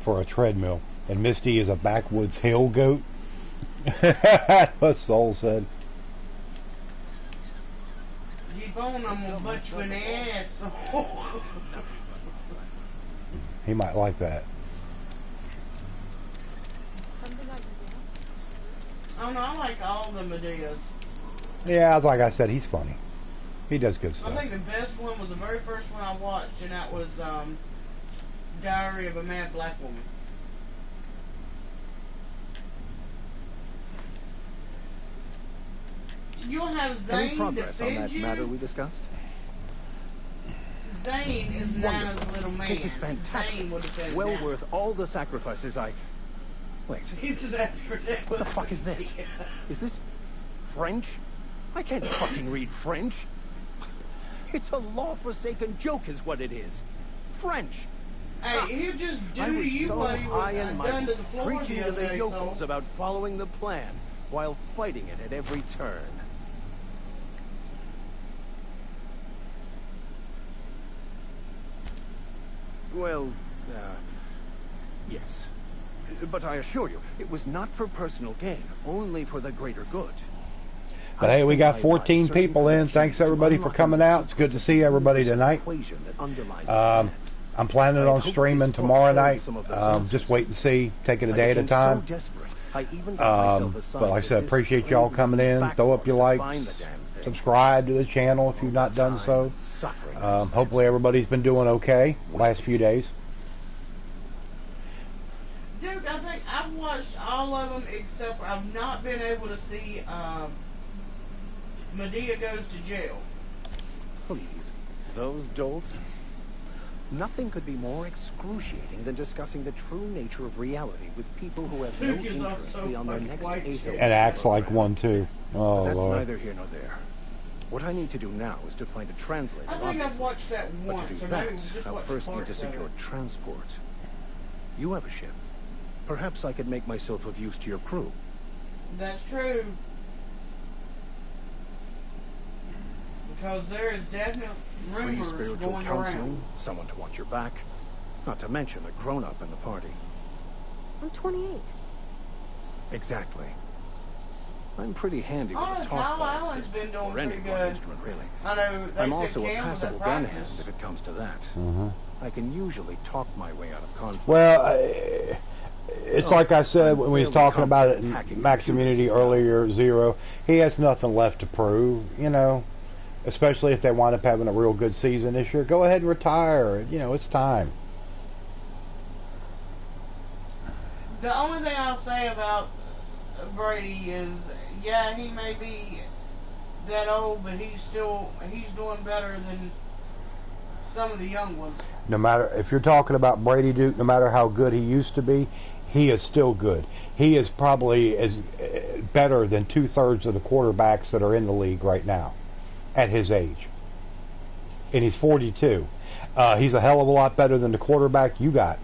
Speaker 1: for a treadmill. And Misty is a backwoods hill goat. What Soul said.
Speaker 2: Keep on, I'm gonna butt you in the ass.
Speaker 1: He might like that.
Speaker 2: Oh no, I like all the Medeas.
Speaker 1: Yeah, like I said, he's funny. He does good stuff.
Speaker 2: I think the best one was the very first one I watched, and that was Diary of a Mad Black Woman. You'll have Zane
Speaker 18: Any progress
Speaker 2: defend
Speaker 18: on that
Speaker 2: you.
Speaker 18: matter we discussed?
Speaker 2: Zane is Nana's little man.
Speaker 18: This is fantastic.
Speaker 2: Zane would defend
Speaker 18: Well
Speaker 2: Nana.
Speaker 18: worth all the sacrifices I... Wait.
Speaker 2: He's an actor.
Speaker 18: What the fuck is this? Is this French? I can't fucking read French. It's a law-forsaken joke is what it is. French.
Speaker 2: Hey, he'll just do
Speaker 18: I
Speaker 2: to
Speaker 18: was
Speaker 2: you
Speaker 18: so
Speaker 2: what he
Speaker 18: high
Speaker 2: was
Speaker 18: and
Speaker 2: done
Speaker 18: mighty,
Speaker 2: to the floor
Speaker 18: preaching
Speaker 2: the
Speaker 18: to
Speaker 2: other
Speaker 18: the
Speaker 2: day,
Speaker 18: yokels
Speaker 2: so.
Speaker 18: about following the plan while fighting it at every turn. Well, yes. But I assure you, it was not for personal gain, only for the greater good.
Speaker 1: But hey, we got 14 people in. Thanks everybody for coming out. It's good to see everybody tonight. I'm planning on streaming tomorrow night. Just wait and see. Take it a day at a time. But like I said, appreciate y'all coming in. Throw up your likes. Subscribe to the channel if you've not done so. Hopefully everybody's been doing okay the last few days.
Speaker 2: Dude, I think I've watched all of them except for I've not been able to see Medea Goes to Jail.
Speaker 18: Please, those dolts? Nothing could be more excruciating than discussing the true nature of reality with people who have no interest beyond their next 8
Speaker 1: And acts like one too. Oh,
Speaker 18: But that's
Speaker 1: Lord.
Speaker 18: neither here nor there. What I need to do now is to find a translator.
Speaker 2: I think I've watched that
Speaker 18: But
Speaker 2: once,
Speaker 18: to do
Speaker 2: or
Speaker 18: that,
Speaker 2: maybe just
Speaker 18: I'll
Speaker 2: watched
Speaker 18: first need
Speaker 2: parts
Speaker 18: to
Speaker 2: of
Speaker 18: secure
Speaker 2: it.
Speaker 18: transport. You have a ship. Perhaps I could make myself of use to your crew.
Speaker 2: That's true. Because there is definite
Speaker 18: Free
Speaker 2: rumors
Speaker 18: spiritual
Speaker 2: going
Speaker 18: counseling,
Speaker 2: around.
Speaker 18: someone to watch your back. Not to mention a grown-up in the party.
Speaker 15: I'm 28.
Speaker 18: Exactly. I'm pretty handy with
Speaker 2: Oh,
Speaker 18: a toss
Speaker 2: Kyle
Speaker 18: ball
Speaker 2: Allen's
Speaker 18: stick,
Speaker 2: been doing
Speaker 18: or any
Speaker 2: pretty
Speaker 18: blunt
Speaker 2: good.
Speaker 18: instrument, really.
Speaker 2: I know they
Speaker 18: I'm
Speaker 2: said
Speaker 18: also a
Speaker 2: Cam was
Speaker 18: passable
Speaker 2: at
Speaker 18: gun
Speaker 2: practice.
Speaker 18: hand if it comes to that.
Speaker 1: Mm-hmm.
Speaker 18: I can usually talk my way out of conflict.
Speaker 1: Well, it's like I said when we was talking about it in Maximmunity earlier, Zero. He has nothing left to prove, you know. Especially if they wind up having a real good season this year. Go ahead and retire. You know, it's time.
Speaker 2: The only thing I'll say about Brady is, yeah, he may be that old, but he's doing better than some of the young ones.
Speaker 1: No matter if you're talking about Brady Duke, no matter how good he used to be, he is still good. He is probably as better than 2/3 of the quarterbacks that are in the league right now at his age. And he's 42. He's a hell of a lot better than the quarterback you got.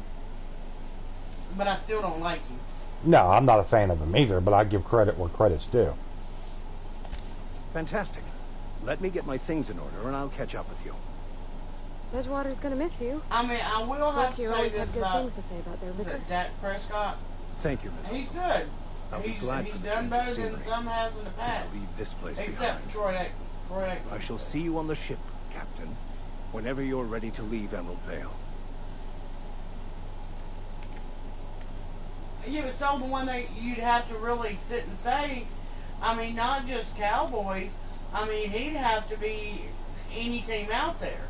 Speaker 2: But I still don't like him.
Speaker 1: No, I'm not a fan of him either, but I give credit where credit's due.
Speaker 18: Fantastic. Let me get my things in order, and I'll catch up with you.
Speaker 15: Edgewater's gonna miss you.
Speaker 2: I mean, I will have to
Speaker 15: you
Speaker 2: say
Speaker 15: always
Speaker 2: this
Speaker 15: have good
Speaker 2: about
Speaker 15: things to say about their liquor.
Speaker 2: Dak Prescott.
Speaker 18: Thank you, Miss.
Speaker 2: He's good.
Speaker 18: I'll be glad
Speaker 2: He's
Speaker 18: for the
Speaker 2: done
Speaker 18: change
Speaker 2: better
Speaker 18: of
Speaker 2: than
Speaker 18: scenery.
Speaker 2: some has in the past.
Speaker 18: I'll leave this place
Speaker 2: Except
Speaker 18: behind.
Speaker 2: Troy Aikman.
Speaker 18: I shall see you on the ship, Captain, whenever you're ready to leave Emerald Vale.
Speaker 2: Yeah, but so the one that you'd have to really sit and say, I mean, not just Cowboys. I mean, he'd have to be any team out there.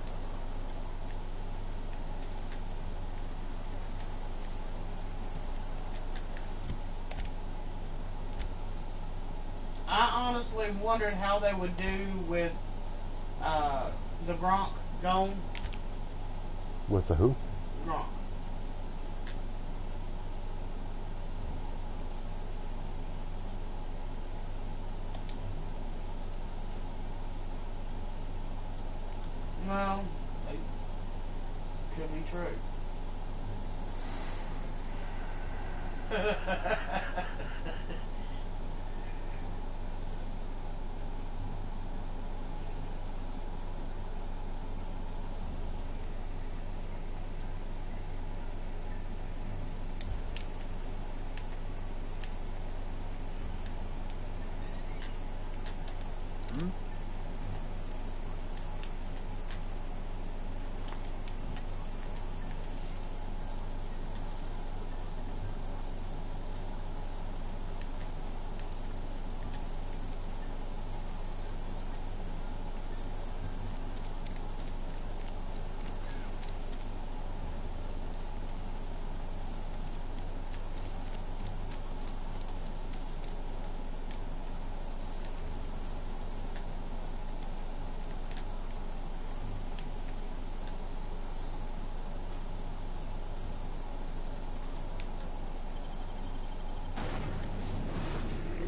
Speaker 2: I honestly wondered how they would do with the Gronk gone.
Speaker 1: With the who?
Speaker 2: Gronk. Well, it could be true.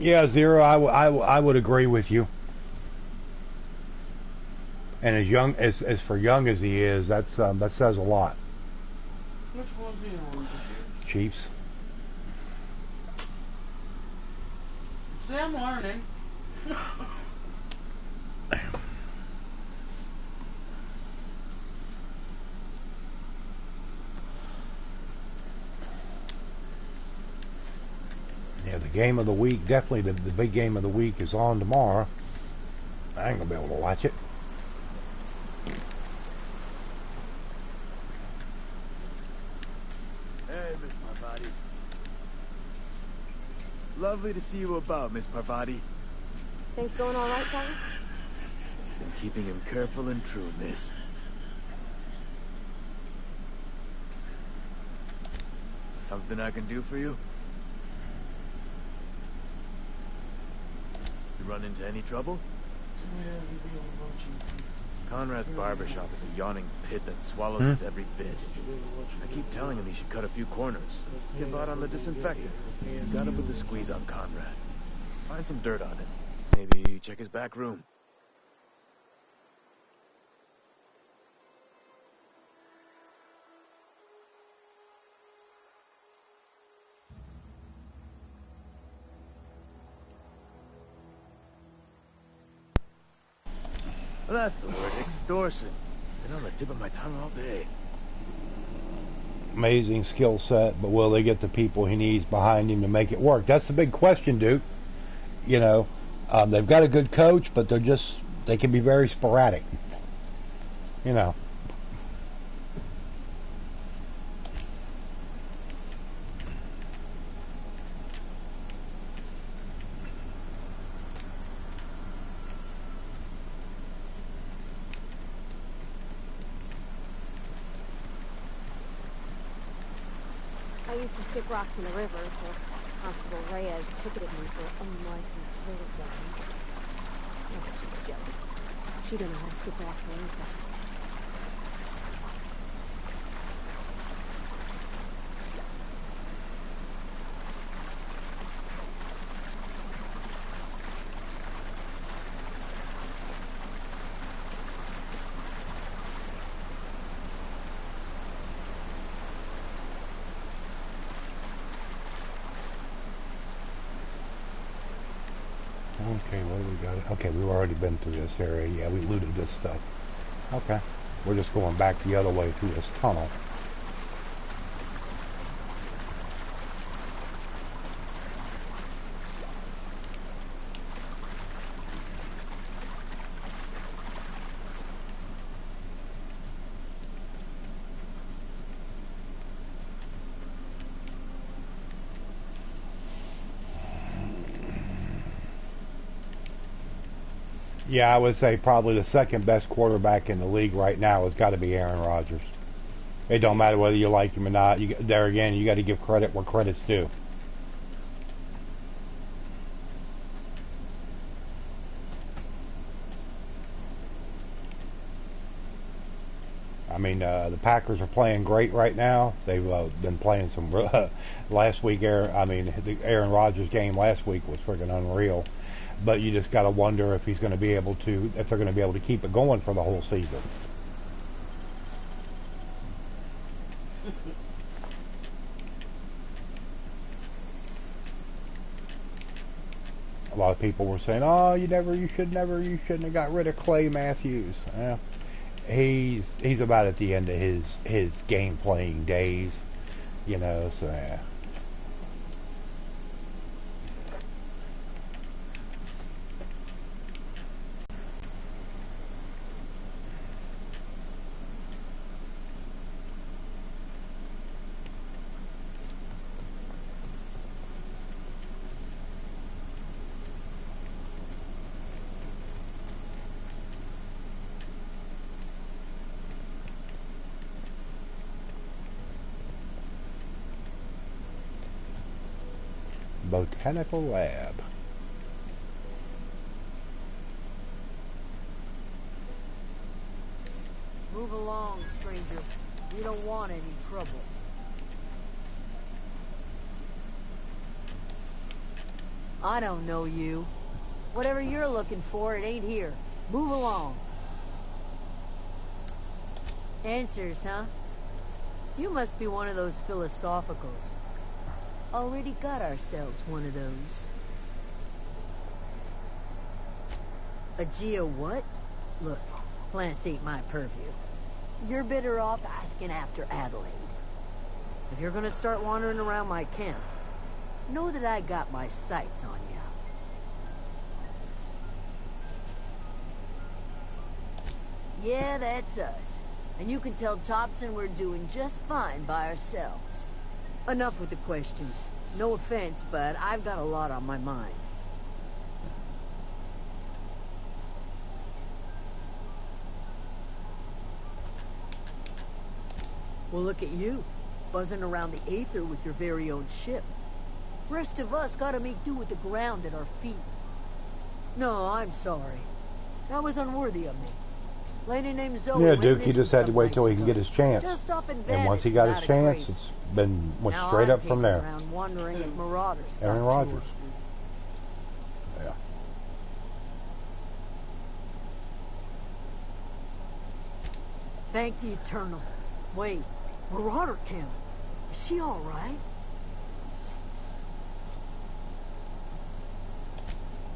Speaker 1: Yeah, Zero, I would agree with you. And as young as for young as he is, that says a lot.
Speaker 2: Which one's he on?
Speaker 1: Chiefs.
Speaker 2: See, I'm learning.
Speaker 1: Yeah, the game of the week, definitely the big game of the week is on tomorrow. I ain't gonna be able to watch it.
Speaker 11: Hey, Miss Parvati. Lovely to see you about, Miss Parvati.
Speaker 15: Things going all right, guys?
Speaker 11: Been keeping him careful and true, miss. Something I can do for you? You run into any trouble? Conrad's barbershop is a yawning pit that swallows us every bit. I keep telling him he should cut a few corners. Give out on the disinfectant. Got to put the squeeze on Conrad. Find some dirt on him. Maybe check his back room. Well, that's the word, extortion. Been on the tip of my tongue all day.
Speaker 1: Amazing skill set, but will they get the people he needs behind him to make it work? That's the big question, Duke. You know, they've got a good coach, but they can be very sporadic. You know.
Speaker 15: I used to skip rocks in the river until Constable Reyes ticketed me for unlicensed river driving. I bet she's jealous. She don't know how to skip rocks or anything.
Speaker 1: Okay, what do we got? Okay, we've already been through this area. Yeah, we looted this stuff. Okay, we're just going back the other way through this tunnel. Yeah, I would say probably the second best quarterback in the league right now has got to be Aaron Rodgers. It don't matter whether you like him or not. There again, you got to give credit where credit's due. I mean, the Packers are playing great right now. They've been playing some last week. The Aaron Rodgers game last week was friggin' unreal. But you just got to wonder if if they're going to be able to keep it going for the whole season. A lot of people were saying, "Oh, you shouldn't have got rid of Clay Matthews." He's about at the end of his game playing days, you know. So yeah. Botanical lab.
Speaker 14: Move along, stranger. We don't want any trouble. I don't know you. Whatever you're looking for, it ain't here. Move along. Answers, huh? You must be one of those philosophicals. Already got ourselves one of those. A geo what? Look, plants ain't my purview. You're better off asking after Adelaide. If you're gonna start wandering around my camp, know that I got my sights on you. Yeah, that's us. And you can tell Thompson we're doing just fine by ourselves. Enough with the questions. No offense, but I've got a lot on my mind. Well, look at you, buzzing around the Aether with your very own ship. Rest of us gotta make do with the ground at our feet. No, I'm sorry. That was unworthy of me. Lady named Zoe.
Speaker 1: Yeah, Duke, he just had to wait till he can get his chance.
Speaker 14: And
Speaker 1: once he got his chance, it's went straight up from there.
Speaker 14: Around wandering at Marauders.
Speaker 1: Aaron Rodgers. Yeah.
Speaker 14: Thank the Eternal. Wait, Marauder Kim. Is she all right?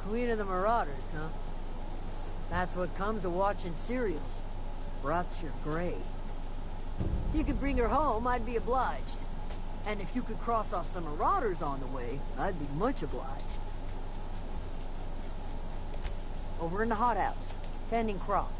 Speaker 14: Queen of the Marauders, huh? That's what comes of watching serials. Rots your gray. If you could bring her home, I'd be obliged. And if you could cross off some Marauders on the way, I'd be much obliged.
Speaker 8: Over in the hothouse, tending crop.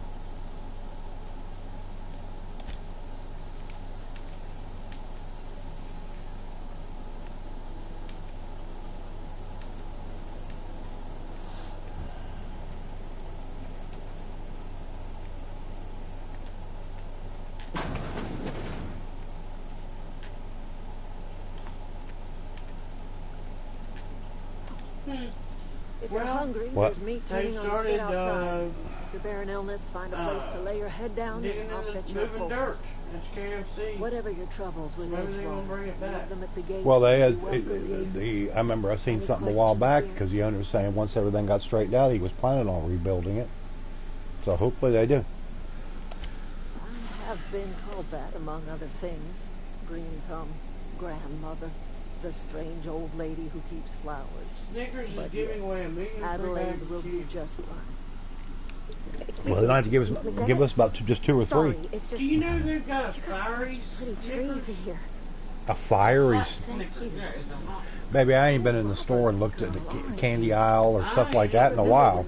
Speaker 8: If you're hungry, there's meat turning on the spit outside. If you're bearing illness, find a place to lay your head down and I'll fetch you a poultice.
Speaker 2: That's KFC.
Speaker 8: Whatever your troubles with them at the gates.
Speaker 1: Well, I remember I seen something a while back because the owner was saying once everything got straightened out, he was planning on rebuilding it. So hopefully they do.
Speaker 8: I have been called that, among other things. Green thumb, grandmother, the strange old lady who keeps flowers.
Speaker 2: Snickers is giving away $1 million
Speaker 8: Adelaide will do just fine.
Speaker 1: Well, they don't have to give us about just 2 or 3.
Speaker 2: Do you know they've got a fiery Snickers?
Speaker 1: A fieries? Maybe I ain't been in the store and looked at the candy aisle or stuff like that in a while.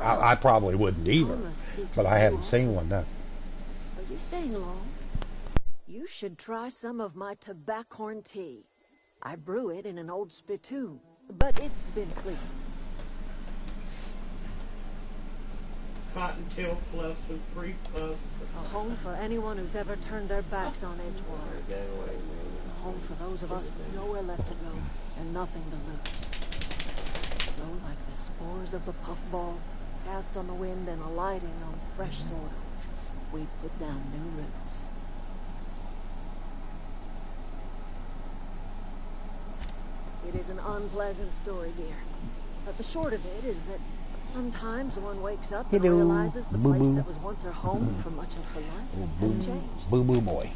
Speaker 1: I probably wouldn't either, but I haven't seen one, no.
Speaker 8: Are you staying long? You should try some of my tobaccorn tea. I brew it in an old spittoon, but it's been cleaned.
Speaker 2: Cottontail fluffs with brief puffs.
Speaker 8: A home for anyone who's ever turned their backs on Edgewater. A home for those of us with nowhere left to go and nothing to lose. So, like the spores of the puffball, cast on the wind and alighting on fresh soil, we put down new roots. It is an unpleasant story, dear. But the short of it is that sometimes one wakes up and realizes the place that was once her home for much of her life has changed.
Speaker 1: Boo-boo boy.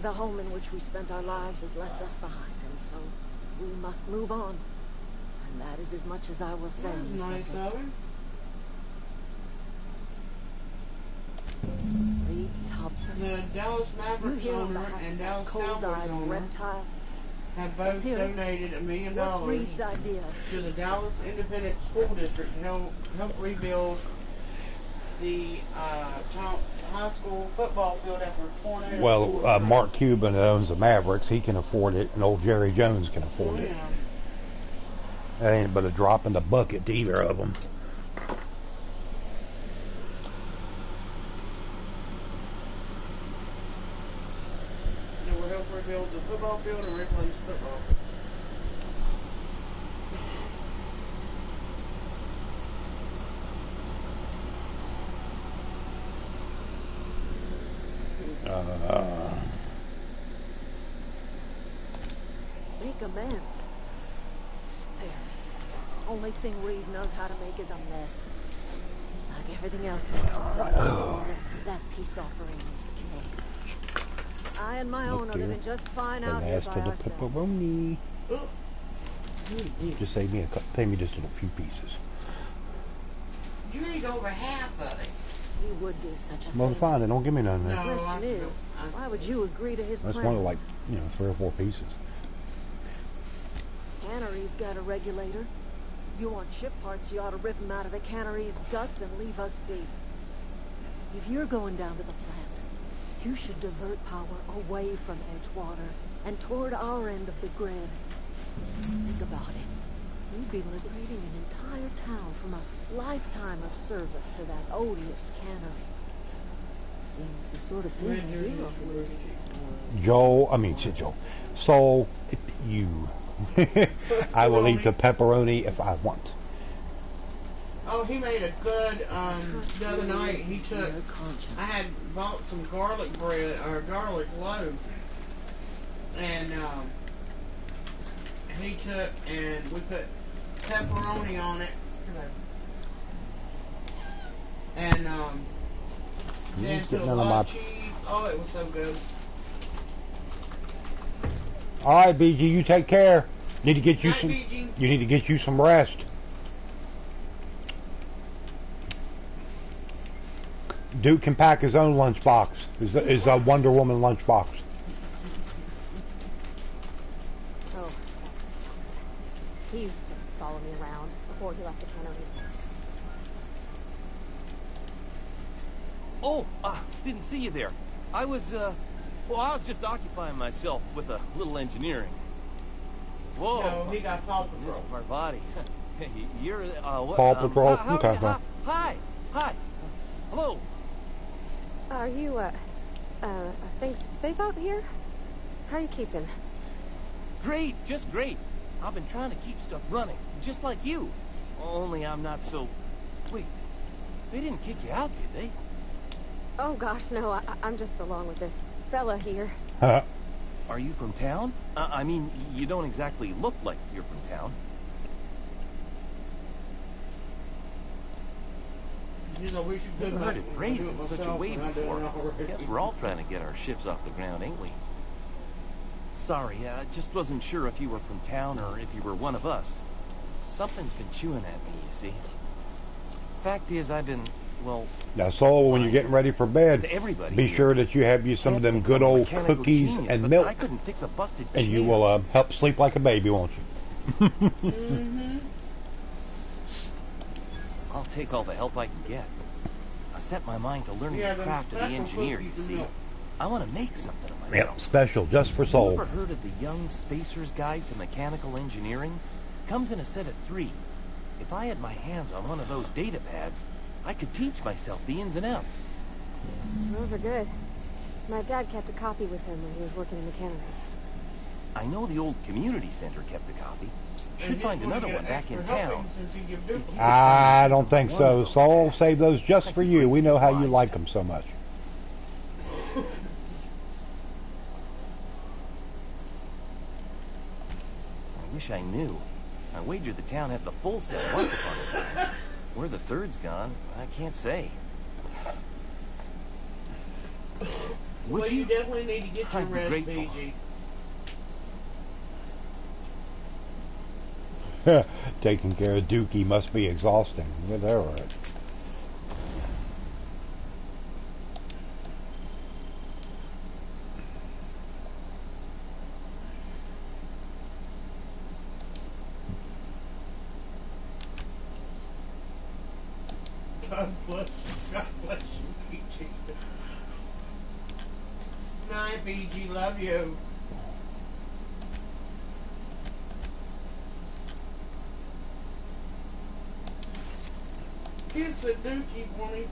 Speaker 8: The home in which we spent our lives has left us behind, and so we must move on. And that is as much as I will say.
Speaker 2: Nice of her.
Speaker 8: Reed Thompson.
Speaker 2: The Dallas Mavericks owner and Dallas Cowboys owner
Speaker 8: reptile
Speaker 2: have both donated $1 million to the Dallas Independent School District to help rebuild the high school football field after a tornado.
Speaker 1: Well, Mark Cuban owns the Mavericks. He can afford it, and old Jerry Jones can afford it. That ain't but a drop in the bucket to either of them.
Speaker 2: They will help rebuild the football field and replace football.
Speaker 8: Make amends. There. Only thing Reed knows how to make is a mess. Like everything else that comes up in the water, that peace offering is cake. I and my own are living just fine out here by ourselves.
Speaker 1: Pepperoni. Just pay me just a few pieces.
Speaker 2: You need over half of it.
Speaker 8: He would do such a thing.
Speaker 1: Well, fine, then don't give me none
Speaker 8: The
Speaker 1: then.
Speaker 8: question is, why would you agree to his
Speaker 1: I
Speaker 8: plans?
Speaker 1: just wanted like, 3 or 4 pieces.
Speaker 8: Cannery's got a regulator. You want ship parts, you ought to rip them out of the cannery's guts and leave us be. If you're going down to the plant, you should divert power away from Edgewater and toward our end of the grid. Think about it. You'd be liberating an entire town from a lifetime of service to that odious cannery. Seems the sort of thing you
Speaker 1: Joe. So, you. I will eat the pepperoni if I want.
Speaker 2: Oh, he made a good, the other night he took, I had bought some garlic bread, or garlic loaf, and he took, and we put pepperoni on it, and then put a lot of cheese. Oh, it was so good.
Speaker 1: All right, BG, you take care. You need to get you some rest. Duke can pack his own lunchbox. Is a Wonder Woman lunchbox.
Speaker 15: Oh, he used to follow me around before he left the cannery.
Speaker 20: Oh, didn't see you there. I was just occupying myself with a little engineering. Whoa.
Speaker 2: No, he got Paw Patrol.
Speaker 20: Miss Parvati. You're, what?
Speaker 1: Paw Patrol?
Speaker 20: Hi. Hi. Hello.
Speaker 15: Are you, things safe out here? How are you keeping?
Speaker 20: Great, just great. I've been trying to keep stuff running, just like you. Only I'm not so... Wait, they didn't kick you out, did they?
Speaker 15: Oh, gosh, no. I'm just along with this fella here.
Speaker 20: Are you from town? I mean, you don't exactly look like you're from town.
Speaker 2: You know, we should go
Speaker 20: Never
Speaker 2: back
Speaker 20: heard it
Speaker 2: and
Speaker 20: praised
Speaker 2: do it
Speaker 20: in such a
Speaker 2: myself
Speaker 20: way
Speaker 2: when I do it
Speaker 20: before.
Speaker 2: already.
Speaker 20: Guess we're all trying to get our ships off the ground, ain't we? Sorry, I just wasn't sure if you were from town or if you were one of us. Something's been chewing at me, you see. Fact is, I've been, well...
Speaker 1: Now, Saul, when you're getting ready for bed,
Speaker 20: to everybody
Speaker 1: be
Speaker 20: here.
Speaker 1: sure that you have you some of them good old
Speaker 20: Mechanical
Speaker 1: cookies
Speaker 20: genius,
Speaker 1: and
Speaker 20: but
Speaker 1: milk,
Speaker 20: I couldn't fix a busted
Speaker 1: and you
Speaker 20: chair.
Speaker 1: will help sleep like a baby, won't you?
Speaker 2: Mm-hmm.
Speaker 20: I'll take all the help I can get. I set my mind to learning the craft of the engineer, you see. I want to make something of myself.
Speaker 1: Yep, special, just for
Speaker 20: You
Speaker 1: Saul.
Speaker 20: ever heard of the Young Spacer's Guide to Mechanical Engineering? Comes in a set of 3. If I had my hands on one of those data pads, I could teach myself the ins and outs.
Speaker 15: Those are good. My dad kept a copy with him when he was working in the cannery.
Speaker 20: I know the old community center kept a copy. Should find another one back in town.
Speaker 1: I don't think so. Saul, save those just for you. We know how you like them so much.
Speaker 20: I wish I knew. I wagered the town had the full set once upon a time. Where the third's gone, I can't say.
Speaker 2: Well, you definitely need to get your
Speaker 20: I'd be
Speaker 2: rest,
Speaker 20: grateful.
Speaker 2: BG.
Speaker 1: Taking care of Dookie must be exhausting. Yeah, they're all right.
Speaker 2: God bless you, BG. Night, BG. Love you. Kiss the Dookie for me.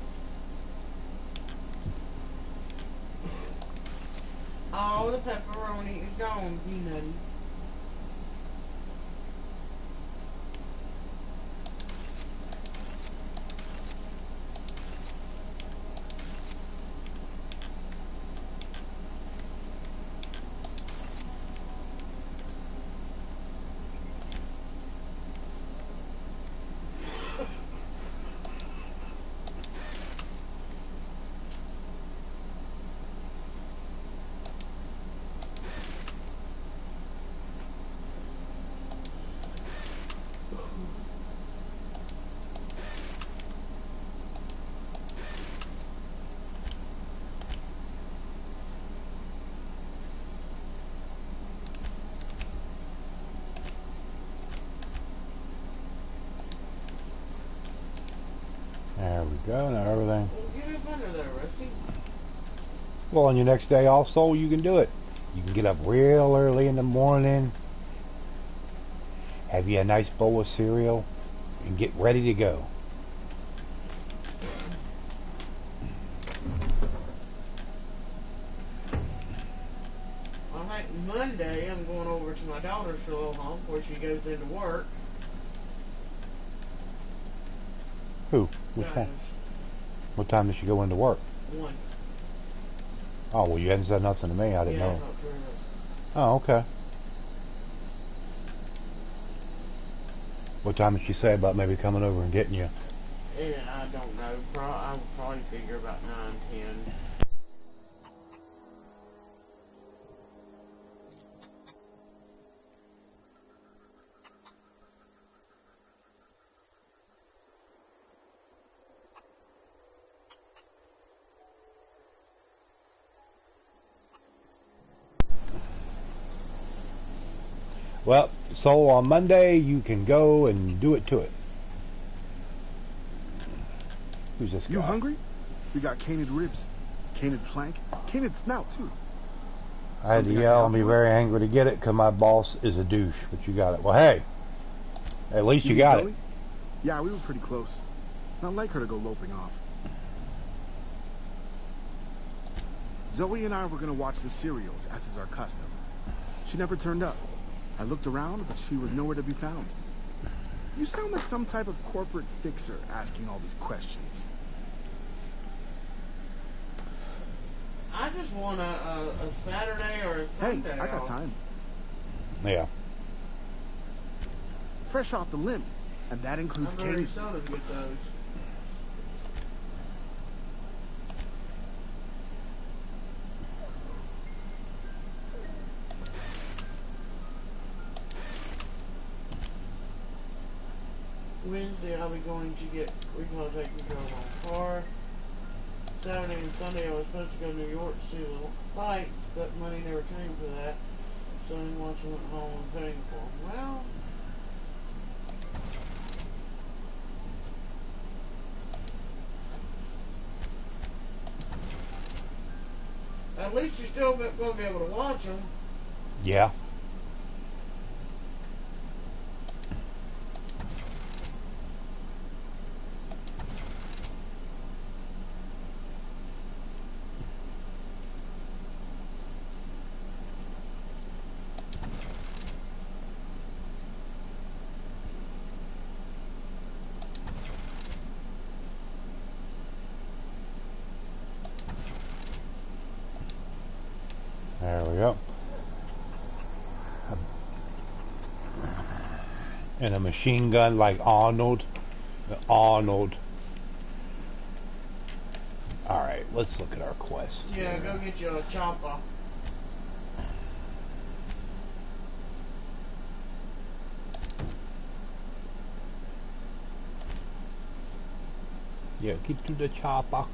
Speaker 2: All the pepperoni is gone, Peanutty.
Speaker 1: There we go. Now everything.
Speaker 2: Get up under there, Rusty.
Speaker 1: Well, on your next day off, Soul, you can do it. You can get up real early in the morning, have you a nice bowl of cereal, and get ready to go.
Speaker 2: I think Monday I'm going over to my daughter's for a little while before she goes into work.
Speaker 1: Who? Which one? What time does she go into work?
Speaker 2: 1.
Speaker 1: Oh, well, you hadn't said nothing to me. I didn't know.
Speaker 2: Not sure.
Speaker 1: Oh, okay. What time did she say about maybe coming over and getting you?
Speaker 2: Yeah, I don't know. I would probably figure about 9, 10.
Speaker 1: Well, so on Monday you can go and do it to it. Who's this guy?
Speaker 17: You hungry?
Speaker 21: We got canid ribs, canid flank, canid snout, too.
Speaker 1: I had to yell and be very angry to get it because my boss is a douche, but you got it. Well, hey, at least you got it.
Speaker 21: Yeah, we were pretty close. Not like her to go loping off. Zoe and I were going to watch the serials, as is our custom. She never turned up. I looked around, but she was nowhere to be found. You sound like some type of corporate fixer asking all these questions.
Speaker 2: I just want a Saturday or a Sunday.
Speaker 21: Hey, I got time.
Speaker 1: Yeah.
Speaker 21: Fresh off the limb, and that includes candy.
Speaker 2: Sodas get those. Wednesday I'll be going to get recall taken care of my car. Saturday and Sunday I was supposed to go to New York to see the fights, but money never came for that. So I didn't watch them at home and paying for them. Well, at least you're still going to be able to watch them.
Speaker 1: Yeah. There we go. And a machine gun like Arnold. Arnold. Alright, let's look at our quest.
Speaker 2: Yeah, go get you a chopper.
Speaker 1: Yeah, get to the chopper.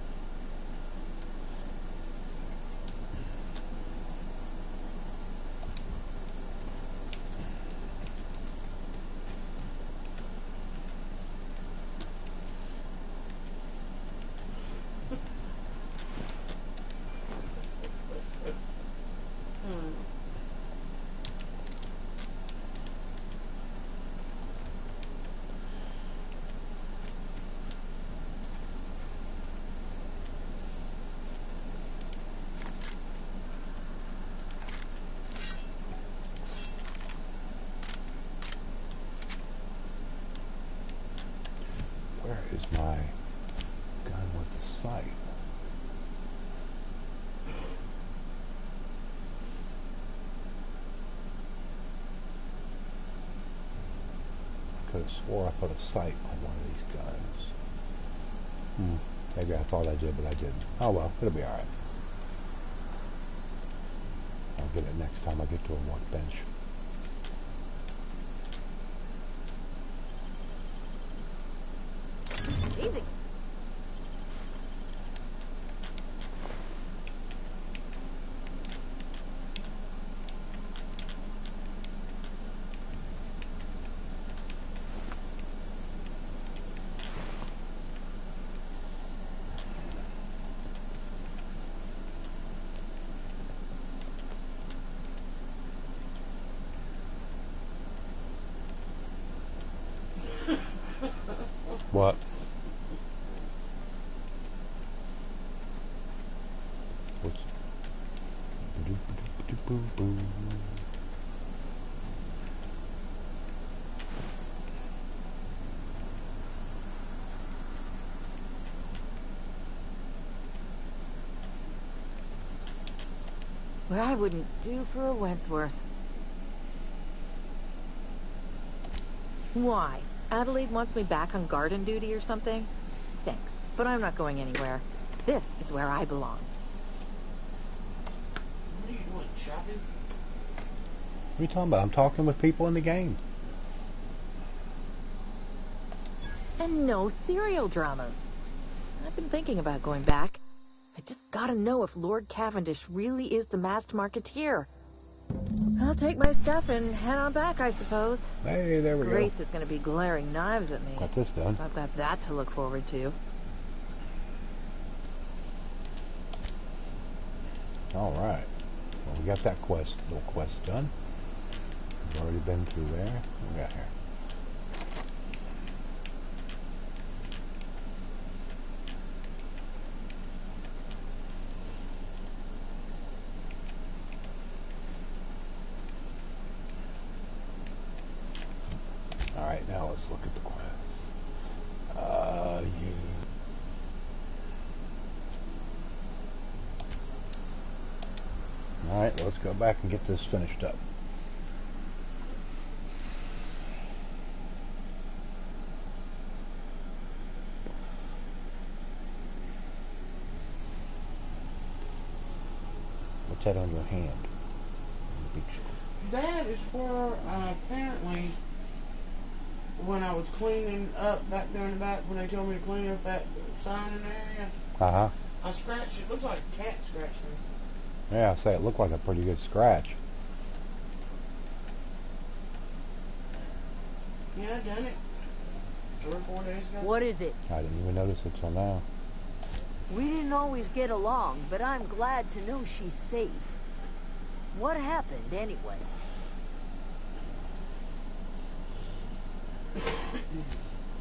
Speaker 1: Where is my gun with the sight? I could have swore I put a sight on one of these guns. Maybe I thought I did, but I didn't. Oh well, it'll be alright. I'll get it next time I get to a workbench.
Speaker 15: Easy.
Speaker 1: What? What's...
Speaker 14: What I wouldn't do for a Wentworth. Why? Adelaide wants me back on garden duty or something? Thanks, but I'm not going anywhere. This is where I belong.
Speaker 2: What are you doing, shopping?
Speaker 1: What are you talking about? I'm talking with people in the game.
Speaker 14: And no serial dramas. I've been thinking about going back. I just gotta know if Lord Cavendish really is the masked marketeer. I'll take my stuff and head on back, I suppose.
Speaker 1: Hey, there we go.
Speaker 14: Grace is gonna be glaring knives at me.
Speaker 1: Got this done.
Speaker 14: So I've got that to look forward to.
Speaker 1: Alright. Well, we got that little quest done. We've already been through there. What we got here? Alright, now let's look at the quest. Alright, let's go back and get this finished up. What's that on your hand?
Speaker 2: That is where apparently when I was cleaning up back there in the back, when they told me to clean up that signing area, I scratched it. Looks like a cat scratched me.
Speaker 1: Yeah, I say it looked like a pretty good scratch.
Speaker 2: Yeah, I done it 3 or 4 days ago.
Speaker 8: What is it?
Speaker 1: I didn't even notice it till now.
Speaker 8: We didn't always get along, but I'm glad to know she's safe. What happened, anyway?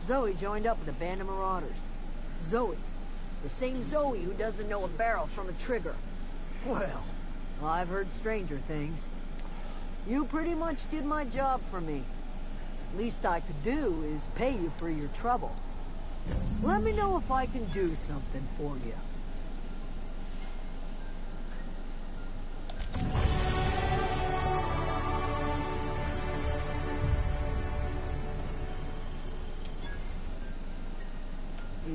Speaker 8: Zoe joined up with a band of marauders. Zoe. The same Zoe who doesn't know a barrel from a trigger. Well, I've heard stranger things. You pretty much did my job for me. Least I could do is pay you for your trouble. Let me know if I can do something for you.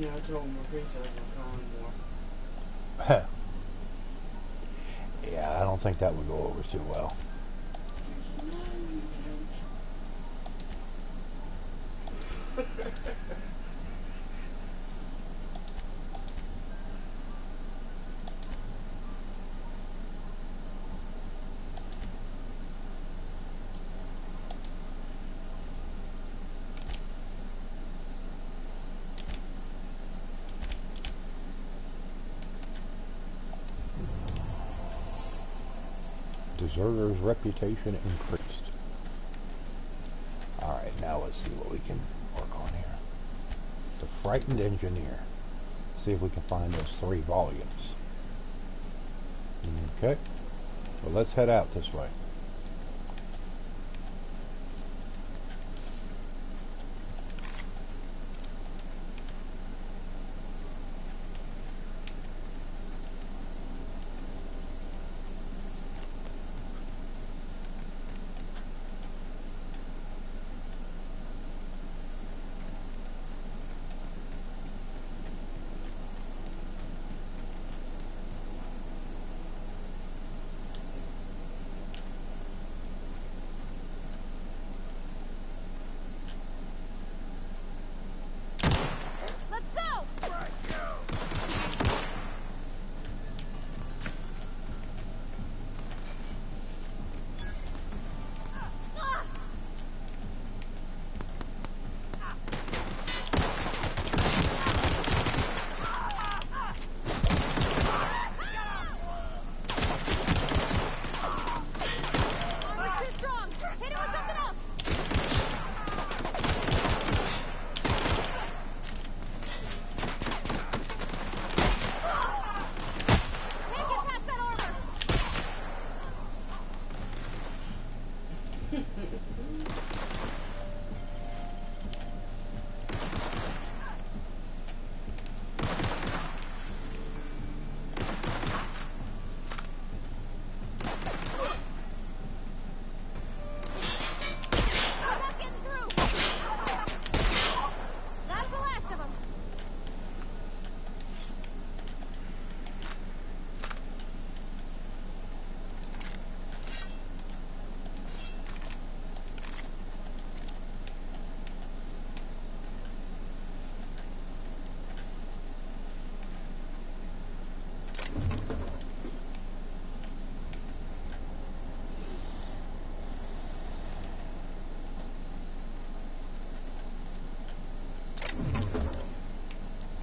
Speaker 2: Yeah, I told him I was going to call him more.
Speaker 1: Yeah, I don't think that would go over too well. Deserter's reputation increased. Alright, now let's see what we can work on here. The Frightened Engineer. See if we can find those 3 volumes. Okay. Well, let's head out this way.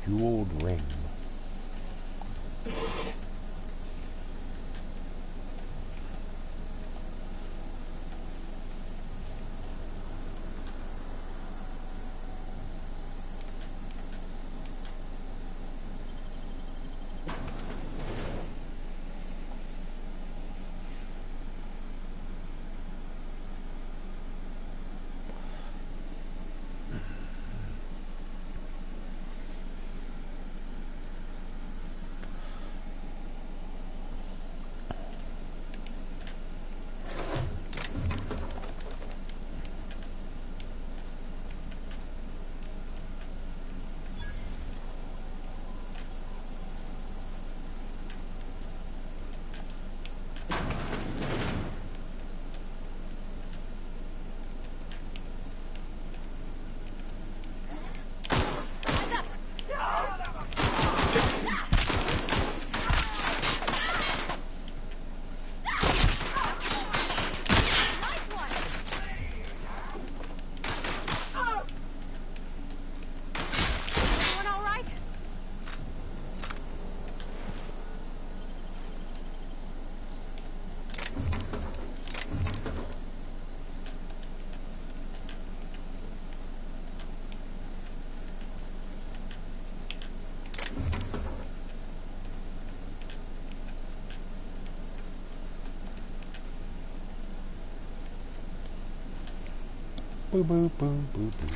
Speaker 1: Jeweled ring. Boo boo boo boo boo.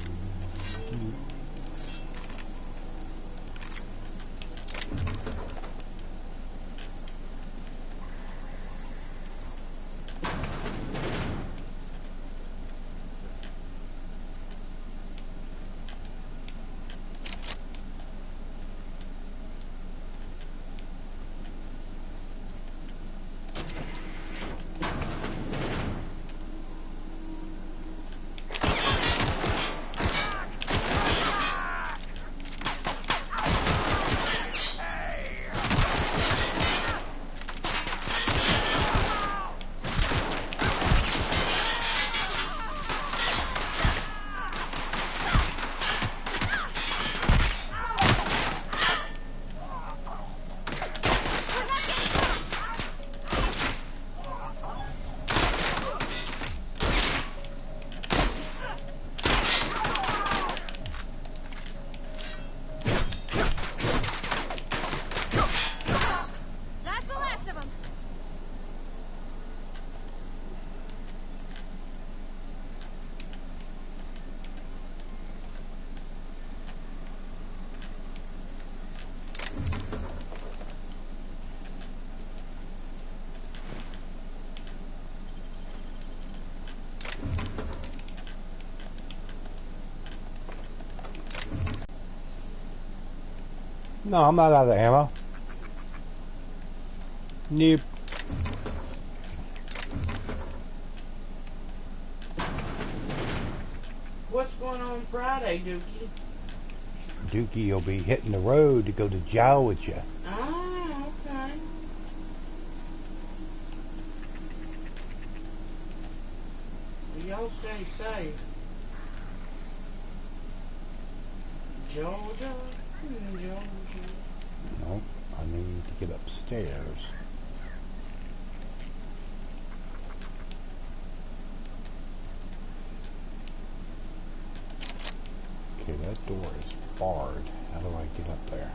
Speaker 1: No, I'm not out of ammo. Nope.
Speaker 2: What's going on Friday, Dookie?
Speaker 1: Dookie will be hitting the road to go to jail with you.
Speaker 2: Oh, okay. Well, y'all stay safe. Georgia, Georgia.
Speaker 1: Nope, I need to get upstairs. Okay, that door is barred. How do I get up there?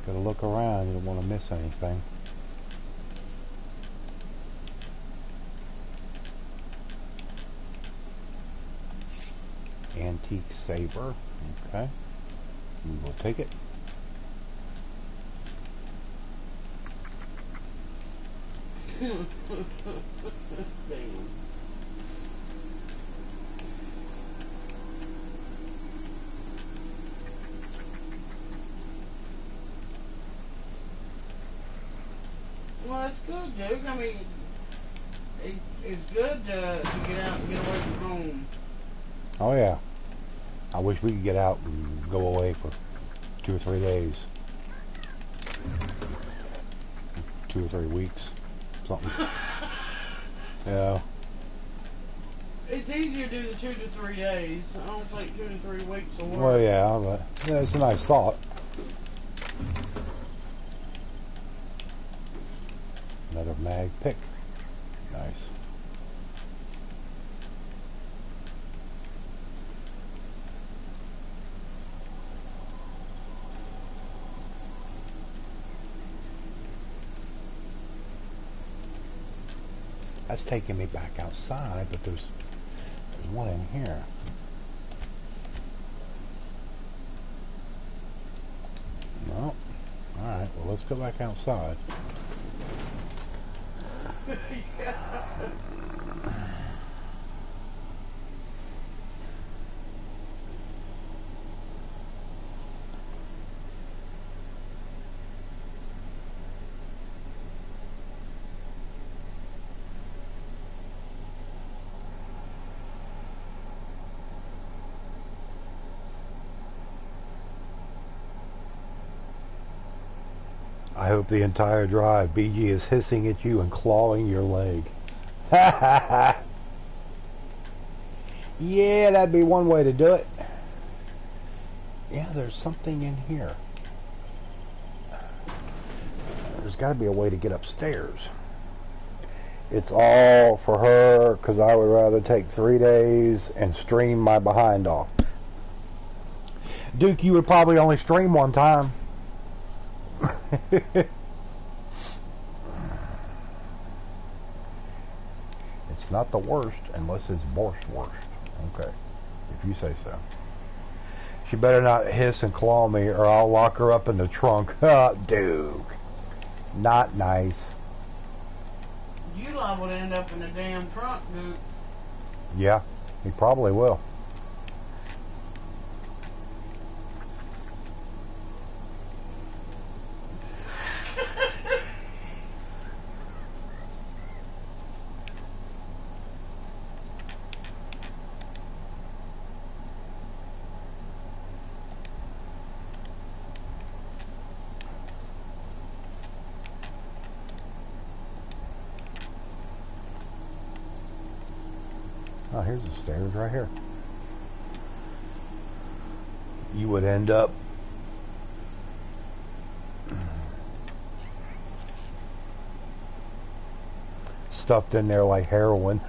Speaker 1: Gotta look around, you don't want to miss anything. Antique saber, okay. We will take it.
Speaker 2: Damn. Well, it's good, Duke. I mean, it's good to get out and get away from home.
Speaker 1: Oh yeah. I wish we could get out and go away for 2 or 3 days. 2 or 3 weeks. Something. Yeah.
Speaker 2: It's easier to do the 2 to 3 days. I don't think 2 to 3 weeks will work.
Speaker 1: Well, yeah, but yeah, it's a nice thought. Another mag pick. Nice. That's taking me back outside, but there's one in here. No. Alright, well let's go back outside.
Speaker 2: Yeah.
Speaker 1: I hope the entire drive BG is hissing at you and clawing your leg. Yeah, that'd be one way to do it. Yeah, there's something in here. There's got to be a way to get upstairs. It's all for her because I would rather take 3 days and stream my behind off. Duke, you would probably only stream one time. It's not the worst unless it's worst. Okay, if you say so. She better not hiss and claw me or I'll lock her up in the trunk. Duke. Not nice.
Speaker 2: You lot would end up in the damn trunk, dude.
Speaker 1: Yeah, he probably will. Oh, here's the stairs right here. You would end up stuffed in there like heroin.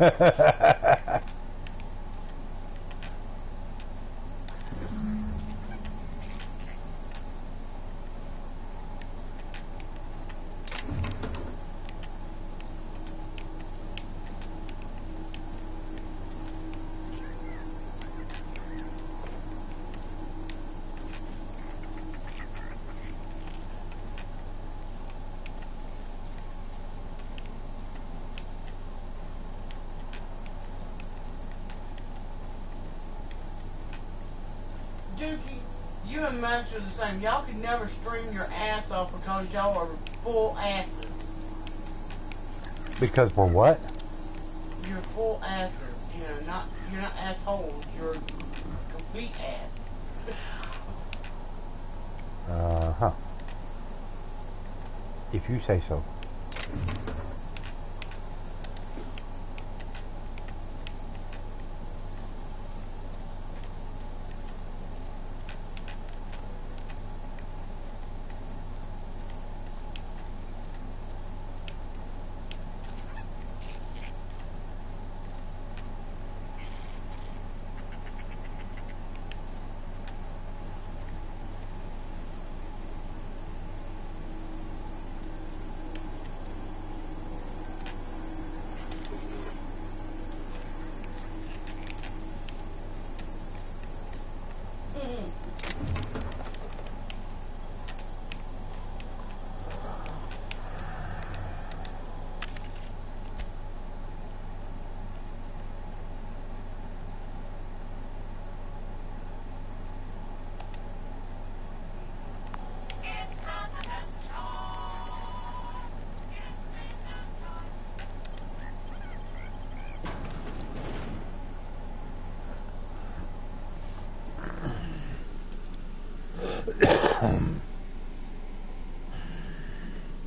Speaker 2: Dookie, you and Max are the same. Y'all could never stream your ass off because y'all are full asses.
Speaker 1: Because we're what?
Speaker 2: You're full asses. You know, you're not assholes. You're complete ass.
Speaker 1: Uh-huh. If you say so.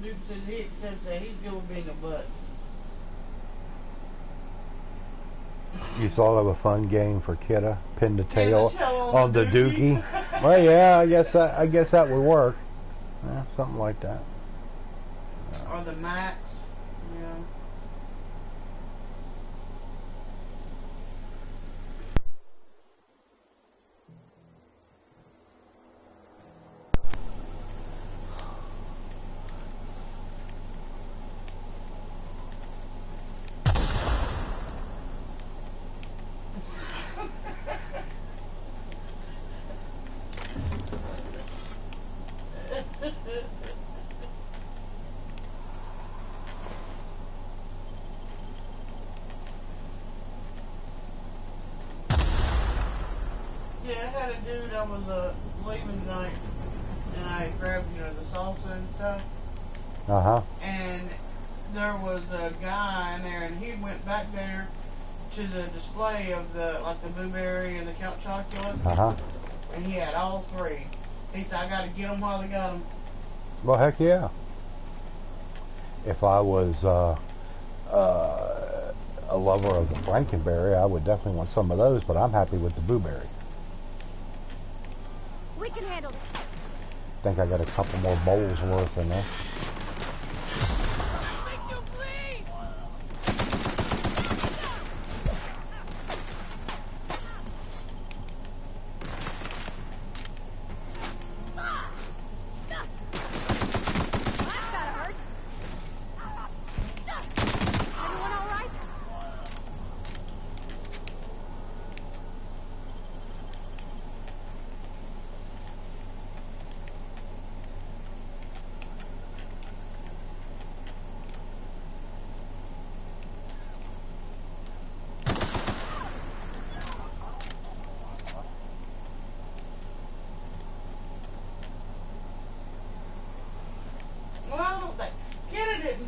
Speaker 2: Dude says he accepts that he's going being a butt.
Speaker 1: You thought of a fun game for Kidda? Pin the tail
Speaker 2: tail
Speaker 1: on the dookie? Well, yeah, I guess that would work. Yeah, something like that.
Speaker 2: Or the Max, you know. Yeah, I had a dude, I was leaving tonight, and I grabbed, you know, the salsa and stuff.
Speaker 1: Uh-huh.
Speaker 2: And there was a guy in there, and he went back there to the display of the, like the blueberry and the Count Chocula.
Speaker 1: Uh-huh.
Speaker 2: And he had all three. He said, I got to get them while they got them.
Speaker 1: Well, heck yeah. if I was a lover of the Frankenberry, I would definitely want some of those, but I'm happy with the Blueberry.
Speaker 15: We can handle this.
Speaker 1: I think I got a couple more bowls worth in there.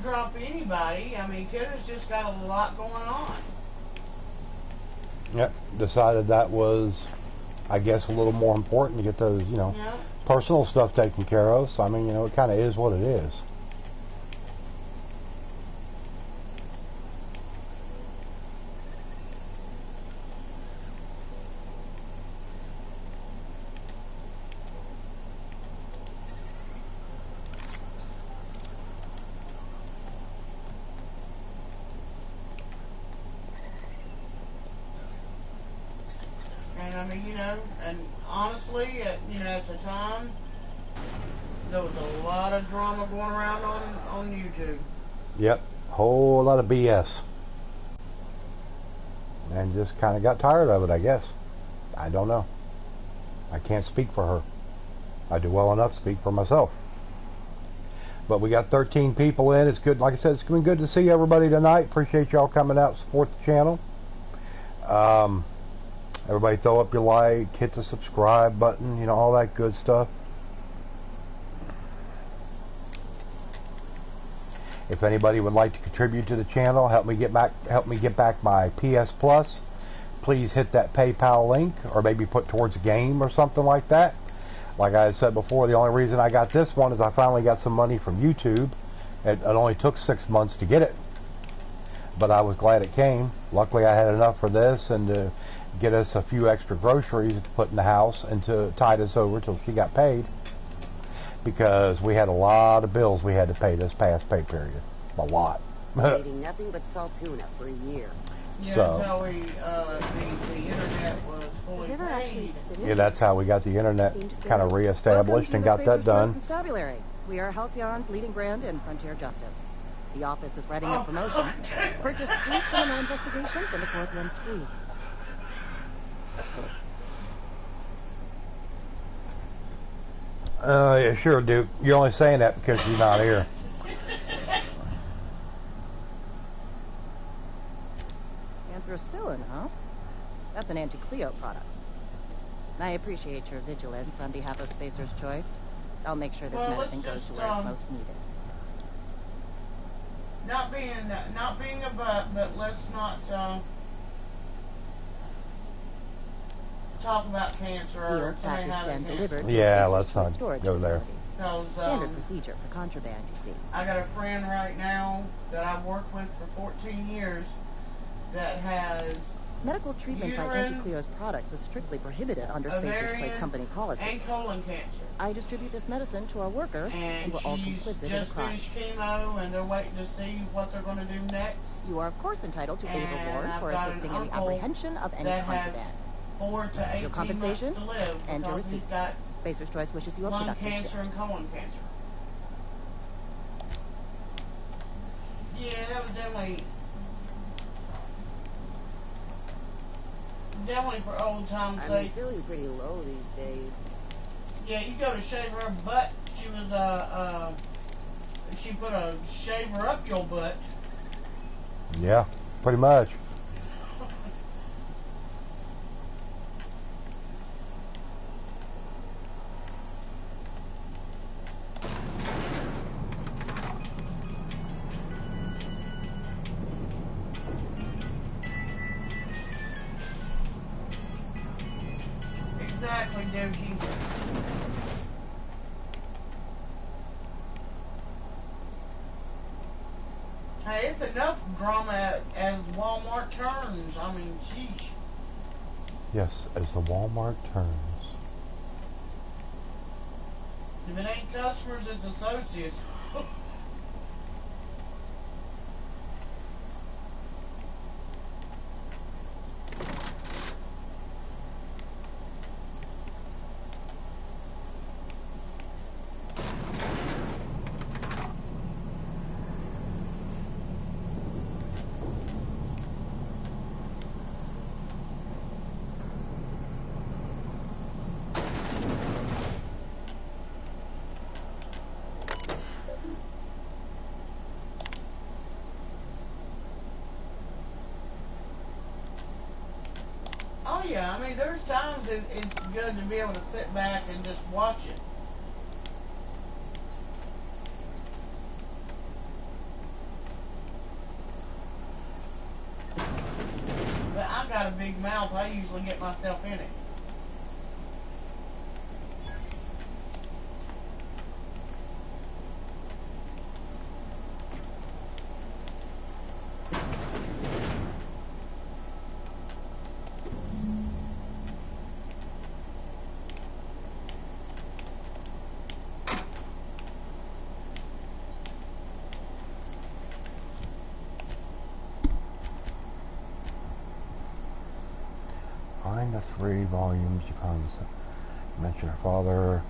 Speaker 2: Drop anybody. I mean, Kidder's just got a lot going on.
Speaker 1: Yep, decided that was, I guess, a little more important to get those, you know, personal stuff taken care of. So, I mean, you know, it kind of is what it is.
Speaker 2: I mean, you know, and honestly, you know, at the time, there was a lot of drama going around on YouTube.
Speaker 1: Yep, whole lot of BS. And just kind of got tired of it, I guess. I don't know. I can't speak for her. I do well enough to speak for myself. But we got 13 people in. It's good. Like I said, it's been good to see everybody tonight. Appreciate y'all coming out to support the channel. Everybody throw up your like, hit the subscribe button, you know, all that good stuff. If anybody would like to contribute to the channel, help me get back my PS Plus, please hit that PayPal link, or maybe put towards a game or something like that. Like I said before, the only reason I got this one is I finally got some money from YouTube. It only took 6 months to get it, but I was glad it came. Luckily, I had enough for this and to get us a few extra groceries to put in the house and to tide us over till she got paid, because we had a lot of bills we had to pay this past pay period. A lot.
Speaker 13: Eating nothing but salt tuna for a year.
Speaker 2: Yeah,
Speaker 1: so,
Speaker 2: until the internet was fully paid.
Speaker 1: Yeah, that's how we got the internet kind of reestablished and got that done.
Speaker 8: Constabulary. We are Halcyon's leading brand in frontier justice. The office is writing a promotion. Purchase 3 criminal investigations and the 4th one's free.
Speaker 1: Yeah, sure, Duke. You're only saying that because you're not here.
Speaker 8: Anthracillin, huh? That's an anti-Cleo product. I appreciate your vigilance on behalf of Spacer's Choice. I'll make sure this medicine goes to where it's most needed.
Speaker 2: Not being a butt, but let's not talk about cancer or
Speaker 8: packaged and delivered.
Speaker 1: Yeah, let's not go there.
Speaker 8: Standard procedure for contraband, you see.
Speaker 2: I got a friend right now that I've worked with for 14 years that has
Speaker 8: medical treatment by anti-Cleo's products is strictly prohibited under Spacer's Choice company policy.
Speaker 2: And colon cancer.
Speaker 8: I distribute this medicine to our workers, and we're all complicit in the crime.
Speaker 2: Just finished chemo, and they're waiting to see what they're going to do next.
Speaker 8: You are, of course, entitled to a reward for assisting in the apprehension of any contraband.
Speaker 2: 4 to 18
Speaker 8: your compensation
Speaker 2: months to live
Speaker 8: and your receipt. Spacer's Choice wishes you a productive
Speaker 2: lung
Speaker 8: shift.
Speaker 2: cancer and colon cancer. Yeah, that was definitely for old time's sake.
Speaker 13: I'm feeling pretty low these days.
Speaker 2: Yeah, you go to shave her butt. She was she put a shaver up your butt.
Speaker 1: Yeah, pretty much.
Speaker 2: Exactly, Dookie. drama as Walmart turns. I mean, sheesh.
Speaker 1: Yes, as the Walmart turns.
Speaker 2: If it ain't customers, it's associates. Oh yeah, I mean, there's times it's good to be able to sit back and just watch it. But I got a big mouth, I usually get myself in it.
Speaker 1: Find the 3 volumes you found. Mention her father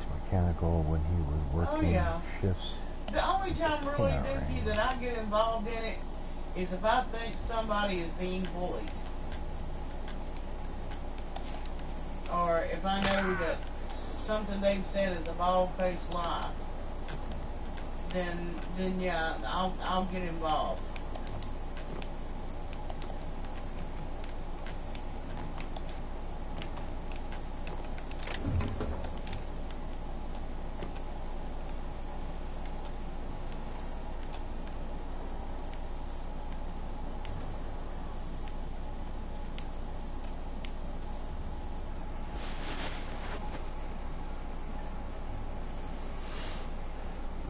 Speaker 1: to mechanical when he was working shifts.
Speaker 2: The only time really, Dookie, that I get involved in it is if I think somebody is being bullied. Or if I know that something they've said is a bald-faced lie, then yeah, I'll get involved.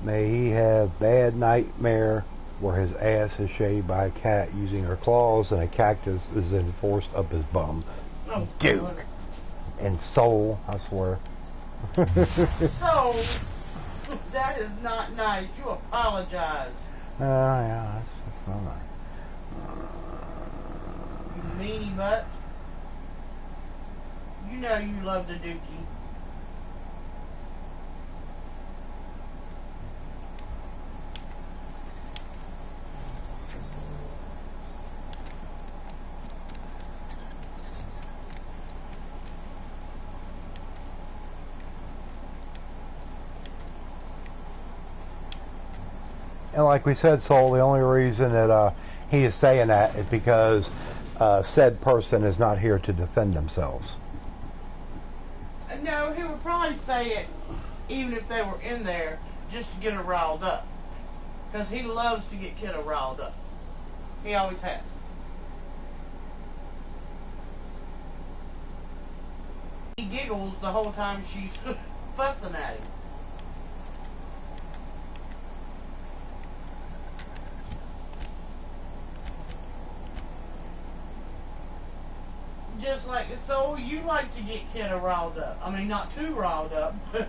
Speaker 1: May he have bad nightmare where his ass is shaved by a cat using her claws and a cactus is enforced up his bum.
Speaker 2: Oh,
Speaker 1: Duke. And soul, I swear.
Speaker 2: So, that is not nice. You apologize.
Speaker 1: Yeah, that's not nice.
Speaker 2: You meanie butt. You know you love the Dookie.
Speaker 1: And like we said, Soul, the only reason that he is saying that is because said person is not here to defend themselves.
Speaker 2: No, he would probably say it even if they were in there just to get her riled up. Because he loves to get Kiddo riled up. He always has. He giggles the whole time she's fussing at him. Just like, so you like to get Kiddo riled up. I mean, not too riled up, but...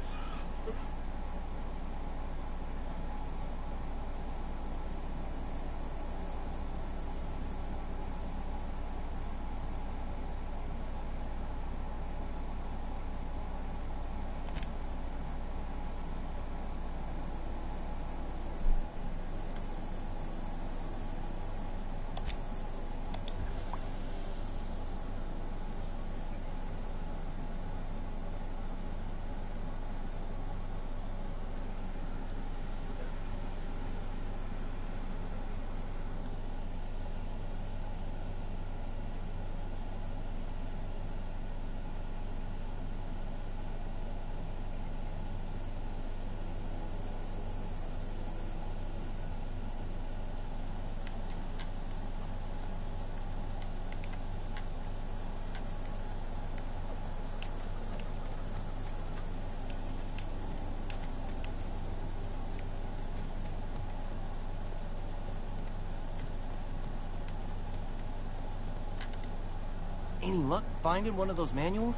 Speaker 20: Any luck finding one of those manuals?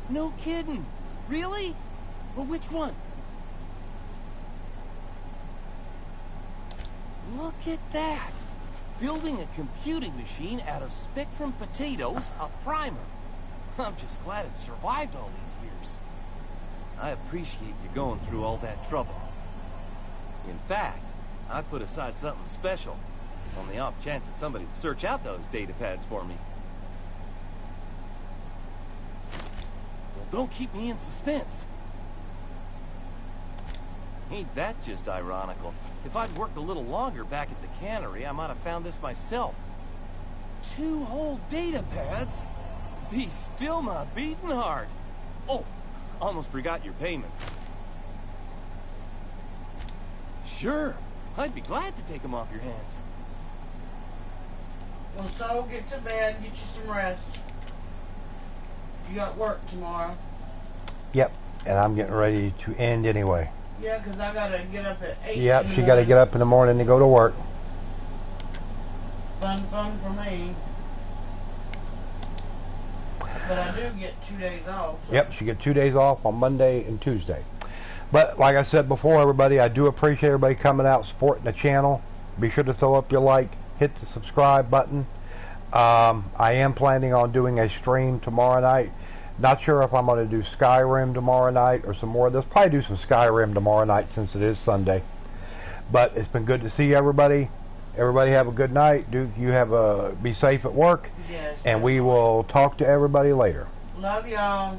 Speaker 20: No kidding. Really? Well, which one? Look at that. Building a computing machine out of Spectrum potatoes, a primer. I'm just glad it survived all these years. I appreciate you going through all that trouble. In fact, I put aside something special on the off chance that somebody'd search out those data pads for me. Well, don't keep me in suspense. Ain't that just ironical? If I'd worked a little longer back at the cannery, I might have found this myself. 2 whole data pads? Be still my beating heart. Oh, almost forgot your payment. Sure, I'd be glad to take them off your hands.
Speaker 2: Well, so get to bed, get you some rest. You got work tomorrow.
Speaker 1: Yep, and I'm getting ready to end anyway.
Speaker 2: Yeah, 'cause I gotta get up at 8.
Speaker 1: Yep, she got to get up in the morning to go to work.
Speaker 2: Fun for me. But I do get 2 days off. So.
Speaker 1: Yep, she get 2 days off on Monday and Tuesday. But like I said before, everybody, I do appreciate everybody coming out supporting the channel. Be sure to throw up your like, hit the subscribe button. I am planning on doing a stream tomorrow night. Not sure if I'm going to do Skyrim tomorrow night or some more. Let's probably do some Skyrim tomorrow night since it is Sunday. But it's been good to see everybody. Everybody have a good night. Duke, you be safe at work.
Speaker 2: Yes.
Speaker 1: And we will talk to everybody later.
Speaker 2: Love y'all.